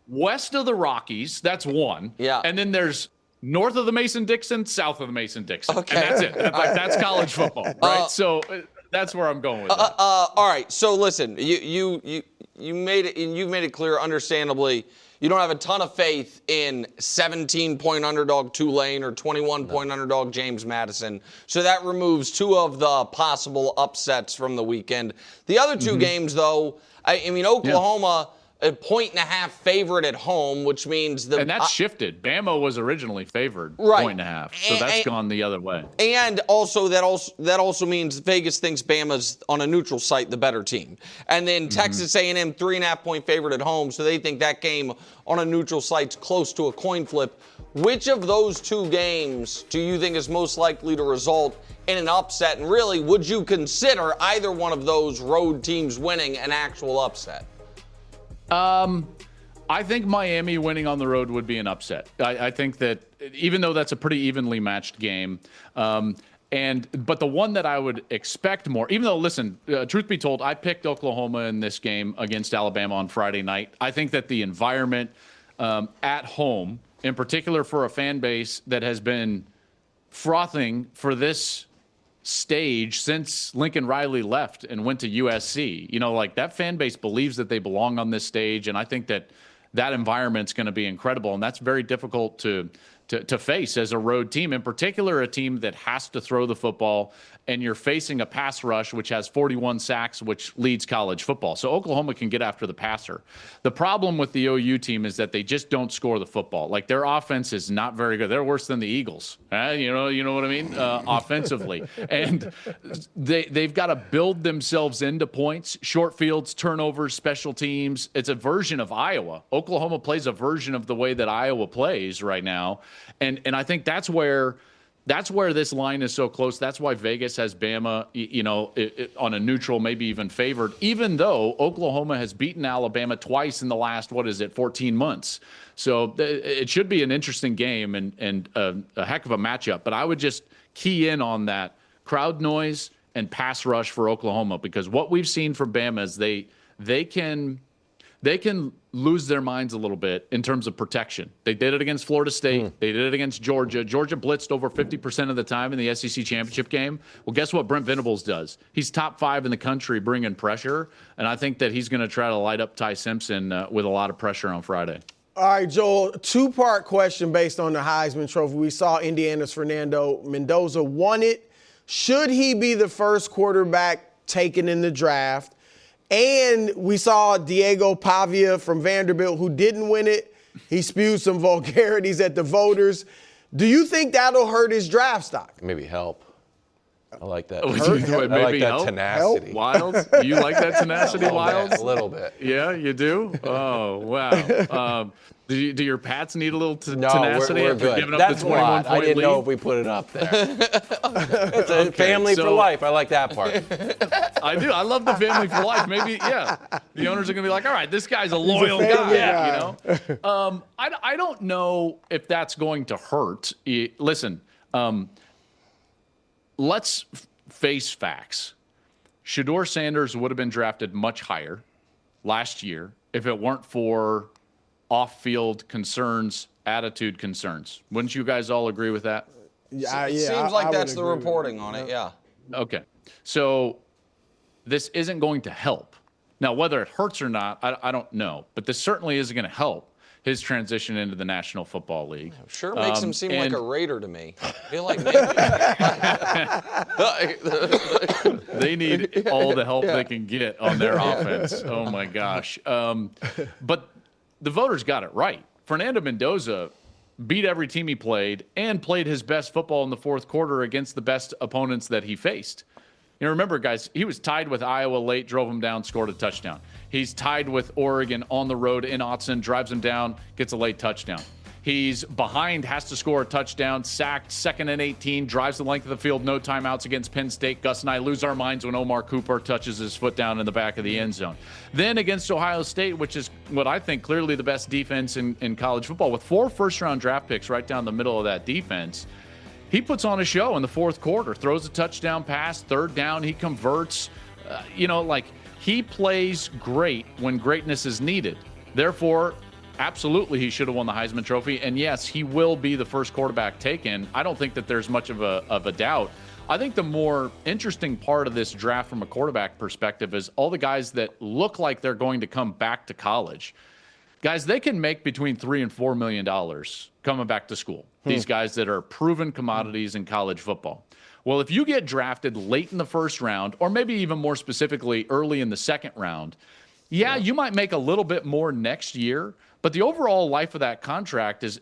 west of the Rockies, that's one. Yeah. And then there's north of the Mason-Dixon, south of the Mason-Dixon. Okay. And that's it. That's college football, right? So that's where I'm going with that. All right. So listen, you made it, and you've made it clear, understandably, you don't have a ton of faith in 17-point underdog Tulane or 21-point underdog James Madison. So that removes 2 of the possible upsets from the weekend. The other 2 games, though, I mean, Oklahoma. Yeah. A 1.5 favorite at home, which means and that's shifted. Bama was originally favored 1.5, so that's gone the other way. And also that also means Vegas thinks Bama's on a neutral site the better team. And then Texas A&M 3.5-point favorite at home, so they think that game on a neutral site's close to a coin flip. Which of those 2 games do you think is most likely to result in an upset? And really, would you consider either one of those road teams winning an actual upset? I think Miami winning on the road would be an upset. I think that even though that's a pretty evenly matched game, but the one that I would expect more, even though, listen, truth be told, I picked Oklahoma in this game against Alabama on Friday night. I think that the environment at home, in particular for a fan base that has been frothing for this stage since Lincoln Riley left and went to USC. That fan base believes that they belong on this stage, and I think that environment's going to be incredible, and that's very difficult to face as a road team, in particular a team that has to throw the football, and you're facing a pass rush which has 41 sacks, which leads college football. So Oklahoma can get after the passer. The problem with the OU team is that they just don't score the football. Their offense is not very good. They're worse than the Eagles. You know what I mean? Offensively. And they've got to build themselves into points, short fields, turnovers, special teams. It's a version of Iowa. Oklahoma plays a version of the way that Iowa plays right now. And I think that's where this line is so close. That's why Vegas has Bama, on a neutral, maybe even favored, even though Oklahoma has beaten Alabama twice in the last, 14 months. So it should be an interesting game and a heck of a matchup. But I would just key in on that crowd noise and pass rush for Oklahoma, because what we've seen from Bama is they can lose their minds a little bit in terms of protection. They did it against Florida State. They did it against Georgia. Georgia blitzed over 50% of the time in the SEC championship game. Well, guess what Brent Venables does? He's top 5 in the country bringing pressure, and I think that he's going to try to light up Ty Simpson with a lot of pressure on Friday. All right, Joel, 2-part question based on the Heisman Trophy. We saw Indiana's Fernando Mendoza won it. Should he be the first quarterback taken in the draft? And we saw Diego Pavia from Vanderbilt, who didn't win it. He spewed some vulgarities at the voters. Do you think that'll hurt his draft stock? Maybe help. I like that. I like that tenacity. Wilds? You like that tenacity, Wilds? A little bit. Yeah, you do? Oh, wow. Do your Pats need a little tenacity we're after good. giving up That's the 21-point lead? I didn't know if we put it up there. It's a family for life. I like that part. I do. I love the family for life. Maybe, yeah. The owners are going to be like, all right, this guy's a loyal guy. You know? I don't know if that's going to hurt. Listen, let's face facts. Shedeur Sanders would have been drafted much higher last year if it weren't for off-field concerns, attitude concerns. Wouldn't you guys all agree with that? Seems like that's the reporting on it, yeah. Okay. So this isn't going to help. Now, whether it hurts or not, I don't know. But this certainly isn't going to help his transition into the National Football League. Sure makes him seem like a Raider to me. I feel like maybe. They need all the help they can get on their offense. Oh, my gosh. But the voters got it right. Fernando Mendoza beat every team he played and played his best football in the fourth quarter against the best opponents that he faced. You know, remember, guys, he was tied with Iowa late, drove him down, scored a touchdown. He's tied with Oregon on the road in Autzen, drives him down, gets a late touchdown. He's behind, has to score a touchdown, sacked, 2nd and 18, drives the length of the field, no timeouts against Penn State. Gus and I lose our minds when Omar Cooper touches his foot down in the back of the end zone. Then against Ohio State, which is what I think clearly the best defense in college football, with 4 first-round draft picks right down the middle of that defense, he puts on a show in the fourth quarter, throws a touchdown pass, 3rd down, he converts. He plays great when greatness is needed. Therefore, absolutely, he should have won the Heisman Trophy. And yes, he will be the first quarterback taken. I don't think that there's much of a doubt. I think the more interesting part of this draft from a quarterback perspective is all the guys that look like they're going to come back to college. Guys, they can make between $3 and $4 million coming back to school. These guys that are proven commodities in college football. Well, if you get drafted late in the first round, or maybe even more specifically early in the second round, you might make a little bit more next year, but the overall life of that contract is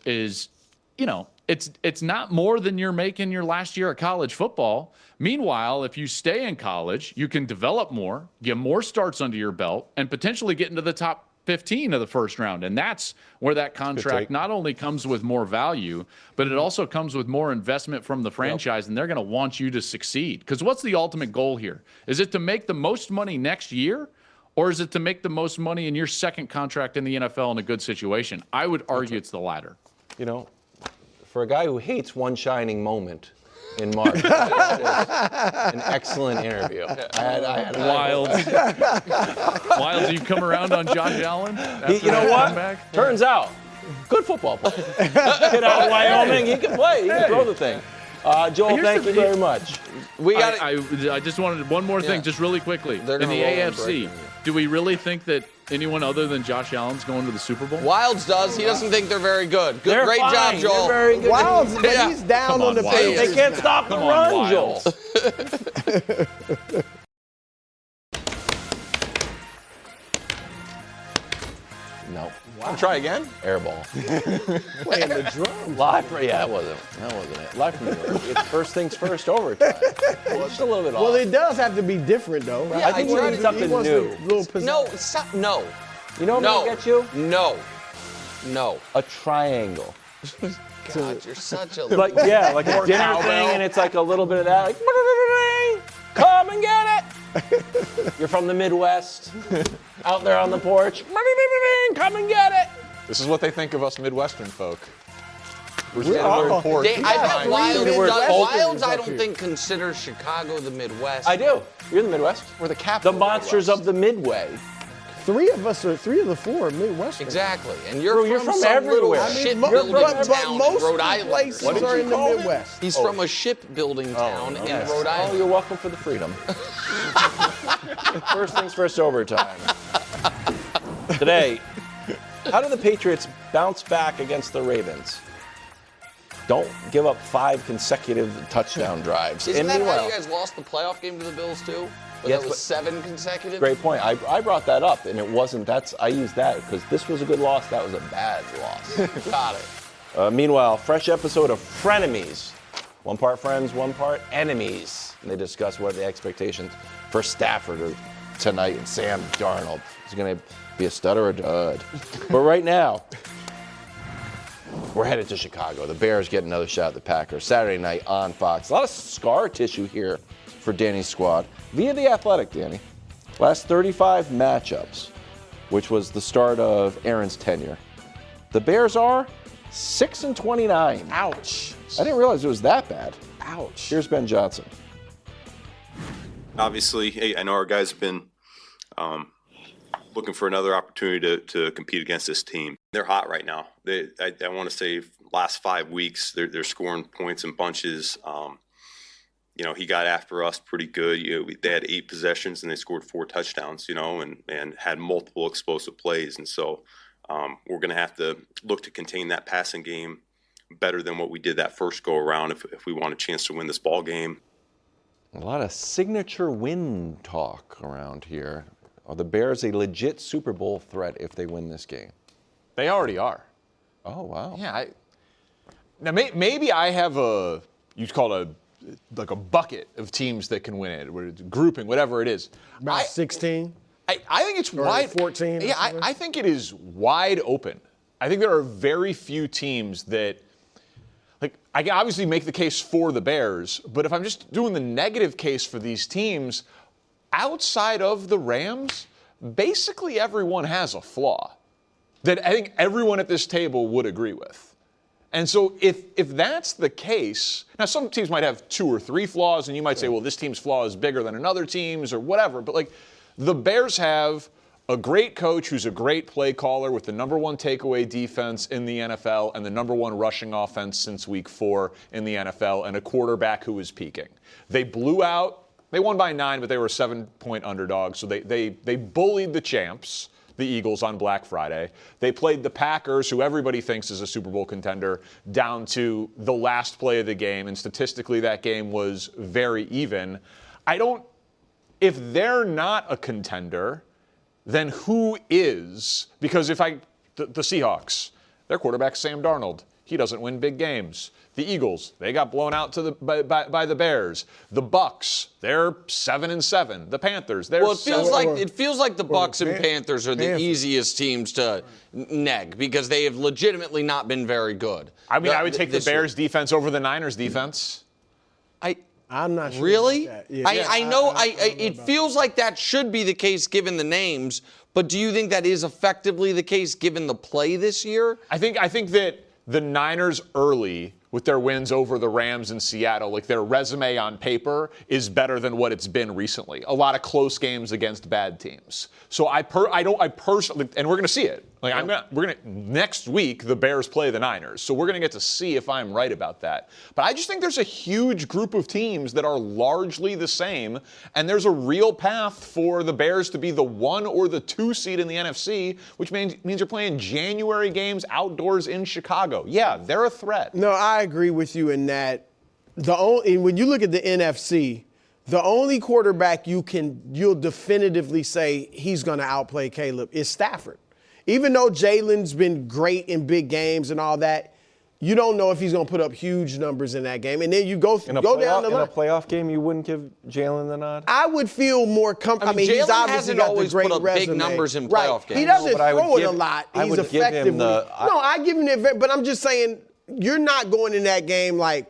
it's not more than you're making your last year of college football. Meanwhile, if you stay in college, you can develop more, get more starts under your belt, and potentially get into the top 15 of the first round. And that's where that contract not only comes with more value, but it also comes with more investment from the franchise, and they're going to want you to succeed. Because what's the ultimate goal here? Is it to make the most money next year, or is it to make the most money in your second contract in the NFL in a good situation? I would argue it's the latter. You know, for a guy who hates one shining moment in March, that is an excellent interview. Wilds, you come around on Josh Allen? You know what? Comeback? Turns out, good football player. Get out of Wyoming, he can play. He can throw the thing. Joel, thank you very much. I just wanted one more thing, just really quickly. In the AFC, do we really think that anyone other than Josh Allen's going to the Super Bowl? Wilds does. He doesn't think they're very good. Great job, Joel. They're very good. Wilds, but he's down on the Patriots. They can't stop the run, Joel. No. Wow. Try again. Airball. Playing the drums. Live. That wasn't it. Live from New York. It's first things first. Overtime. Well, it's a little bit off. Well, it does have to be different, though. Right? Yeah, I think we need something new. No. You know what I'm gonna get you? No. A triangle. God, you're such a like a dinner thing, and it's like a little bit of that. Like, come and get it. You're from the Midwest, out there on the porch. Come and get it. This is what they think of us Midwestern folk. I bet Wilds, I don't think, considers Chicago the Midwest. I do. You're the Midwest. We're the capital. The monsters of the Midway. Three of the four are Midwestern. Exactly. And you're Bro, from from some everywhere. little shipbuilding but town most in Rhode Island. places What did are you in the call it? Midwest. He's from a shipbuilding town in Yes. Rhode Island. Oh, you're welcome for the freedom. First things first, overtime. Today, how do the Patriots bounce back against the Ravens? Don't give up 5 consecutive touchdown drives. Isn't And that how meanwhile- you guys lost the playoff game to the Bills too? But Yes, that was but- 7 consecutive? Great point. I brought that up, and it wasn't. I used that because this was a good loss. That was a bad loss. Got it. Meanwhile, fresh episode of Frenemies. One part friends, one part enemies. And they discuss what the expectations for Stafford are tonight and Sam Darnold. Is going to be a stud or a dud? But right now, we're headed to Chicago. The Bears get another shot at the Packers Saturday night on Fox. A lot of scar tissue here for Danny's squad via The Athletic, Danny. Last 35 matchups, which was the start of Aaron's tenure. The Bears are 6-29. Ouch. I didn't realize it was that bad. Ouch. Here's Ben Johnson. Obviously, hey, I know our guys have been looking for another opportunity to compete against this team. They're hot right now. I want to say last 5 weeks, they're scoring points in bunches. He got after us pretty good. They had 8 possessions and they scored 4 touchdowns, and had multiple explosive plays. And so we're going to have to look to contain that passing game better than what we did that first go around if we want a chance to win this ball game. A lot of signature win talk around here. Are the Bears a legit Super Bowl threat if they win this game? They already are. Oh, wow. Yeah. Now, maybe I have you'd call it a bucket of teams that can win it, or grouping, whatever it is. About 16? I think it's or wide. 14? Yeah, I think it is wide open. I think there are very few teams that, I can obviously make the case for the Bears, but if I'm just doing the negative case for these teams, outside of the Rams, basically everyone has a flaw that I think everyone at this table would agree with. And so if that's the case, now some teams might have 2 or 3 flaws, and you might say, well, this team's flaw is bigger than another team's or whatever, but the Bears have a great coach who's a great play caller with the number 1 takeaway defense in the NFL and the number 1 rushing offense since week 4 in the NFL, and a quarterback who is peaking. They won by 9, but they were a 7-point underdog, so they bullied the champs, the Eagles, on Black Friday. They played the Packers, who everybody thinks is a Super Bowl contender, down to the last play of the game, and statistically that game was very even. If they're not a contender, then who is? Because the Seahawks, their quarterback's Sam Darnold. He doesn't win big games. The Eagles, they got blown out by the Bears. The Bucks, they're 7-7. The Panthers, they're it feels like the Bucks and Panthers are the easiest teams to neg because they have legitimately not been very good. I would take the Bears defense over the Niners defense. I'm not sure. Really? About that. Yeah. I know. It feels like that should be the case given the names, but do you think that is effectively the case given the play this year? I think that the Niners early, with their wins over the Rams and Seattle, their resume on paper is better than what it's been recently. A lot of close games against bad teams. So I personally, and we're going to see it. Next week the Bears play the Niners, so we're going to get to see if I'm right about that. But I just think there's a huge group of teams that are largely the same, and there's a real path for the Bears to be the 1 or the 2 seed in the NFC, which means you're playing January games outdoors in Chicago. Yeah, they're a threat. No, I agree with you in that. When you look at the NFC, the only quarterback you'll definitively say he's going to outplay Caleb is Stafford. Even though Jalen's been great in big games and all that, you don't know if he's going to put up huge numbers in that game. And then you go down the line. In a playoff game, you wouldn't give Jalen the nod? I would feel more comfortable. Jalen he's obviously hasn't got always the great put up resume. big numbers in playoff games. He doesn't No, throw it a lot. He's effectively. I give him the. But I'm just saying, you're not going in that game like,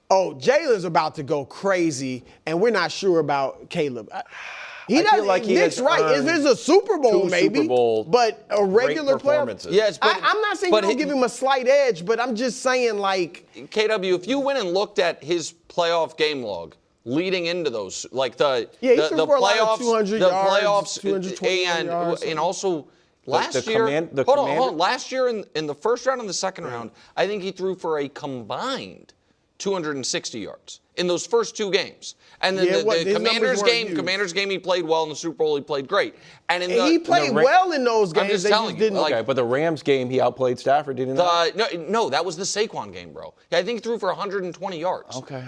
oh, Jalen's about to go crazy, and we're not sure about Caleb. He doesn't. Like Nick's right. If it's a Super Bowl, maybe, but a regular playoff. Yes, but I'm not saying you don't give him a slight edge, but I'm just saying, KW, if you went and looked at his playoff game log leading into those, like the he threw for a lot of playoffs, 200 the yards, playoffs, 220 yards. and also last year. Hold on. Last year in the first round and the second round, I think he threw for a combined 260 yards in those first 2 games. And then the Commanders game, he played well. In the Super Bowl, he played great. And he played well in those games. I'm just telling you. Okay, but the Rams game, he outplayed Stafford, didn't he? No, that was the Saquon game, bro. I think he threw for 120 yards. Okay.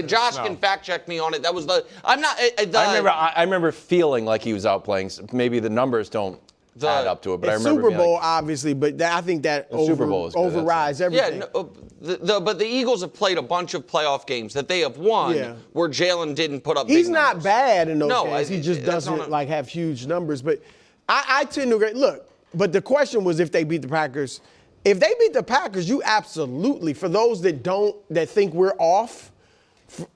Josh can fact check me on it. That was I'm not. I remember feeling like he was outplaying. Maybe the numbers don't add up to it, but I remember Super Bowl, obviously, but I think that overrides everything. But the Eagles have played a bunch of playoff games that they have won where Jalen didn't put up big He's not numbers. bad in those games. He just doesn't have huge numbers. But I tend to agree. Look, but the question was if they beat the Packers. If they beat the Packers, you absolutely, for those that think we're off,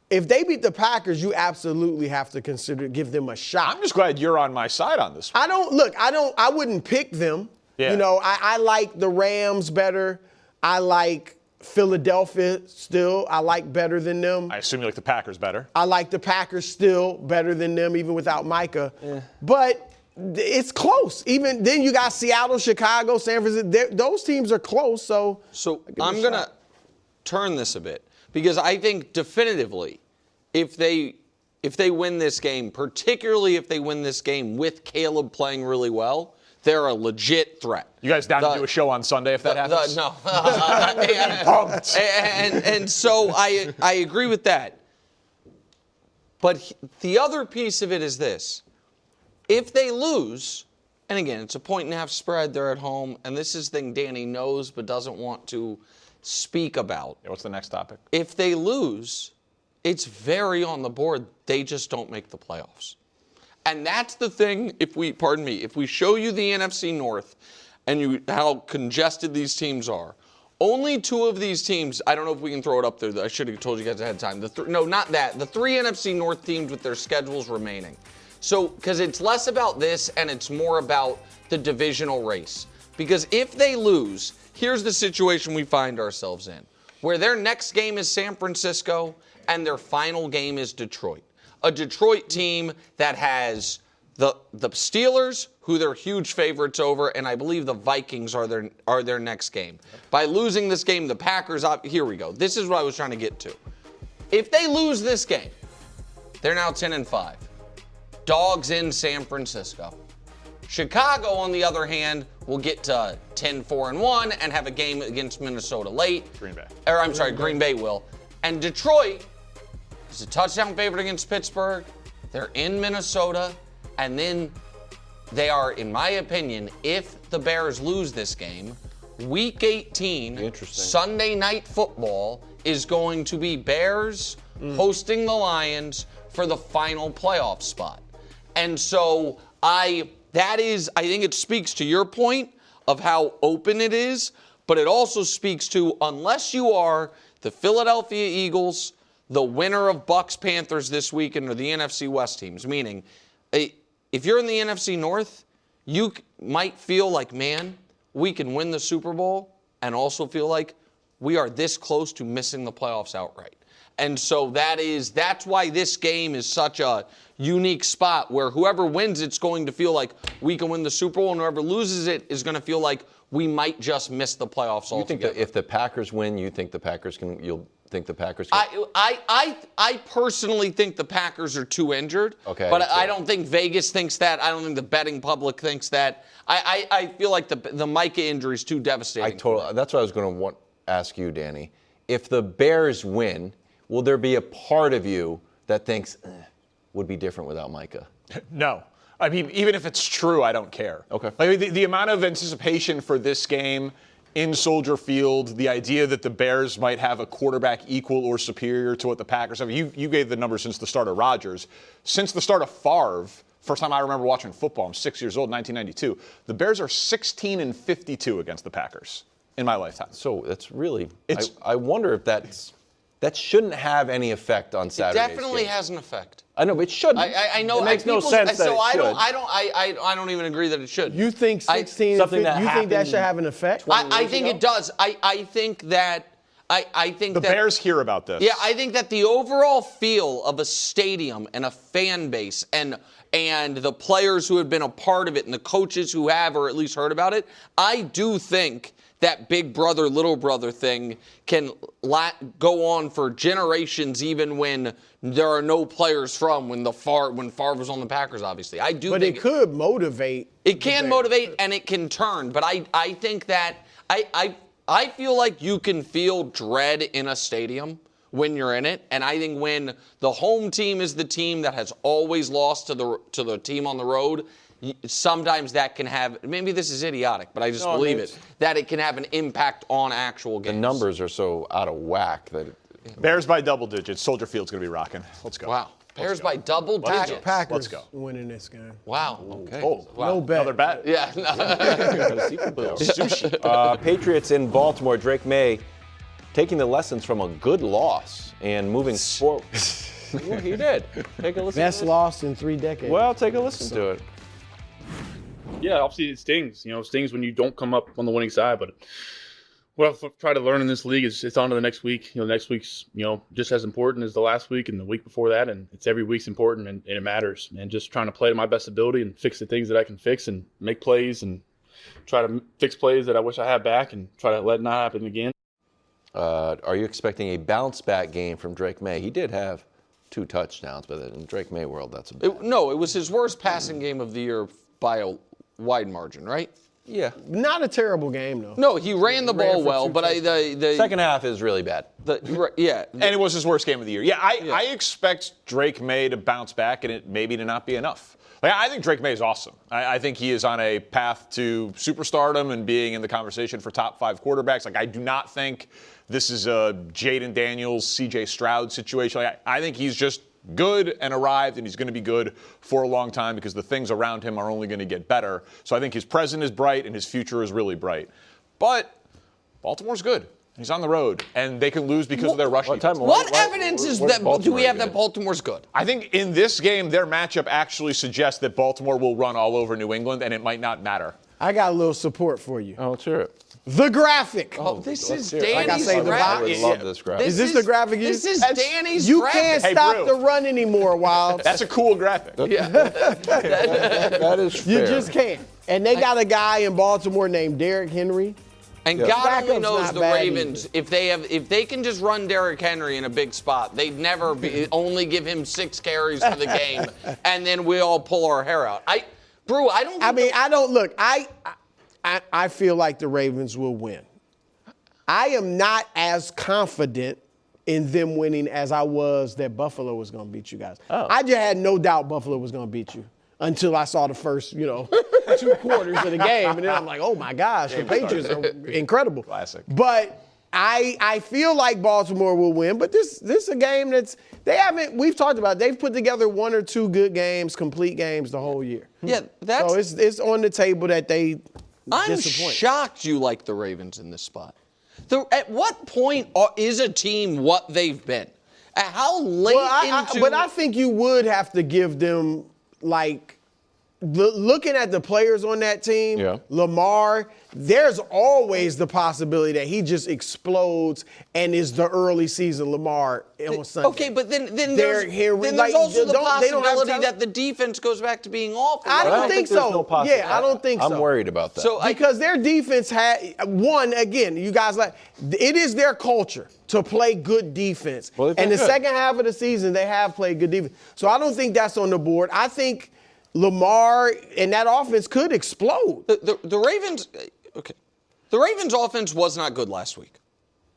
if they beat the Packers, you absolutely have to give them a shot. I'm just glad you're on my side on this one. I wouldn't pick them. Yeah. You know, I like the Rams better. I like Philadelphia still. I like better than them. I assume you like the Packers better. I like the Packers still better than them, even without Micah. But it's close. Even then, you got Seattle, Chicago, San Francisco. Those teams are close. So I'm going to turn this a bit. Because I think definitively, if they win this game, particularly if they win this game with Caleb playing really well, they're a legit threat. You guys down to do a show on Sunday if that happens? No. and so I agree with that. But the other piece of it is this. If they lose, and again, it's a 1.5 spread, they're at home, and this is the thing Danny knows but doesn't want to speak about. What's the next topic? If they lose, it's very on the board. They just don't make the playoffs. And that's the thing, if we show you the NFC North and how congested these teams are, only 2 of these teams, I don't know if we can throw it up there. I should have told you guys ahead of time. No, not that. The 3 NFC North teams with their schedules remaining. So, because it's less about this and it's more about the divisional race. Because if they lose, here's the situation we find ourselves in, where their next game is San Francisco and their final game is Detroit. A Detroit team that has the Steelers, who they're huge favorites over, and I believe the Vikings are their next game. By losing this game, the Packers, here we go. This is what I was trying to get to. If they lose this game, they're now 10-5. Dogs in San Francisco. Chicago, on the other hand, will get to 10-4-1 and have a game against Minnesota late. Green Bay will. And Detroit is a touchdown favorite against Pittsburgh. They're in Minnesota. And then they are, in my opinion, if the Bears lose this game, Week 18, Sunday Night Football, is going to be Bears hosting the Lions for the final playoff spot. And so I think it speaks to your point of how open it is, but it also speaks to, unless you are the Philadelphia Eagles, the winner of Bucs-Panthers this weekend, or the NFC West teams, meaning if you're in the NFC North, you might feel like, man, we can win the Super Bowl, and also feel like we are this close to missing the playoffs outright. And so that's why this game is such a unique spot where whoever wins it's going to feel like we can win the Super Bowl, and whoever loses it is going to feel like we might just miss the playoffs altogether. You think that if the Packers win, you'll think the Packers can? I personally think the Packers are too injured. Okay. But I don't think Vegas thinks that. I don't think the betting public thinks that. I feel like the Micah injury is too devastating. That's what I was going to ask you, Danny. If the Bears win, will there be a part of you that thinks would be different without Micah? No. I mean, even if it's true, I don't care. Okay. Like, the amount of anticipation for this game in Soldier Field, the idea that the Bears might have a quarterback equal or superior to what the Packers have. You gave the number since the start of Rodgers. Since the start of Favre, first time I remember watching football, I'm 6 years old, 1992, the Bears are 16-52 against the Packers in my lifetime. So that's really, I wonder if that shouldn't have any effect on Saturday's It definitely game. has an effect. I know, but it shouldn't. I know. It makes no sense. So I don't even agree that it should. You think 16? You think that should have an effect? I think it does. I think that I think the Bears hear about this. Yeah, I think that the overall feel of a stadium and a fan base and the players who have been a part of it and the coaches who have or at least heard about it, I do think that big brother, little brother thing can go on for generations, even when there are no players from when Favre was on the Packers, obviously. I do. But think it could motivate. It can motivate and it can turn. But I think that I feel like you can feel dread in a stadium when you're in it, and I think when the home team is the team that has always lost to the team on the road, sometimes that can have, maybe this is idiotic, but I just believe it, that it can have an impact on actual games. The numbers are so out of whack that Bears by double digits. Soldier Field's going to be rocking. Let's go. Wow. Bears by double digits. Packers Let's go. winning this game. Wow. Okay. Oh, wow. No bet. Another bet? Yeah. Sushi. Patriots in Baltimore. Drake May taking the lessons from a good loss and moving forward. Yeah, he did. Take a listen. Best loss in 3 decades. Well, take a listen to it. Yeah, obviously it stings. It stings when you don't come up on the winning side. But what I've tried to learn in this league is it's on to the next week. Next week's just as important as the last week and the week before that, and it's every week's important and it matters. And just trying to play to my best ability and fix the things that I can fix and make plays and try to fix plays that I wish I had back and try to let it not happen again. Are you expecting a bounce back game from Drake May? He did have 2 touchdowns, but in Drake May world, that's a bit. No, it was his worst passing game of the year by a wide margin, right? Yeah. Not a terrible game, though. No, he ran the ball well, but the second half is really bad. Yeah. And it was his worst game of the year. Yeah, I expect Drake May to bounce back and it maybe to not be enough. I think Drake May is awesome. I think he is on a path to superstardom and being in the conversation for top 5 quarterbacks. I do not think this is a Jaden Daniels, C.J. Stroud situation. I think he's just good and arrived, and he's going to be good for a long time because the things around him are only going to get better. So I think his present is bright and his future is really bright. But Baltimore's good. He's on the road, and they can lose because of their rushing. What evidence is that? Do we have that Baltimore's good? I think in this game, their matchup actually suggests that Baltimore will run all over New England, and it might not matter. I got a little support for you. Oh, let's hear it. The graphic. Oh, this is Like I Danny's say, the graphic. I would love this graphic. Is this the graphic? This is Danny's You graphic. can't Hey, stop Brew. the run anymore, Wild. That's a cool graphic. Yeah. That is fair. You just can't. And they got a guy in Baltimore named Derrick Henry. And Yeah. God only Backup's knows not the bad Ravens, if they can just run Derrick Henry in a big spot, they'd never only give him 6 carries for the game, and then we all pull our hair out. Brew, I don't. I don't look. I feel like the Ravens will win. I am not as confident in them winning as I was that Buffalo was going to beat you guys. Oh. I just had no doubt Buffalo was going to beat you until I saw the first, 2 quarters of the game, and then I'm like, oh my gosh, the Patriots are incredible. Classic. But I feel like Baltimore will win, but this is a game we've talked about, they've put together 1 or 2 good games, complete games the whole year. Yeah, So it's on the table that they I'm disappoint. shocked you like the Ravens in this spot. At what point is a team what they've been? How late into? But I think you would have to give them, looking at the players on that team, Yeah. Lamar, there's always the possibility that he just explodes and is the early season Lamar on Sunday. Okay, but then there's like, also the they don't have possibility time. that the defense goes back to being awful. I don't think there's so. no possibility. Yeah, I don't think so. I'm worried about that. So Because their defense you guys it is their culture to play good defense. Well, they play and the good. second half of the season, they have played good defense. So I don't think that's on the board. I think Lamar and that offense could explode. The Ravens, okay. The Ravens offense was not good last week.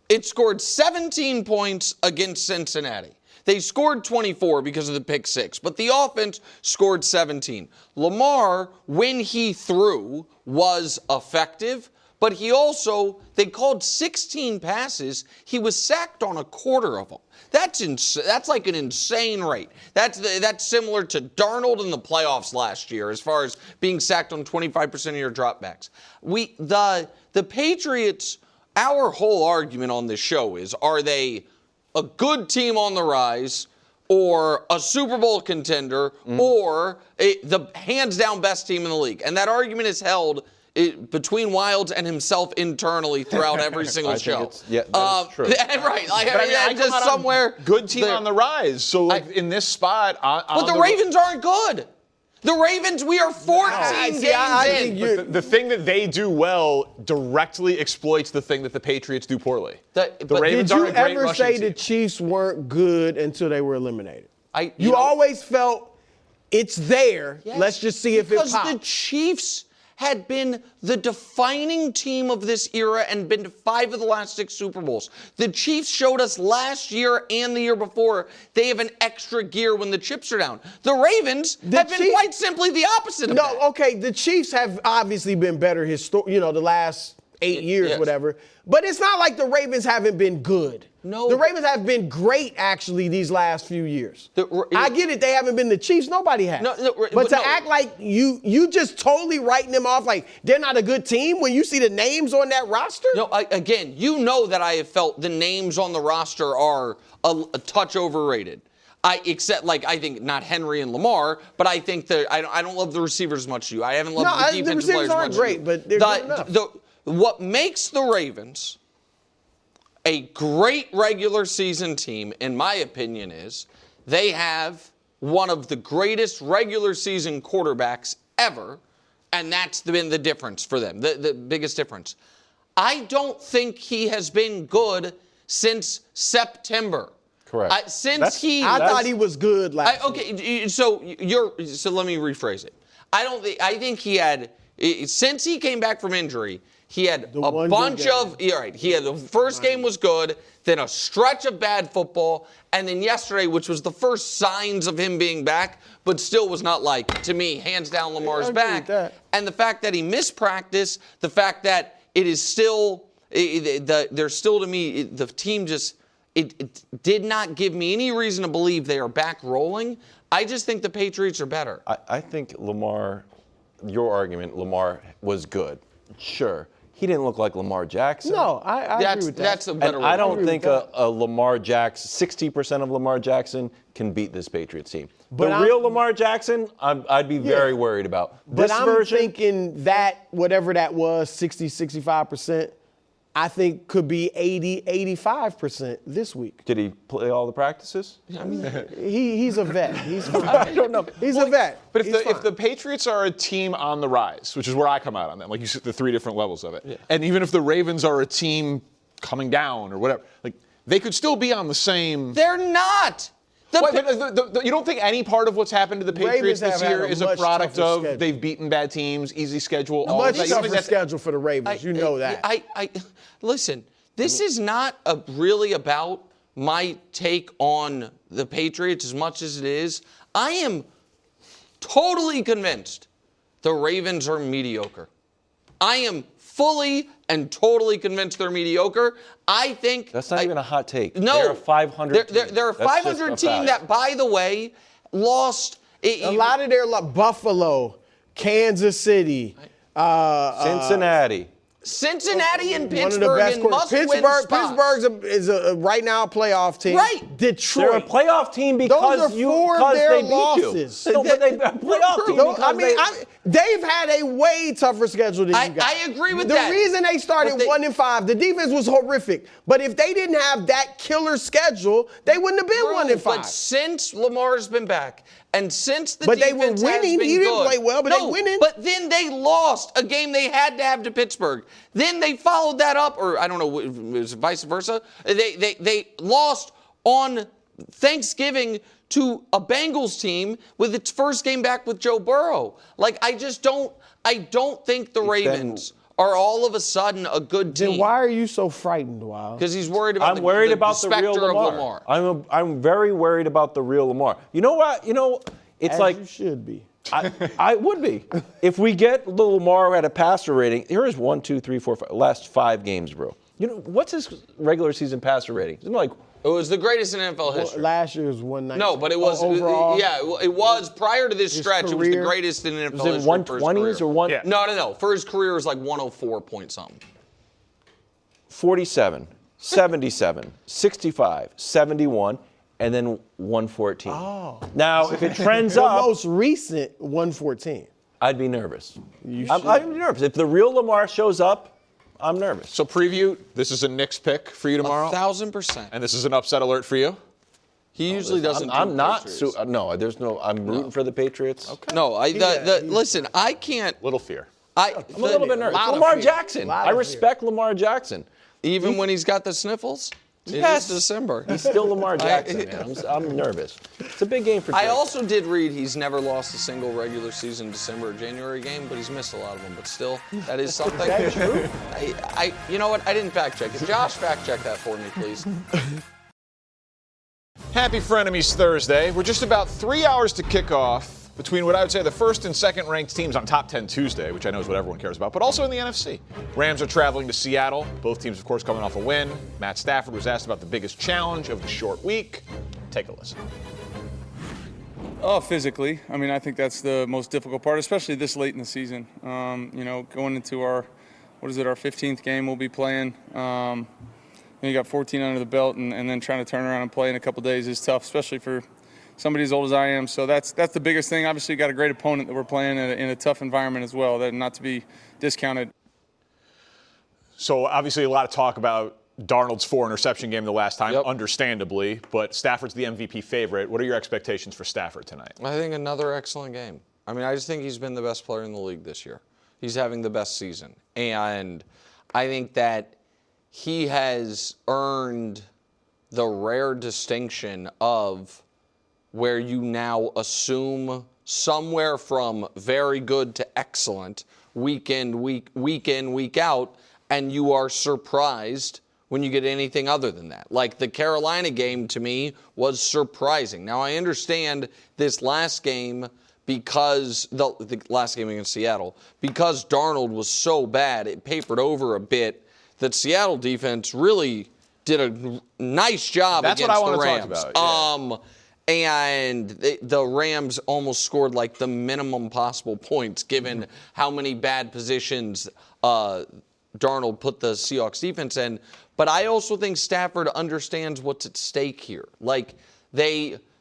It scored 17 points against Cincinnati. They scored 24 because of the pick 6, but the offense scored 17. Lamar, when he threw, was effective, but they called 16 passes. He was sacked on a quarter of them. That's like an insane rate. That's similar to Darnold in the playoffs last year as far as being sacked on 25% of your dropbacks. The Patriots, our whole argument on this show is, are they a good team on the rise or a Super Bowl contender or the hands-down best team in the league? And that argument is held between Wildes and himself internally throughout every single show. That's true. Right. I just somewhere. Good team on the rise. So in this spot. But the Ravens aren't good. The Ravens, we are 14 games in. The thing that they do well directly exploits the thing that the Patriots do poorly. The Ravens did you aren't a great ever rushing say team. the Chiefs weren't good until they were eliminated? You know, always felt it's there. Yes, Let's just see if it pops. Because the Chiefs had been the defining team of this era and been to 5 of the last 6 Super Bowls. The Chiefs showed us last year and the year before they have an extra gear when the chips are down. The Ravens have been quite simply the opposite of that. Okay, the Chiefs have obviously been better the last 8 years, whatever. But it's not like the Ravens haven't been good. No. The Ravens have been great, actually, these last few years. I get it. They haven't been the Chiefs. Nobody has. But to act like you just totally writing them off like they're not a good team when you see the names on that roster? No, again, you know that I have felt the names on the roster are a touch overrated. I think not Henry and Lamar, but I think that I don't love the receivers as much as you. I haven't loved the defensive players as much as you. The receivers aren't great, but they're good enough. What makes the Ravens a great regular season team, in my opinion, is they have one of the greatest regular season quarterbacks ever, and that's been the difference for them, the biggest difference. I don't think he has been good since September. Correct. I thought he was good last year. Okay, so let me rephrase it. I think he had, since he came back from injury, he had a bunch of, he had the first game was good, then a stretch of bad football, and then yesterday, which was the first signs of him being back, but still was not to me, hands down Lamar's back. And the fact that he missed practice, the fact that it is still, there's still to me, the team just, it did not give me any reason to believe they are back rolling. I just think the Patriots are better. I think Lamar, your argument, Lamar was good. Sure. He didn't look like Lamar Jackson. No, I agree with that. That's a better I don't think a Lamar Jackson, 60% of Lamar Jackson can beat this Patriots team. But the real Lamar Jackson, I'd be very worried about. But I'm thinking that whatever that was, 60, 65%, I think could be 80, 85% this week. Did he play all the practices? I mean, he's a vet. He's fine. I don't know. He's a vet. But if the Patriots are a team on the rise, which is where I come out on them, like you said, the 3 different levels of it, and even if the Ravens are a team coming down or whatever, they could still be on the same. They're not. You don't think any part of what's happened to the Patriots this year is a product of schedule. They've beaten bad teams, easy schedule, all much of that? tougher schedule for the Ravens. You know that. Listen, this is not really about my take on the Patriots as much as it is. I am totally convinced the Ravens are mediocre. I am fully and totally convinced they're mediocre. I think that's not even a hot take. No, they're a 500 team. They're a 500 team that, by the way, lost. A lot of their Buffalo, Kansas City, Cincinnati and Pittsburgh. One of the best Pittsburgh is right now a playoff team. Right. Detroit. They're a playoff team because those are 4 of their losses. No, but they're a playoff team because they've had a way tougher schedule than you guys. I agree with that. The reason they started 1-5, the defense was horrific. But if they didn't have that killer schedule, they wouldn't have been 1-5. But since Lamar's been back, and since the defense they were winning, he didn't play well, but they winning. But then they lost a game they had to have to Pittsburgh. Then they followed that up, or I don't know, it was vice versa. They lost on Thanksgiving to a Bengals team with its first game back with Joe Burrow. I don't think the Ravens are all of a sudden a good team. Then why are you so frightened, Wild? Because he's worried about I'm worried about the real Lamar. I'm very worried about the real Lamar. You know what? It's As you should be. I would be. If we get the Lamar at a passer rating, here is 1, 2, 3, 4, 5, last 5 games, bro. What's his regular season passer rating? It was the greatest in NFL history. Last year was 190. No, but it was overall. It was prior to this stretch. It was the greatest in NFL history. Was it 120s or one? Yeah. No. For his career, it was 104 point something. 47, 77, 65, 71, and then 114. Oh. Now, if it trends up, most recent 114. I'd be nervous. I'm nervous. If the real Lamar shows up, I'm nervous. So preview, this is a Knicks pick for you tomorrow? 1,000%. And this is an upset alert for you? He usually doesn't. I'm not. I'm rooting for the Patriots. Okay. No, listen, I can't. Little fear. I'm a little bit nervous. Lamar Jackson. I respect Lamar Jackson. Even when he's got the sniffles? Yes. It is December. He's still Lamar Jackson, man. I'm nervous. It's a big game for Drake. I also did read he's never lost a single regular season December or January game, but he's missed a lot of them. But still, that is something. Is that true? You know what? I didn't fact check it. Josh, fact check that for me, please. Happy Frenemies Thursday. We're just about 3 hours to kick off between what I would say the first and second ranked teams on Top 10 Tuesday, which I know is what everyone cares about, but also in the NFC. Rams are traveling to Seattle. Both teams, of course, coming off a win. Matt Stafford was asked about the biggest challenge of the short week. Take a listen. Oh, physically. I mean, I think that's the most difficult part, especially this late in the season. Going into our 15th game we'll be playing. You got 14 under the belt, and then trying to turn around and play in a couple days is tough, especially for somebody as old as I am. So that's the biggest thing. Obviously, you got a great opponent that we're playing in a tough environment as well, that not to be discounted. So obviously a lot of talk about Darnold's 4 interception game the last time, understandably, but Stafford's the MVP favorite. What are your expectations for Stafford tonight? I think another excellent game. I mean, I just think he's been the best player in the league this year. He's having the best season. And I think that he has earned the rare distinction of where you now assume somewhere from very good to excellent week in, week out, and you are surprised when you get anything other than that. Like the Carolina game to me was surprising. Now I understand this last game because the last game against Seattle, because Darnold was so bad, it papered over a bit. That Seattle defense really did a nice job against the Rams. That's what I want to talk about. And the Rams almost scored like the minimum possible points given how many bad positions Darnold put the Seahawks defense in. But I also think Stafford understands what's at stake here. Like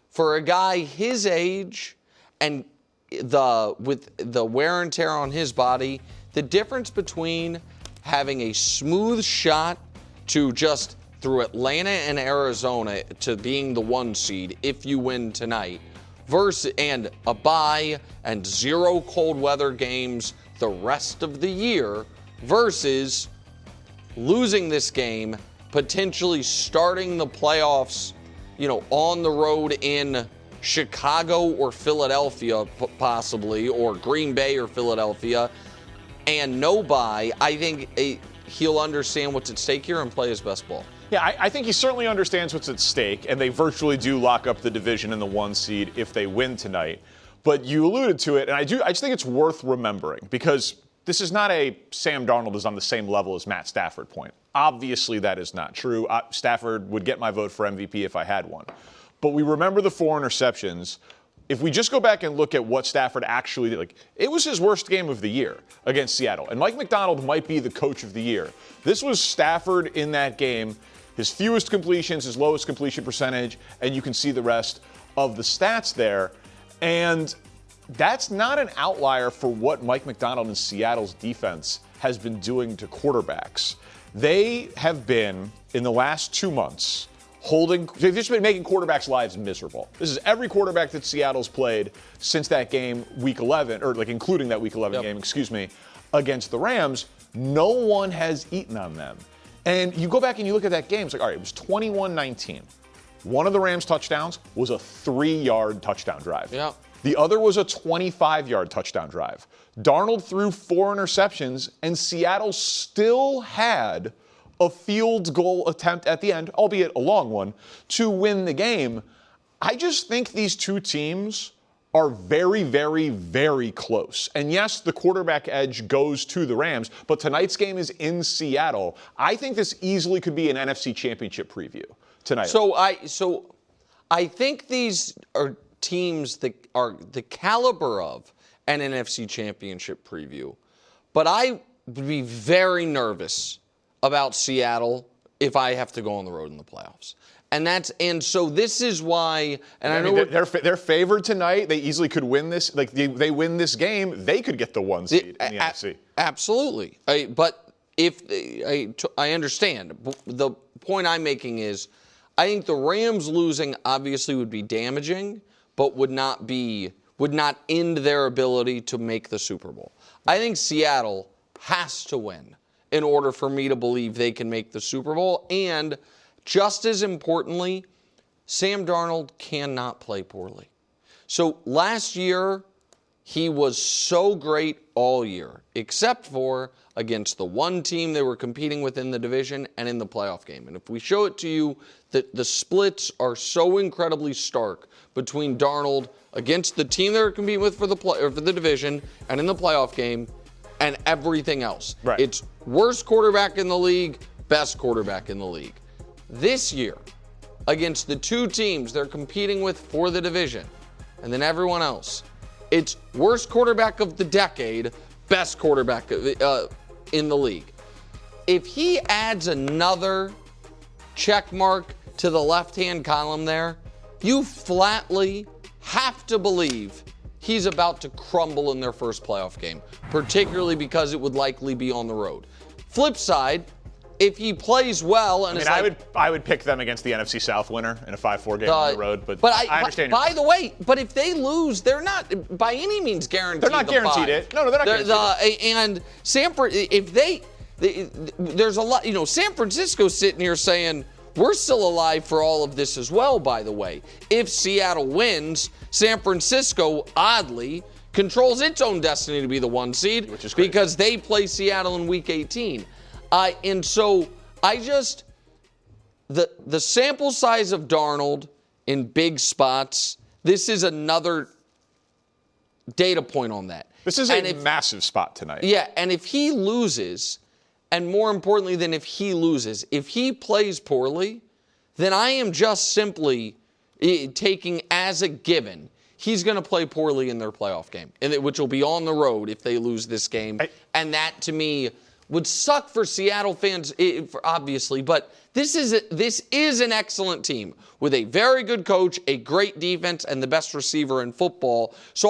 for a guy his age and with the wear and tear on his body, the difference between having a smooth shot to just through Atlanta and Arizona to being the 1 seed if you win tonight, and a bye and 0 cold weather games the rest of the year versus losing this game, potentially starting the playoffs, on the road in Chicago or Philadelphia possibly, or Green Bay or Philadelphia, and no bye. I think he'll understand what's at stake here and play his best ball. Yeah, I think he certainly understands what's at stake, and they virtually do lock up the division in the 1 seed if they win tonight. But you alluded to it, and I just think it's worth remembering, because this is not a Sam Darnold is on the same level as Matt Stafford point. Obviously, that is not true. Stafford would get my vote for MVP if I had one. But we remember the 4 interceptions. If we just go back and look at what Stafford actually did, it was his worst game of the year against Seattle. And Mike Macdonald might be the coach of the year. This was Stafford in that game, his fewest completions, his lowest completion percentage, and you can see the rest of the stats there. And that's not an outlier for what Mike Macdonald and Seattle's defense has been doing to quarterbacks. They have been, in the last 2 months, they've just been making quarterbacks' lives miserable. This is every quarterback that Seattle's played since that game, week 11, or including that week 11 game, against the Rams. No one has eaten on them. And you go back and you look at that game, it's like, all right, it was 21-19. One of the Rams' touchdowns was a 3-yard touchdown drive. Yeah. The other was a 25-yard touchdown drive. Darnold threw 4 interceptions, and Seattle still had a field goal attempt at the end, albeit a long one, to win the game. I just think these two teams are very, very, very close. And yes, the quarterback edge goes to the Rams, but tonight's game is in Seattle. I think this easily could be an NFC Championship preview tonight. So I think these are teams that are the caliber of an NFC Championship preview. But I would be very nervous about Seattle if I have to go on the road in the playoffs. And so this is why, and I mean, know they're favored tonight. They easily could win this. Like they win this game, they could get the 1 seed in the NFC. Absolutely. But if I understand, the point I'm making is, I think the Rams losing obviously would be damaging, but would not end their ability to make the Super Bowl. I think Seattle has to win in order for me to believe they can make the Super Bowl. And just as importantly, Sam Darnold cannot play poorly. So last year, he was so great all year, except for against the one team they were competing with in the division and in the playoff game. And if we show it to you, that the splits are so incredibly stark between Darnold against the team they're competing with for the division and in the playoff game and everything else. Right. It's worst quarterback in the league, best quarterback in the league. This year, against the two teams they're competing with for the division, and then everyone else, it's worst quarterback of the decade, best quarterback in the league. If he adds another check mark to the left-hand column there, you flatly have to believe he's about to crumble in their first playoff game, particularly because it would likely be on the road. Flip side, if he plays well and I would pick them against the NFC South winner in a 5-4 game on the road, but I understand. By the way, but if they lose, they're not by any means guaranteed. They're not guaranteed it. No, they're not guaranteed it. And there's a lot. San Francisco's sitting here saying we're still alive for all of this as well. By the way, if Seattle wins, San Francisco oddly controls its own destiny to be the 1 seed, which is crazy, because they play Seattle in Week 18. And so the sample size of Darnold in big spots, this is another data point on that. This is a massive spot tonight. Yeah, and if he loses, and more importantly than if he loses, if he plays poorly, then I am just simply taking as a given he's going to play poorly in their playoff game, which will be on the road if they lose this game. And that, to me, would suck for Seattle fans, obviously, but this is an excellent team with a very good coach, a great defense, and the best receiver in football. So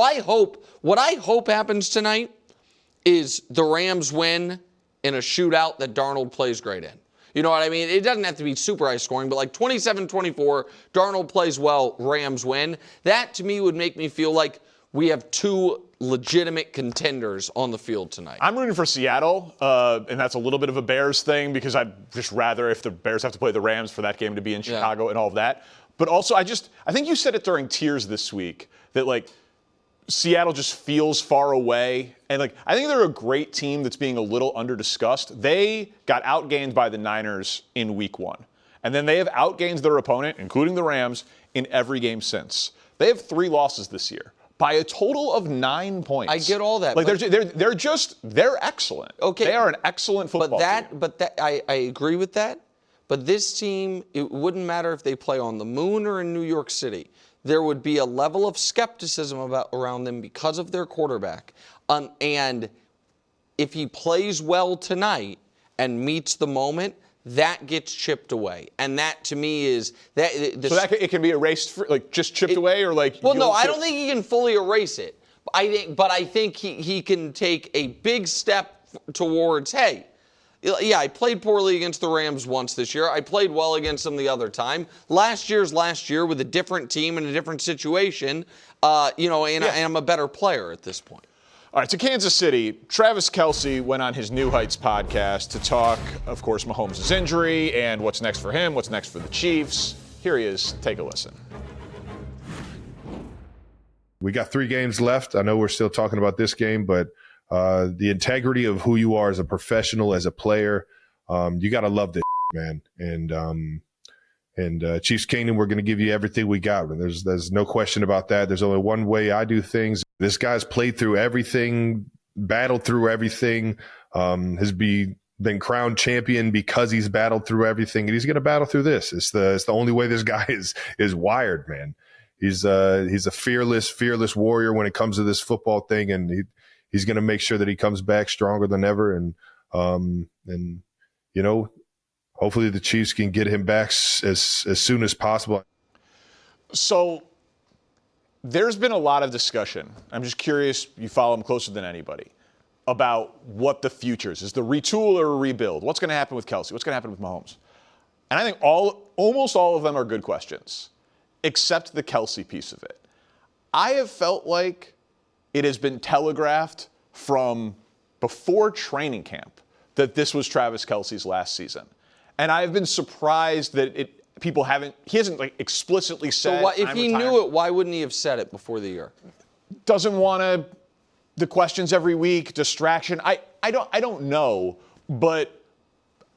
what I hope happens tonight is the Rams win in a shootout that Darnold plays great in. You know what I mean? It doesn't have to be super high scoring, but like 27-24, Darnold plays well, Rams win. That, to me, would make me feel like we have two legitimate contenders on the field tonight. I'm rooting for Seattle, and that's a little bit of a Bears thing because I'd just rather, if the Bears have to play the Rams, for that game to be in Chicago and all of that. But also, I think you said it during Tiers this week that, like, Seattle just feels far away. And, like, I think they're a great team that's being a little under-discussed. They got outgained by the Niners in Week 1. And then they have outgained their opponent, including the Rams, in every game since. They have 3 losses this year by a total of 9 points. I get all that. Like, they're excellent. Okay. They are an excellent football team. I agree with that. But this team, it wouldn't matter if they play on the moon or in New York City. There would be a level of skepticism around them because of their quarterback. And if he plays well tonight and meets the moment, that gets chipped away. And that, to me, is that. It can be erased, just chipped away, or like. Well, no, I don't think he can fully erase it. I think he can take a big step towards, hey, yeah, I played poorly against the Rams once this year. I played well against them the other time. Last year with a different team and a different situation, and I'm a better player at this point. All right, to Kansas City, Travis Kelce went on his New Heights podcast to talk, of course, Mahomes' injury and what's next for him, what's next for the Chiefs. Here he is. Take a listen. We got 3 games left. I know we're still talking about this game, but the integrity of who you are as a professional, as a player, you got to love this, man. And Chiefs Kingdom, we're going to give you everything we got. And there's no question about that. There's only one way I do things. This guy's played through everything, battled through everything, has been crowned champion because he's battled through everything, and he's going to battle through this. It's the only way this guy is wired, man. He's a fearless warrior when it comes to this football thing, and he's going to make sure that he comes back stronger than ever. And hopefully the Chiefs can get him back as soon as possible. So there's been a lot of discussion. I'm just curious, you follow him closer than anybody, about what the future is. Is the retool or a rebuild? What's going to happen with Kelsey? What's going to happen with Mahomes? And I think almost all of them are good questions, except the Kelsey piece of it. I have felt like it has been telegraphed from before training camp that this was Travis Kelce's last season. And I've been surprised that he hasn't like explicitly said. So if he knew it, why wouldn't he have said it before the year? Doesn't want the questions every week, distraction. I don't know, but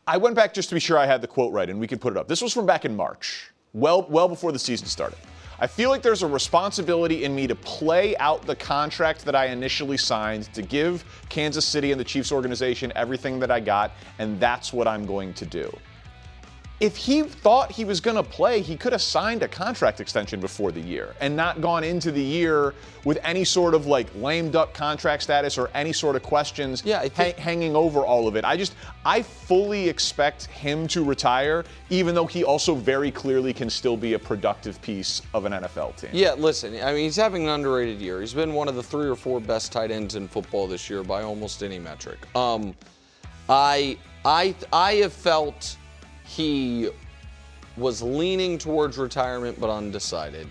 I went back just to be sure I had the quote right and we could put it up. This was from back in March, well before the season started. I feel like there's a responsibility in me to play out the contract that I initially signed, to give Kansas City and the Chiefs organization everything that I got, and that's what I'm going to do. If he thought he was going to play, he could have signed a contract extension before the year and not gone into the year with any sort of like lame duck contract status or any sort of questions hanging over all of it. I fully expect him to retire, even though he also very clearly can still be a productive piece of an NFL team. Yeah, listen, I mean, he's having an underrated year. He's been one of the 3 or 4 best tight ends in football this year by almost any metric. I have felt he was leaning towards retirement but undecided.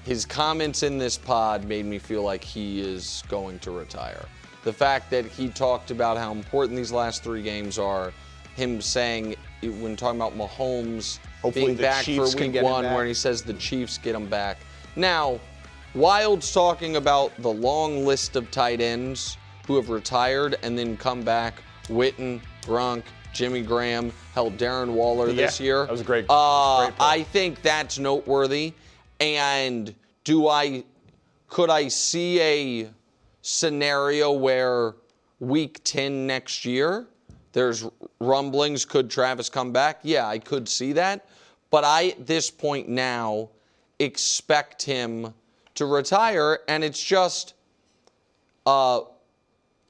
His comments in this pod made me feel like he is going to retire. The fact that he talked about how important these last 3 games are, him saying, when talking about Mahomes being back for week 1, where he says the Chiefs get him back. Now, Wild's talking about the long list of tight ends who have retired and then come back. Witten, Gronk, Jimmy Graham, held Darren Waller this year. That was a great I think that's noteworthy. And could I see a scenario where week 10 next year, there's rumblings, could Travis come back? Yeah, I could see that. But at this point now, expect him to retire. And it's just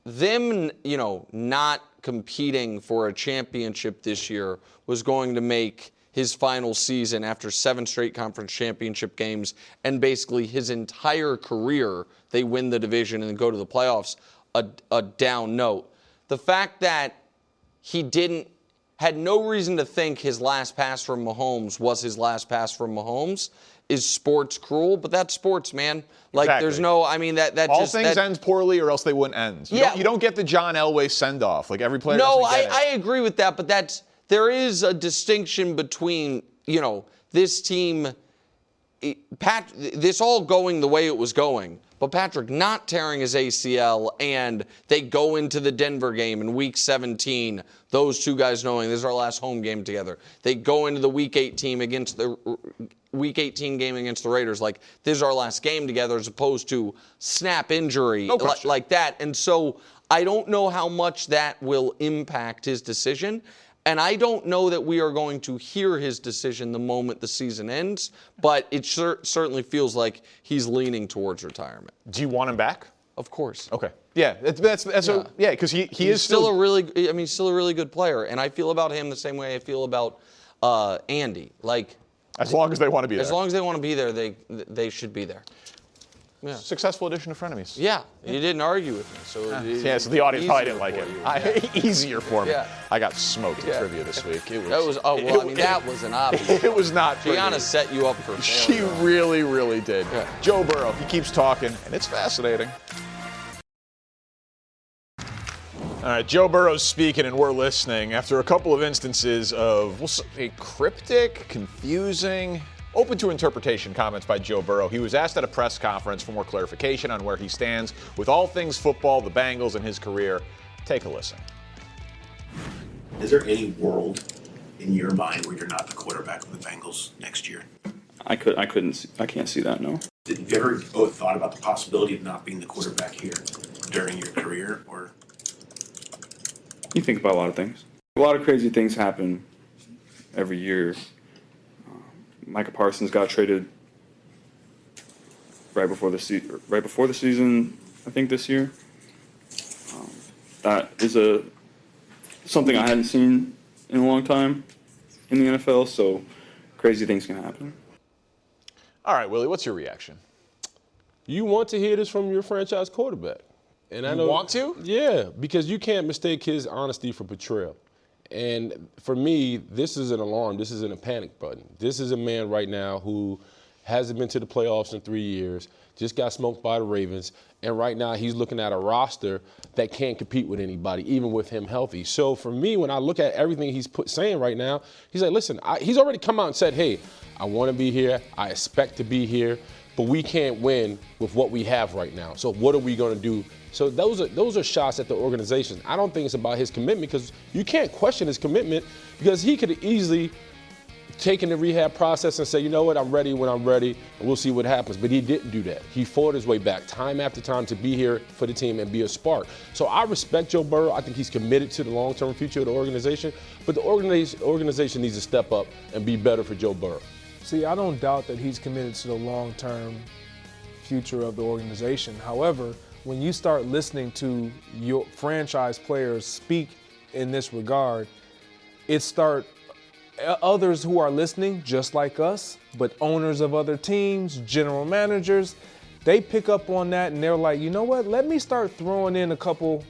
them, not competing for a championship this year was going to make his final season after 7 straight conference championship games and basically his entire career, they win the division and go to the playoffs, a down note. The fact that he had no reason to think his last pass from Mahomes was his last pass from Mahomes is sports cruel, but that's sports, man. Like, exactly. There's no, I mean, that all things end poorly or else they wouldn't end. You don't get the John Elway send-off. Like, every player doesn't get it. I agree with that, but there is a distinction between, this team, this all going the way it was going, but Patrick not tearing his ACL, and they go into the Denver game in Week 17, those 2 guys knowing this is our last home game together. They go into the Week 18 game against the Raiders, like, this is our last game together, as opposed to snap injury like that. And so I don't know how much that will impact his decision. And I don't know that we are going to hear his decision the moment the season ends, but it certainly feels like he's leaning towards retirement. Do you want him back? Of course. Okay. Yeah, because he is still a really good player, and I feel about him the same way I feel about Andy. Like, as long as they want to be there. As long as they want to be there, they should be there. Yeah. Successful edition of Frenemies. Yeah, you didn't argue with me. So the audience probably didn't like it. Easier for me. Yeah. I got smoked in trivia this week. That was an obvious. It was not pretty. Gianna set you up for failure. She really, really did. Yeah. Joe Burrow, he keeps talking, and it's fascinating. All right, Joe Burrow's speaking, and we're listening. After a couple of instances of, we'll say, cryptic, confusing, open to interpretation comments by Joe Burrow, he was asked at a press conference for more clarification on where he stands with all things football, the Bengals, and his career. Take a listen. Is there any world in your mind where you're not the quarterback of the Bengals next year? I can't see that, no. Did you ever thought about the possibility of not being the quarterback here during your career, or? You think about a lot of things. A lot of crazy things happen every year. Micah Parsons got traded right before the season, I think this year. That is something I hadn't seen in a long time. in the NFL, so crazy things can happen. All right, Willie, what's your reaction? You want to hear this from your franchise quarterback. And I You know, want to? Yeah, because you can't mistake his honesty for betrayal. And for me, this is an alarm. This isn't a panic button. This is a man right now who hasn't been to the playoffs in 3 years, just got smoked by the Ravens, and right now he's looking at a roster that can't compete with anybody, even with him healthy. So for me, when I look at everything he's saying right now, he's like, listen, he's already come out and said, hey, I want to be here, I expect to be here, but we can't win with what we have right now. So what are we going to do? So those are shots at the organization. I don't think it's about his commitment, because you can't question his commitment, because he could have easily taken the rehab process and say, you know what, I'm ready when I'm ready, and we'll see what happens. But he didn't do that. He fought his way back time after time to be here for the team and be a spark. So I respect Joe Burrow. I think he's committed to the long-term future of the organization. But the organization needs to step up and be better for Joe Burrow. See, I don't doubt that he's committed to the long-term future of the organization. However, when you start listening to your franchise players speak in this regard, others who are listening, just like us, but owners of other teams, general managers, they pick up on that and they're like, you know what? Let me start throwing in a couple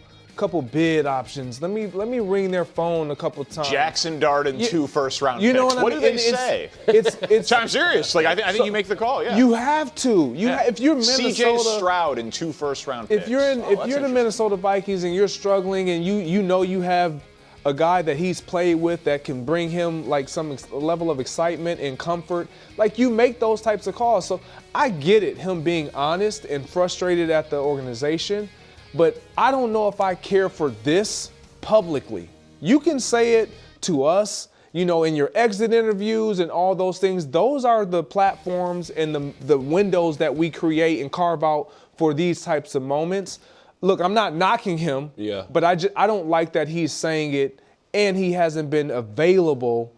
bid options. Let me ring their phone a couple times. Jackson Darden, 2 first-round you know picks. what I mean? Do they say? It's I'm serious. Like I think you make the call. Yeah. You have to. If you're Minnesota, C.J. Stroud and 2 first-round picks. If you're the Minnesota Vikings and you're struggling and you know you have a guy that he's played with that can bring him like some level of excitement and comfort, like you make those types of calls. So I get it, him being honest and frustrated at the organization, but I don't know if I care for this publicly. You can say it to us, you know, in your exit interviews and all those things. Those are the platforms and the windows that we create and carve out for these types of moments. Look, I'm not knocking him, but I don't like that he's saying it and he hasn't been available,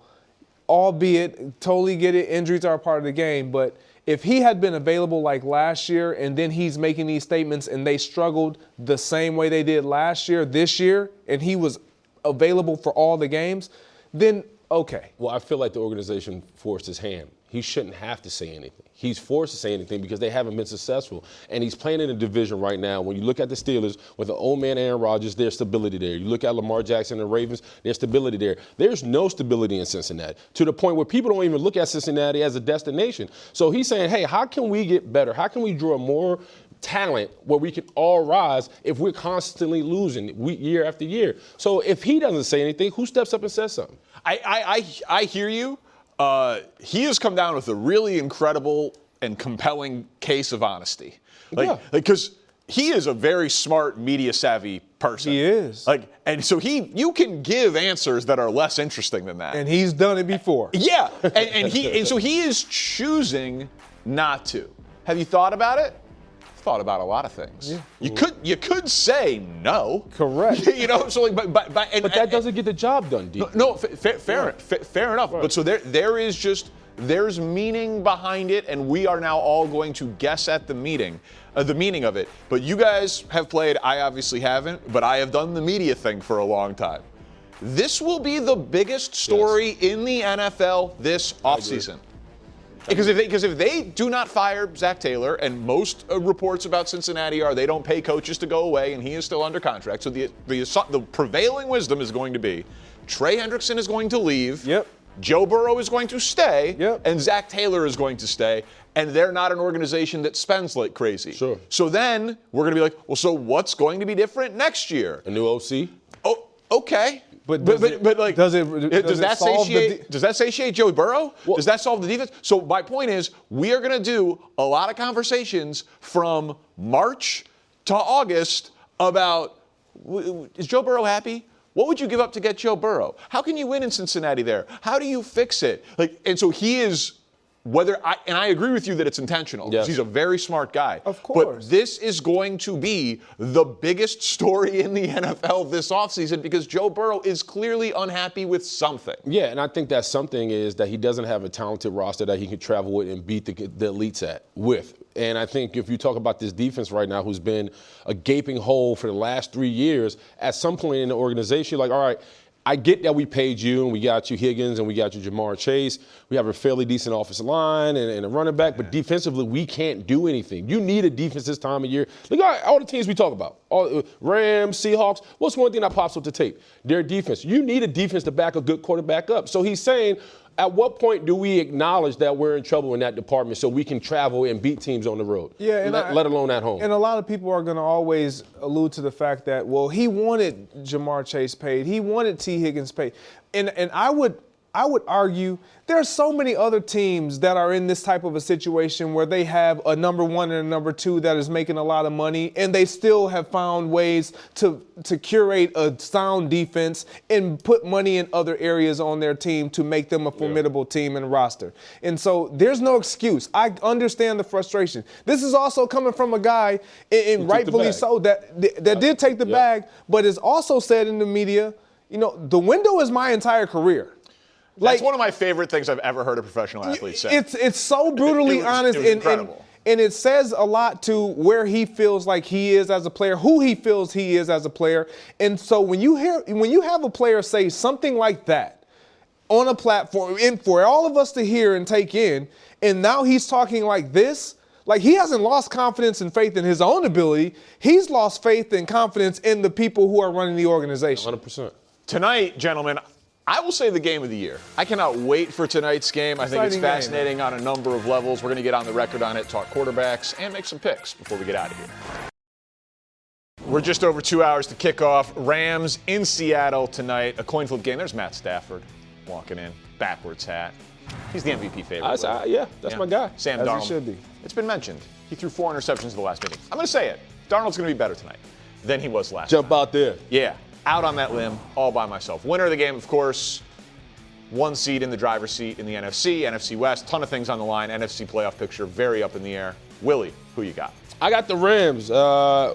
albeit, totally get it, injuries are a part of the game, but if he had been available like last year and then he's making these statements and they struggled the same way they did last year, this year, and he was available for all the games, then okay. Well, I feel like the organization forced his hand. He shouldn't have to say anything. He's forced to say anything because they haven't been successful. And he's playing in a division right now. When you look at the Steelers with the old man Aaron Rodgers, there's stability there. You look at Lamar Jackson and the Ravens, there's stability there. There's no stability in Cincinnati, to the point where people don't even look at Cincinnati as a destination. So he's saying, hey, how can we get better? How can we draw more talent where we can all rise if we're constantly losing year after year? So if he doesn't say anything, who steps up and says something? I hear you. He has come down with a really incredible and compelling case of honesty. Because he is a very smart, media-savvy person. He is. And so you can give answers that are less interesting than that. And he's done it before. Yeah, and so he is choosing not to. Have you thought about it? Thought about a lot of things. Yeah. You could say no. Correct. You know, so like, but that doesn't get the job done, D. No, fair enough. Right. But so there's meaning behind it, and we are now all going to guess at the meaning of it. But you guys have played. I obviously haven't, but I have done the media thing for a long time. This will be the biggest story in the NFL this offseason. Because if they do not fire Zach Taylor, and most reports about Cincinnati are they don't pay coaches to go away, and he is still under contract. So the prevailing wisdom is going to be Trey Hendrickson is going to leave. Yep. Joe Burrow is going to stay. Yep. And Zach Taylor is going to stay. And they're not an organization that spends like crazy. Sure. So then we're going to be like, well, so what's going to be different next year? A new OC? Oh, okay. But does that satiate Joe Burrow? Well, does that solve the defense? So my point is, we are going to do a lot of conversations from March to August about, is Joe Burrow happy? What would you give up to get Joe Burrow? How can you win in Cincinnati there? How do you fix it? And so he is, and I agree with you that it's intentional. Yes. He's a very smart guy. Of course. But this is going to be the biggest story in the NFL this offseason because Joe Burrow is clearly unhappy with something. Yeah, and I think that something is that he doesn't have a talented roster that he can travel with and beat the elites with. And I think if you talk about this defense right now, who's been a gaping hole for the last 3 years, at some point in the organization, you're like, all right, I get that we paid you and we got you Higgins and we got you Jamar Chase. We have a fairly decent offensive line and a running back, but defensively we can't do anything. You need a defense this time of year. Look at all the teams we talk about. All Rams, Seahawks. What's one thing that pops up to tape? Their defense. You need a defense to back a good quarterback up. So he's saying, at what point do we acknowledge that we're in trouble in that department so we can travel and beat teams on the road? Yeah, and let alone at home. And a lot of people are going to always allude to the fact that, well, he wanted Jamar Chase paid. He wanted T. Higgins paid. And I would argue there are so many other teams that are in this type of a situation where they have a number one and a number two that is making a lot of money, and they still have found ways to curate a sound defense and put money in other areas on their team to make them a formidable team and roster. And so there's no excuse. I understand the frustration. This is also coming from a guy, and rightfully so, that did take the bag, but is also said in the media, the window is my entire career. That's one of my favorite things I've ever heard a professional athlete say. It's so brutally honest, it was incredible. And it says a lot to where he feels like he is as a player, who he feels he is as a player. And so when you have a player say something like that on a platform, and for all of us to hear and take in, and now he's talking like this, like he hasn't lost confidence and faith in his own ability. He's lost faith and confidence in the people who are running the organization. 100%. Tonight, gentlemen, I will say the game of the year. I cannot wait for tonight's game. I think it's fascinating on a number of levels. We're going to get on the record on it, talk quarterbacks, and make some picks before we get out of here. We're just over 2 hours to kick off. Rams in Seattle tonight. A coin flip game. There's Matt Stafford walking in, backwards hat. He's the MVP favorite. That's my guy. Sam As Darnold. he should be. It's been mentioned. He threw 4 interceptions in the last meeting. I'm going to say it. Darnold's going to be better tonight than he was last Jump time. out there. Yeah. Out on that limb, all by myself. Winner of the game, of course, 1 seed in the driver's seat in the NFC West, ton of things on the line, NFC playoff picture very up in the air. Willie, who you got? I got the Rams.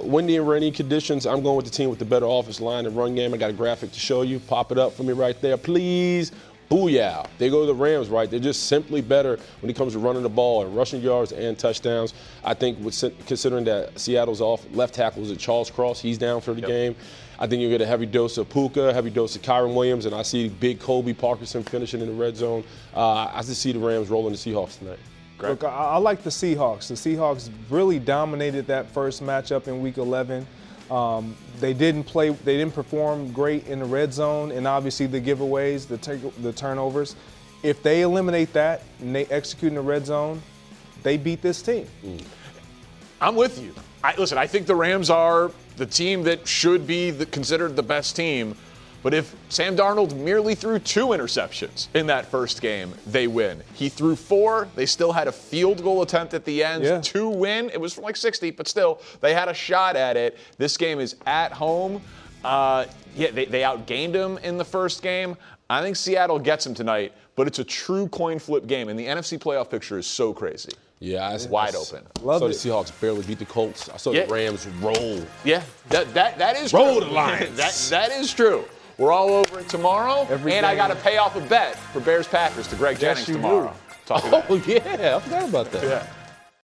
Windy and rainy conditions. I'm going with the team with the better offensive line and run game. I got a graphic to show you. Pop it up for me right there, please. Booyah. They go to the Rams, right? They're just simply better when it comes to running the ball and rushing yards and touchdowns. I think considering that Seattle's left tackle is Charles Cross, he's down for the game. I think you get a heavy dose of Puka, heavy dose of Kyron Williams, and I see big Kobe Parkinson finishing in the red zone. I just see the Rams rolling the Seahawks tonight. Look, I like the Seahawks. The Seahawks really dominated that first matchup in Week 11. They didn't perform great in the red zone, and obviously the giveaways, the turnovers. If they eliminate that and they execute in the red zone, they beat this team. I'm with you. Listen, I think the Rams are the team that should be considered the best team. But if Sam Darnold merely threw 2 interceptions in that first game, they win. He threw 4. They still had a field goal attempt at the end to win. It was from like 60, but still, they had a shot at it. This game is at home. They outgained him in the first game. I think Seattle gets him tonight, but it's a true coin flip game, and the NFC playoff picture is so crazy. Yeah, it's wide open. I saw the Seahawks barely beat the Colts. I saw the Rams roll. Yeah, that is roll true. the Lions. that is true. We're all over it tomorrow, I got to pay off a bet for Bears Packers to Greg Jennings tomorrow. Oh, yeah, I forgot about that. Yeah.